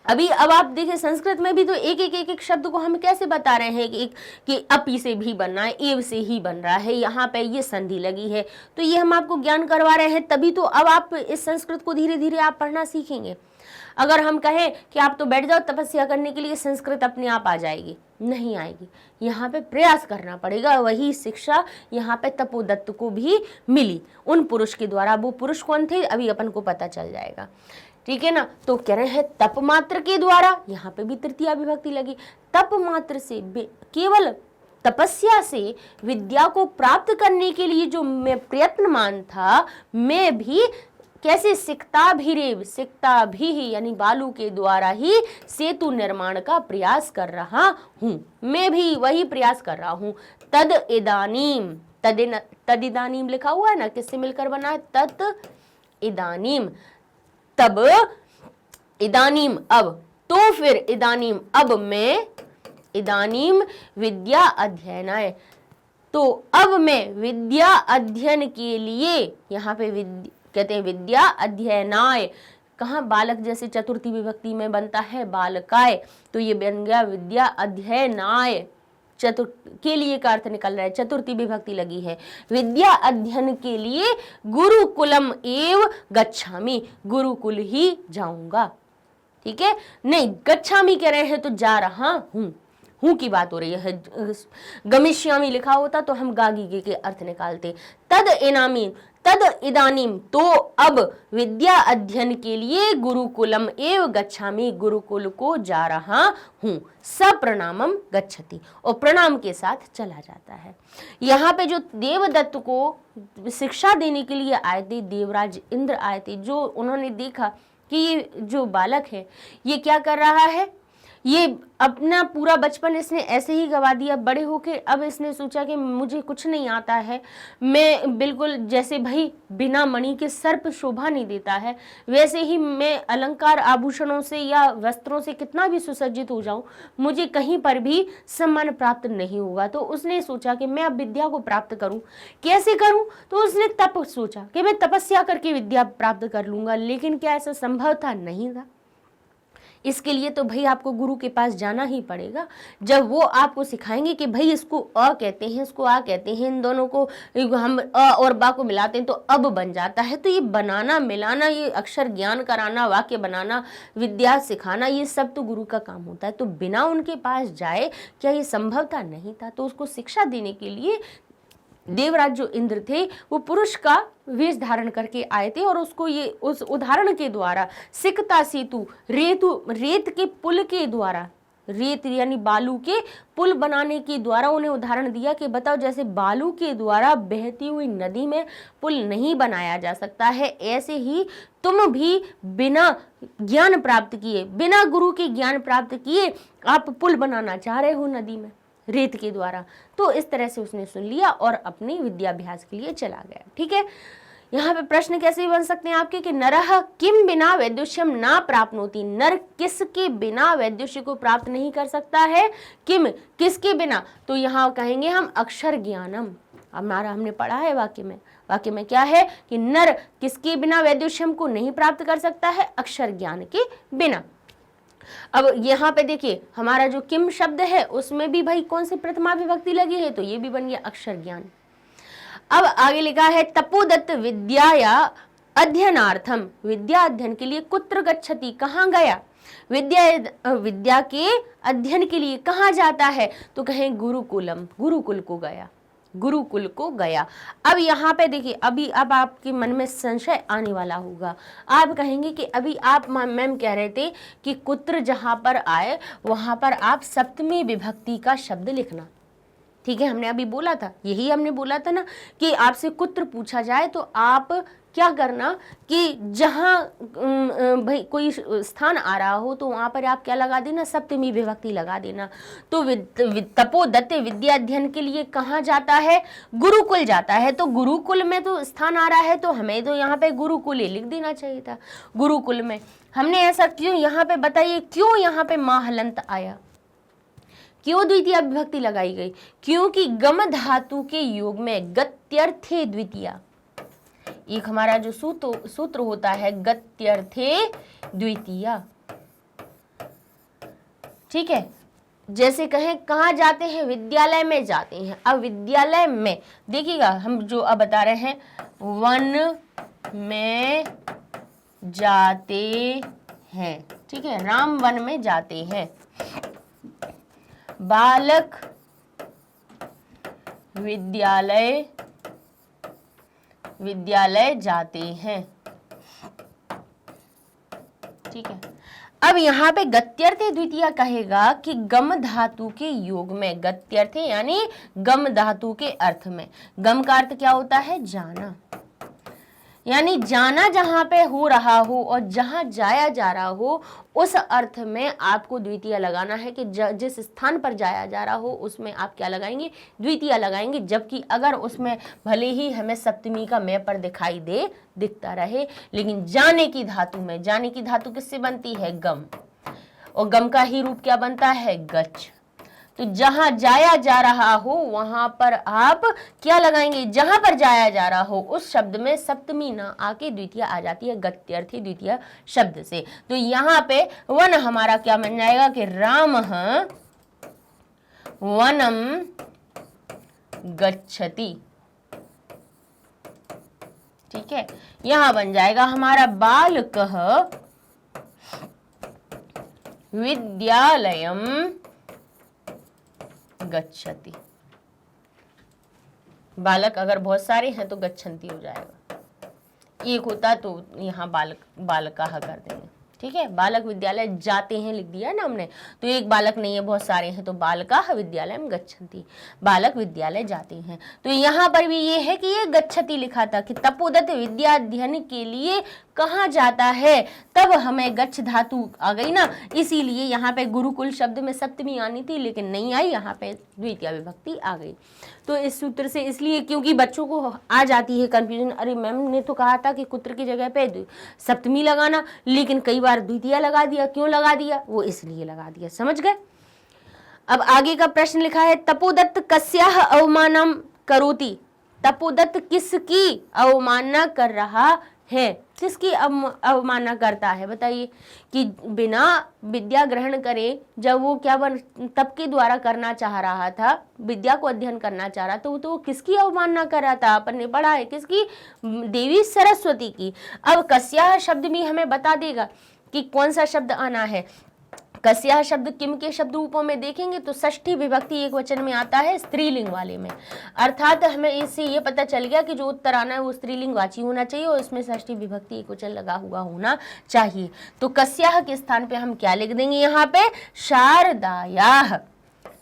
अब आप देखिए संस्कृत में भी तो एक शब्द को हम कैसे बता रहे हैं कि अपी से भी बनना है, एव से ही बन रहा है, यहाँ पे ये संधि लगी है, तो ये हम आपको ज्ञान करवा रहे हैं, तभी तो अब आप इस संस्कृत को धीरे धीरे आप पढ़ना सीखेंगे। अगर हम कहें कि आप तो बैठ जाओ तपस्या करने के लिए, संस्कृत अपने आप आ जाएगी, नहीं आएगी, यहाँ पे प्रयास करना पड़ेगा। वही शिक्षा यहाँ पे तपोदत्त को भी मिली उन पुरुष के द्वारा। वो पुरुष कौन थे अभी अपन को पता चल जाएगा, ठीक है ना। तो कह रहे हैं तप मात्र के द्वारा, यहाँ पे भी तृतीया विभक्ति लगी, तप मात्र से, केवल तपस्या से विद्या को प्राप्त करने के लिए जो मैं प्रयत्नमान था, मैं भी कैसे, सिक्ता भी यानी बालू के द्वारा ही सेतु निर्माण का प्रयास कर रहा हूं, मैं भी वही प्रयास कर रहा हूं। तद इदानीम लिखा हुआ है ना, किससे मिलकर बना है, तत् इदानीम, तब इदानीम अब, तो फिर इदानीम अब मैं, इदानीम विद्या अध्ययनाय, तो अब मैं विद्या अध्ययन के लिए, यहाँ पे कहते हैं विद्या अध्ययनाय, कहाँ बालक जैसे चतुर्थी विभक्ति में बनता है बालकाय, तो ये बन गया विद्या अध्ययनाय, के लिए का अर्थ निकल रहा है, चतुर्थी विभक्ति लगी है। विद्या अध्ययन के लिए गुरुकुलम एव गच्छामि, गुरुकुल ही जाऊंगा, ठीक है, नहीं गच्छामि कह रहे हैं तो जा रहा हूं की बात हो रही है। गमिष्यामि लिखा होता तो हम गागी के अर्थ निकालते। तद इदानीम तो अब विद्या अध्ययन के लिए गुरुकुलम एव गच्छामि, गुरुकुल को जा रहा हूं। सप्रणामम गच्छति, और प्रणाम के साथ चला जाता है। यहाँ पे जो देवदत्त को शिक्षा देने के लिए आए थे, देवराज इंद्र आए थे, जो उन्होंने देखा कि ये जो बालक है ये क्या कर रहा है, ये अपना पूरा बचपन इसने ऐसे ही गवा दिया, बड़े होकर अब इसने सोचा कि मुझे कुछ नहीं आता है, मैं बिल्कुल जैसे भाई बिना मणि के सर्प शोभा नहीं देता है, वैसे ही मैं अलंकार आभूषणों से या वस्त्रों से कितना भी सुसज्जित हो जाऊं, मुझे कहीं पर भी सम्मान प्राप्त नहीं होगा। तो उसने सोचा कि मैं अब विद्या को प्राप्त करूं, कैसे करूं, तो उसने तप सोचा कि मैं तपस्या करके विद्या प्राप्त कर लूंगा, लेकिन क्या ऐसा संभव था, नहीं था। इसके लिए तो भाई आपको गुरु के पास जाना ही पड़ेगा, जब वो आपको सिखाएंगे कि भाई इसको अ कहते हैं, इसको आ कहते हैं, इन दोनों को हम अ और बा को मिलाते हैं तो अब बन जाता है। तो ये बनाना मिलाना, ये अक्षर ज्ञान कराना, वाक्य बनाना, विद्या सिखाना, ये सब तो गुरु का काम होता है। तो बिना उनके पास जाए क्या ये संभव था, नहीं था। तो उसको शिक्षा देने के लिए देवराज जो इंद्र थे वो पुरुष का वेश धारण करके आए थे, और उसको ये उस उदाहरण के द्वारा सिकता सेतु, रेत के पुल के द्वारा रेत यानी बालू के पुल बनाने के द्वारा उन्हें उदाहरण दिया कि बताओ जैसे बालू के द्वारा बहती हुई नदी में पुल नहीं बनाया जा सकता है, ऐसे ही तुम भी बिना ज्ञान प्राप्त किए, बिना गुरु के ज्ञान प्राप्त किए आप पुल बनाना चाह रहे हो नदी में रेत के द्वारा। तो इस तरह से उसने सुन लिया और अपनी विद्याभ्यास के लिए चला गया। ठीक है, यहाँ पे प्रश्न कैसे बन सकते हैं आपके कि नरः किम बिना वैदुष्यम ना प्राप्नोति, नर किसके बिना वैदुष्य को प्राप्त नहीं कर सकता है, किम किसके बिना, तो यहाँ कहेंगे हम अक्षर ज्ञानम। हमारा हमने पढ़ा है वाक्य में क्या है कि नर किसके बिना वैदुष्यम को नहीं प्राप्त कर सकता है, अक्षर ज्ञान के बिना। अब यहाँ पे देखिए हमारा जो किम शब्द है उसमें भी भाई कौन सी प्रथमा विभक्ति लगी है, तो ये भी बन गया अक्षर ज्ञान। अब आगे लिखा है तपोदत्त विद्याया अध्ययनार्थम, विद्या अध्ययन के लिए कुत्र गच्छति, कहाँ गया, विद्या के अध्ययन के लिए कहाँ जाता है, तो कहें गुरुकुलम, गुरुकुल को गया, गुरुकुल को गया। अब यहाँ पे देखिए अब आपके मन में संशय आने वाला होगा, आप कहेंगे कि अभी आप मैम कह रहे थे कि कुत्र जहाँ पर आए वहाँ पर आप सप्तमी विभक्ति का शब्द लिखना। ठीक है, हमने अभी बोला था, यही हमने बोला था ना कि आपसे कुत्र पूछा जाए तो आप क्या करना कि जहाँ भाई कोई स्थान आ रहा हो तो वहाँ पर आप क्या लगा देना, सप्तमी विभक्ति लगा देना। तो तपोदत्त विद्या अध्ययन के लिए कहाँ जाता है, गुरुकुल जाता है। तो गुरुकुल में तो स्थान आ रहा है तो हमें तो यहाँ पे गुरुकुल ही लिख देना चाहिए था, गुरुकुल में। हमने ऐसा क्यों यहाँ पे बताइए, क्यों यहाँ पे माँ हलंत आया, क्यों द्वितीया विभक्ति लगाई गई, क्योंकि गम धातु के योग में गत्यर्थे द्वितीया, एक हमारा जो सूत्र होता है गत्यर्थे द्वितीया। ठीक है, जैसे कहें कहाँ जाते हैं, विद्यालय में जाते हैं। अब विद्यालय में देखिएगा हम जो अब बता रहे हैं, वन में जाते हैं। ठीक है, राम वन में जाते हैं, बालक विद्यालय जाते हैं। ठीक है, अब यहाँ पे गत्यर्थे द्वितीया कहेगा कि गम धातु के योग में, गत्यर्थे यानी गम धातु के अर्थ में, गम का अर्थ क्या होता है, जाना, यानी जाना जहां पे हो रहा हो और जहां जाया जा रहा हो उस अर्थ में आपको द्वितीया लगाना है कि जिस स्थान पर जाया जा रहा हो उसमें आप क्या लगाएंगे, द्वितीया लगाएंगे। जबकि अगर उसमें भले ही हमें सप्तमी का मैं पर दिखता रहे, लेकिन जाने की धातु में, जाने की धातु किससे बनती है, गम, और गम का ही रूप क्या बनता है, गच्छ। तो जहां जाया जा रहा हो वहां पर आप क्या लगाएंगे, जहां पर जाया जा रहा हो उस शब्द में सप्तमी ना आके द्वितीया आ जाती है गत्यर्थी द्वितीया शब्द से। तो यहाँ पे वन हमारा क्या बन जाएगा कि रामः वनम गच्छति। ठीक है, यहां बन जाएगा हमारा बालकः विद्यालयम गच्छति। बालक अगर बहुत सारे हैं तो गच्छन्ति हो जाएगा, एक होता तो यहाँ बालकाः कर देंगे। ठीक है, बालक विद्यालय जाते हैं लिख दिया ना हमने, तो एक बालक नहीं है बहुत सारे हैं तो बालकाः विद्यालयम गच्छन्ति, बालक विद्यालय जाते हैं। तो यहाँ पर भी ये है कि ये गच्छति लिखा था कि तपोदत्त विद्या अध्ययन के लिए कहाँ जाता है, तब हमें गच्छ धातु आ गई ना, इसीलिए यहाँ पे गुरुकुल शब्द में सप्तमी आनी थी लेकिन नहीं आई, यहाँ पे द्वितीया विभक्ति आ गई। तो इस सूत्र से इसलिए क्योंकि बच्चों को आ जाती है कंफ्यूजन, अरे मैम ने तो कहा था कि कुत्र की जगह पे सप्तमी लगाना, लेकिन कई बार द्वितीया लगा दिया, क्यों लगा दिया, वो इसलिए लगा दिया, समझ गए। अब आगे का प्रश्न लिखा है तपोदत्त कस्याः अवमानम करोति, तपोदत्त किसकी अवमानना कर रहा है, किसकी अवमानना करता है, बताइए। कि बिना विद्या ग्रहण करे जब वो क्या तप के द्वारा करना चाह रहा था, विद्या को अध्ययन करना चाह रहा था, तो वो किसकी अवमानना कर रहा था, अपन ने पढ़ा है किसकी, देवी सरस्वती की। अब कस्याः शब्द भी हमें बता देगा कि कौन सा शब्द आना है। कस्याः शब्द किम के शब्द रूपों में देखेंगे तो षष्ठी विभक्ति एक वचन में आता है स्त्रीलिंग वाले में, अर्थात हमें इससे ये पता चल गया कि जो उत्तर आना है वो स्त्रीलिंग वाची होना चाहिए और इसमें षष्ठी विभक्ति एक वचन लगा हुआ होना चाहिए। तो कस्याः के स्थान पे हम क्या लिख देंगे, यहाँ पे शारदायाः,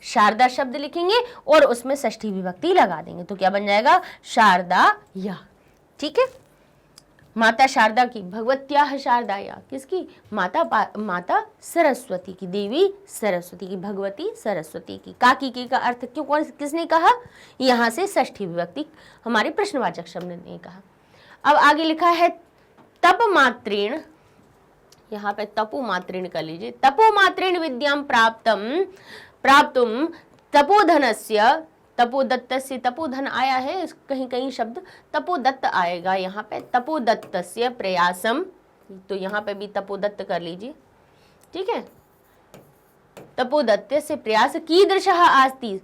शारदा शब्द लिखेंगे और उसमें षष्ठी विभक्ति लगा देंगे तो क्या बन जाएगा, शारदायाः। ठीक है, माता शारदा की, भगवत्याः शारदाया, किसकी, माता सरस्वती की, देवी सरस्वती की, भगवती सरस्वती की। काकी का अर्थ क्यों, कौन किसने कहा, यहाँ से षष्ठी विभक्ति हमारे प्रश्नवाचक शब्द ने कहा। अब आगे लिखा है तपमात्रेण, यहाँ पे तपोमात्रेण कर लीजिए, तपोमात्रेण विद्याम प्राप्तुम तपोधनस्य, तपोदत्तस्य, तपोधन आया है, कहीं कहीं शब्द तपोदत्त आएगा, यहाँ पे तपोदत्तस्य प्रयासम, तो यहाँ पे भी तपोदत्त कर लीजिए। ठीक है, तपोदत्तस्य प्रयास कीदृशः आस्ति,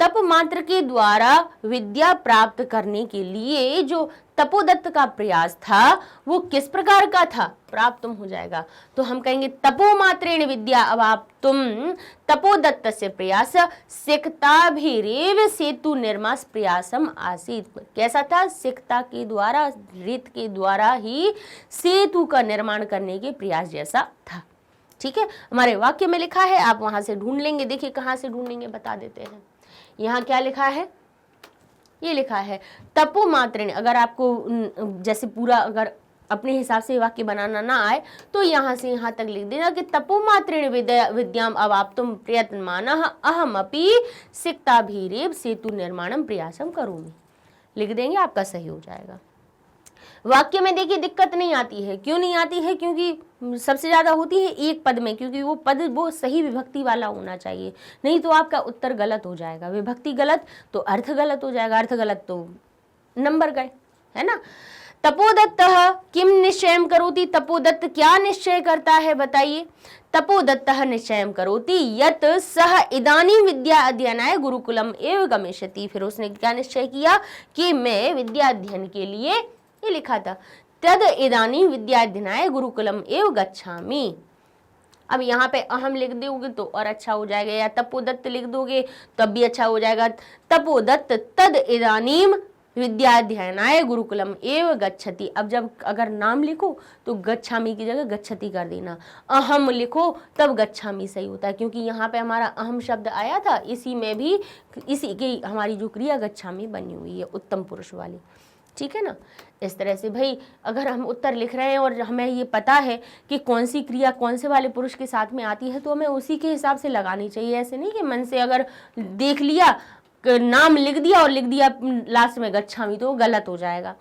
तप मात्र के द्वारा विद्या प्राप्त करने के लिए जो तपोदत्त का प्रयास था वो किस प्रकार का था, प्राप्तुम हो जाएगा। तो हम कहेंगे तपोमात्रेण विद्या अवाप्तुम तपोदत्तस्य प्रयास सिकताभिरेव सेतु निर्मास प्रयासम आसीत्। कैसा था, सिकता के द्वारा, रेत के द्वारा ही सेतु का निर्माण करने के प्रयास जैसा था। ठीक है, हमारे वाक्य में लिखा है, आप वहां से ढूंढ लेंगे। देखिए कहाँ से ढूंढेंगे, बता देते हैं। यहाँ क्या लिखा है, ये लिखा है तपोमात्रेण। अगर आपको जैसे पूरा अगर अपने हिसाब से वाक्य बनाना ना आए तो यहाँ से यहाँ तक लिख देना कि तपोमात्रेण विद्याम अवाप्तुम प्रयत्नमानः अहमपि सिक्ताभिरेव सेतु निर्माणम प्रयासम करोमि, लिख देंगे, आपका सही हो जाएगा। वाक्य में देखिए दिक्कत नहीं आती है, क्यों नहीं आती है, क्योंकि सबसे ज्यादा होती है एक पद में, क्योंकि वो पद वो सही विभक्ति वाला होना चाहिए, नहीं तो आपका उत्तर गलत हो जाएगा। विभक्ति गलत तो अर्थ गलत हो जाएगा, अर्थ गलत तो नंबर गए, है ना। तपोदत्तः किम निश्चयं करोति, तपोदत्त क्या निश्चय करता है बताइए। तपोदत्तः निश्चयं करोति यत् सः इदानीं विद्या अध्ययनाय गुरुकुलम एव गमिष्यति। फिर उसने क्या निश्चय किया कि मैं विद्या अध्ययन के लिए, ये लिखा था तद इदानीं विद्या अध्ययनाय गुरुकुलम एव गच्छामि। अब यहाँ पे अहम लिख दोगे तो और अच्छा हो जाएगा, या तपोदत्त लिख दोगे तब भी अच्छा हो जाएगा। तपोदत्त तद इदानीं विद्याध्ययनाय गुरुकुलम एव गच्छति। अब जब अगर नाम लिखो तो गच्छामी की जगह गच्छति कर देना, अहम लिखो तब गच्छामी सही होता है, क्योंकि यहाँ पे हमारा अहम शब्द आया था, इसी में भी इसी की हमारी जो क्रिया गच्छामी बनी हुई है उत्तम पुरुष वाली। ठीक है ना। इस तरह से भाई अगर हम उत्तर लिख रहे हैं और हमें ये पता है कि कौन सी क्रिया कौन से वाले पुरुष के साथ में आती है तो हमें उसी के हिसाब से लगानी चाहिए। ऐसे नहीं कि मन से अगर देख लिया, नाम लिख दिया और लिख दिया लास्ट में गच्छामी, तो गलत हो जाएगा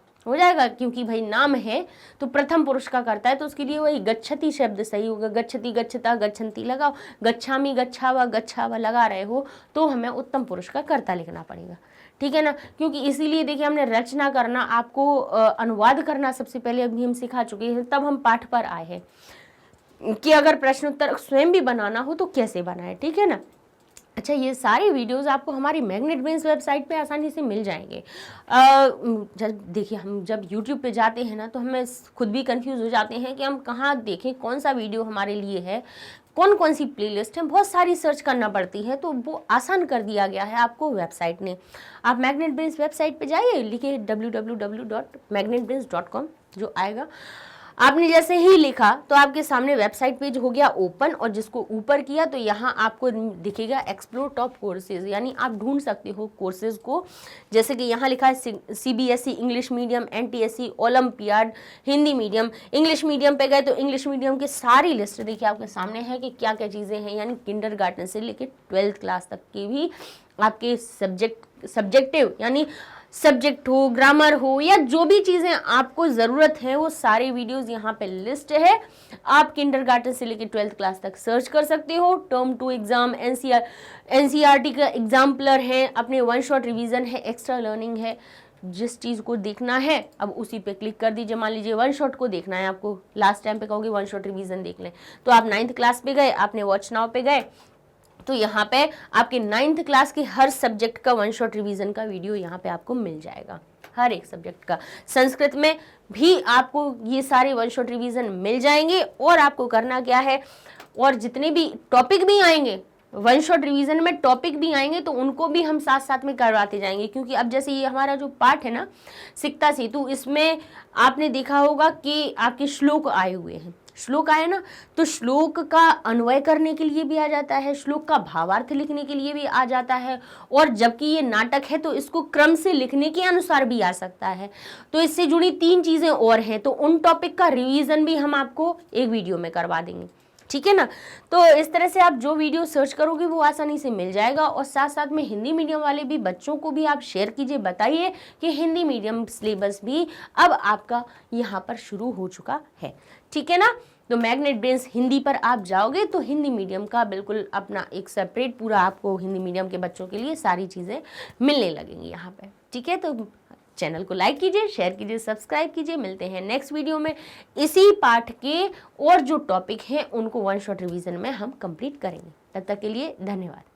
क्योंकि भाई नाम है तो प्रथम पुरुष का करता है, तो उसके लिए वही गच्छति शब्द सही होगा। गच्छति, गच्छता, गच्छन्ति लगाओ, गच्छामी, गच्छावा, गच्छावा लगा रहे हो तो हमें उत्तम पुरुष का कर्ता लिखना पड़ेगा। ठीक है ना, क्योंकि इसीलिए देखिए हमने रचना करना, आपको अनुवाद करना सबसे पहले अभी हम सिखा चुके हैं, तब हम पाठ पर आए हैं कि अगर प्रश्न उत्तर स्वयं भी बनाना हो तो कैसे बनाए। ठीक है ना। अच्छा, ये सारे वीडियोस आपको हमारी मैग्नेट ब्रेन्स वेबसाइट पे आसानी से मिल जाएंगे। जब देखिए हम जब YouTube पे जाते हैं ना तो हमें खुद भी कंफ्यूज हो जाते हैं कि हम कहाँ देखें, कौन सा वीडियो हमारे लिए है, कौन कौन सी प्लेलिस्ट है, बहुत सारी सर्च करना पड़ती है, तो वो आसान कर दिया गया है आपको वेबसाइट ने। आप मैग्नेट ब्रेन्स वेबसाइट पे जाइए, लिखिए www.magnetbrains.com, जो आएगा। आपने जैसे ही लिखा तो आपके सामने वेबसाइट पेज हो गया ओपन, और जिसको ऊपर किया तो यहाँ आपको दिखेगा एक्सप्लोर टॉप कोर्सेज, यानी आप ढूंढ सकते हो कोर्सेज को। जैसे कि यहाँ लिखा है CBSE English medium, NTSE, olympiad, Hindi medium. English medium पे गए तो इंग्लिश मीडियम की सारी लिस्ट देखिए आपके सामने है कि क्या क्या चीज़ें हैं, यानी किंडरगार्टन से लेकर 12th क्लास तक की भी आपके सब्जेक्टिव यानी सब्जेक्ट हो, ग्रामर हो, या जो भी चीज़ें आपको ज़रूरत है वो सारे वीडियोस यहाँ पे लिस्ट है। आप किंडरगार्टन से लेकर 12th क्लास तक सर्च कर सकते हो। टर्म 2 एग्ज़ाम, NCERT का एग्जाम्पलर है, अपने वन शॉट रिवीजन है, एक्स्ट्रा लर्निंग है। जिस चीज़ को देखना है अब उसी पे क्लिक कर दीजिए। मान लीजिए वन शॉट को देखना है आपको, लास्ट टाइम पे कहोगे वन शॉट रिवीजन देख लें, तो आप 9th क्लास पे गए, आपने वॉच नाउ पे गए तो यहाँ पे आपके 9th क्लास के हर सब्जेक्ट का वन शॉट रिवीजन का वीडियो यहाँ पे आपको मिल जाएगा। हर एक सब्जेक्ट का। संस्कृत में भी आपको ये सारे वन शॉट रिवीजन मिल जाएंगे। और आपको करना क्या है, और जितने भी टॉपिक भी आएंगे वन शॉट रिवीजन में, टॉपिक भी आएंगे तो उनको भी हम साथ साथ में करवाते जाएंगे। क्योंकि अब जैसे ये हमारा जो पाठ है ना सिकता सेतु, इसमें आपने देखा होगा कि आपके श्लोक आए हुए हैं, श्लोक आए ना, तो श्लोक का अन्वय करने के लिए भी आ जाता है, श्लोक का भावार्थ लिखने के लिए भी आ जाता है। और जबकि ये नाटक है तो इसको क्रम से लिखने के अनुसार भी आ सकता है। तो इससे जुड़ी 3 चीजें और हैं, तो उन टॉपिक का रिवीजन भी हम आपको एक वीडियो में करवा देंगे, ठीक है ना। तो इस तरह से आप जो वीडियो सर्च करोगे वो आसानी से मिल जाएगा। और साथ साथ में हिंदी मीडियम वाले भी बच्चों को भी आप शेयर कीजिए, बताइए कि हिंदी मीडियम सिलेबस भी अब आपका यहाँ पर शुरू हो चुका है, ठीक है ना। तो मैग्नेट ब्रेन्स हिंदी पर आप जाओगे तो हिंदी मीडियम का बिल्कुल अपना एक सेपरेट पूरा आपको हिंदी मीडियम के बच्चों के लिए सारी चीज़ें मिलने लगेंगी यहाँ पे, ठीक है। तो चैनल को लाइक कीजिए, शेयर कीजिए, सब्सक्राइब कीजिए। मिलते हैं नेक्स्ट वीडियो में। इसी पाठ के और जो टॉपिक हैं उनको वन शॉट रिवीजन में हम कंप्लीट करेंगे। तब तक के लिए धन्यवाद।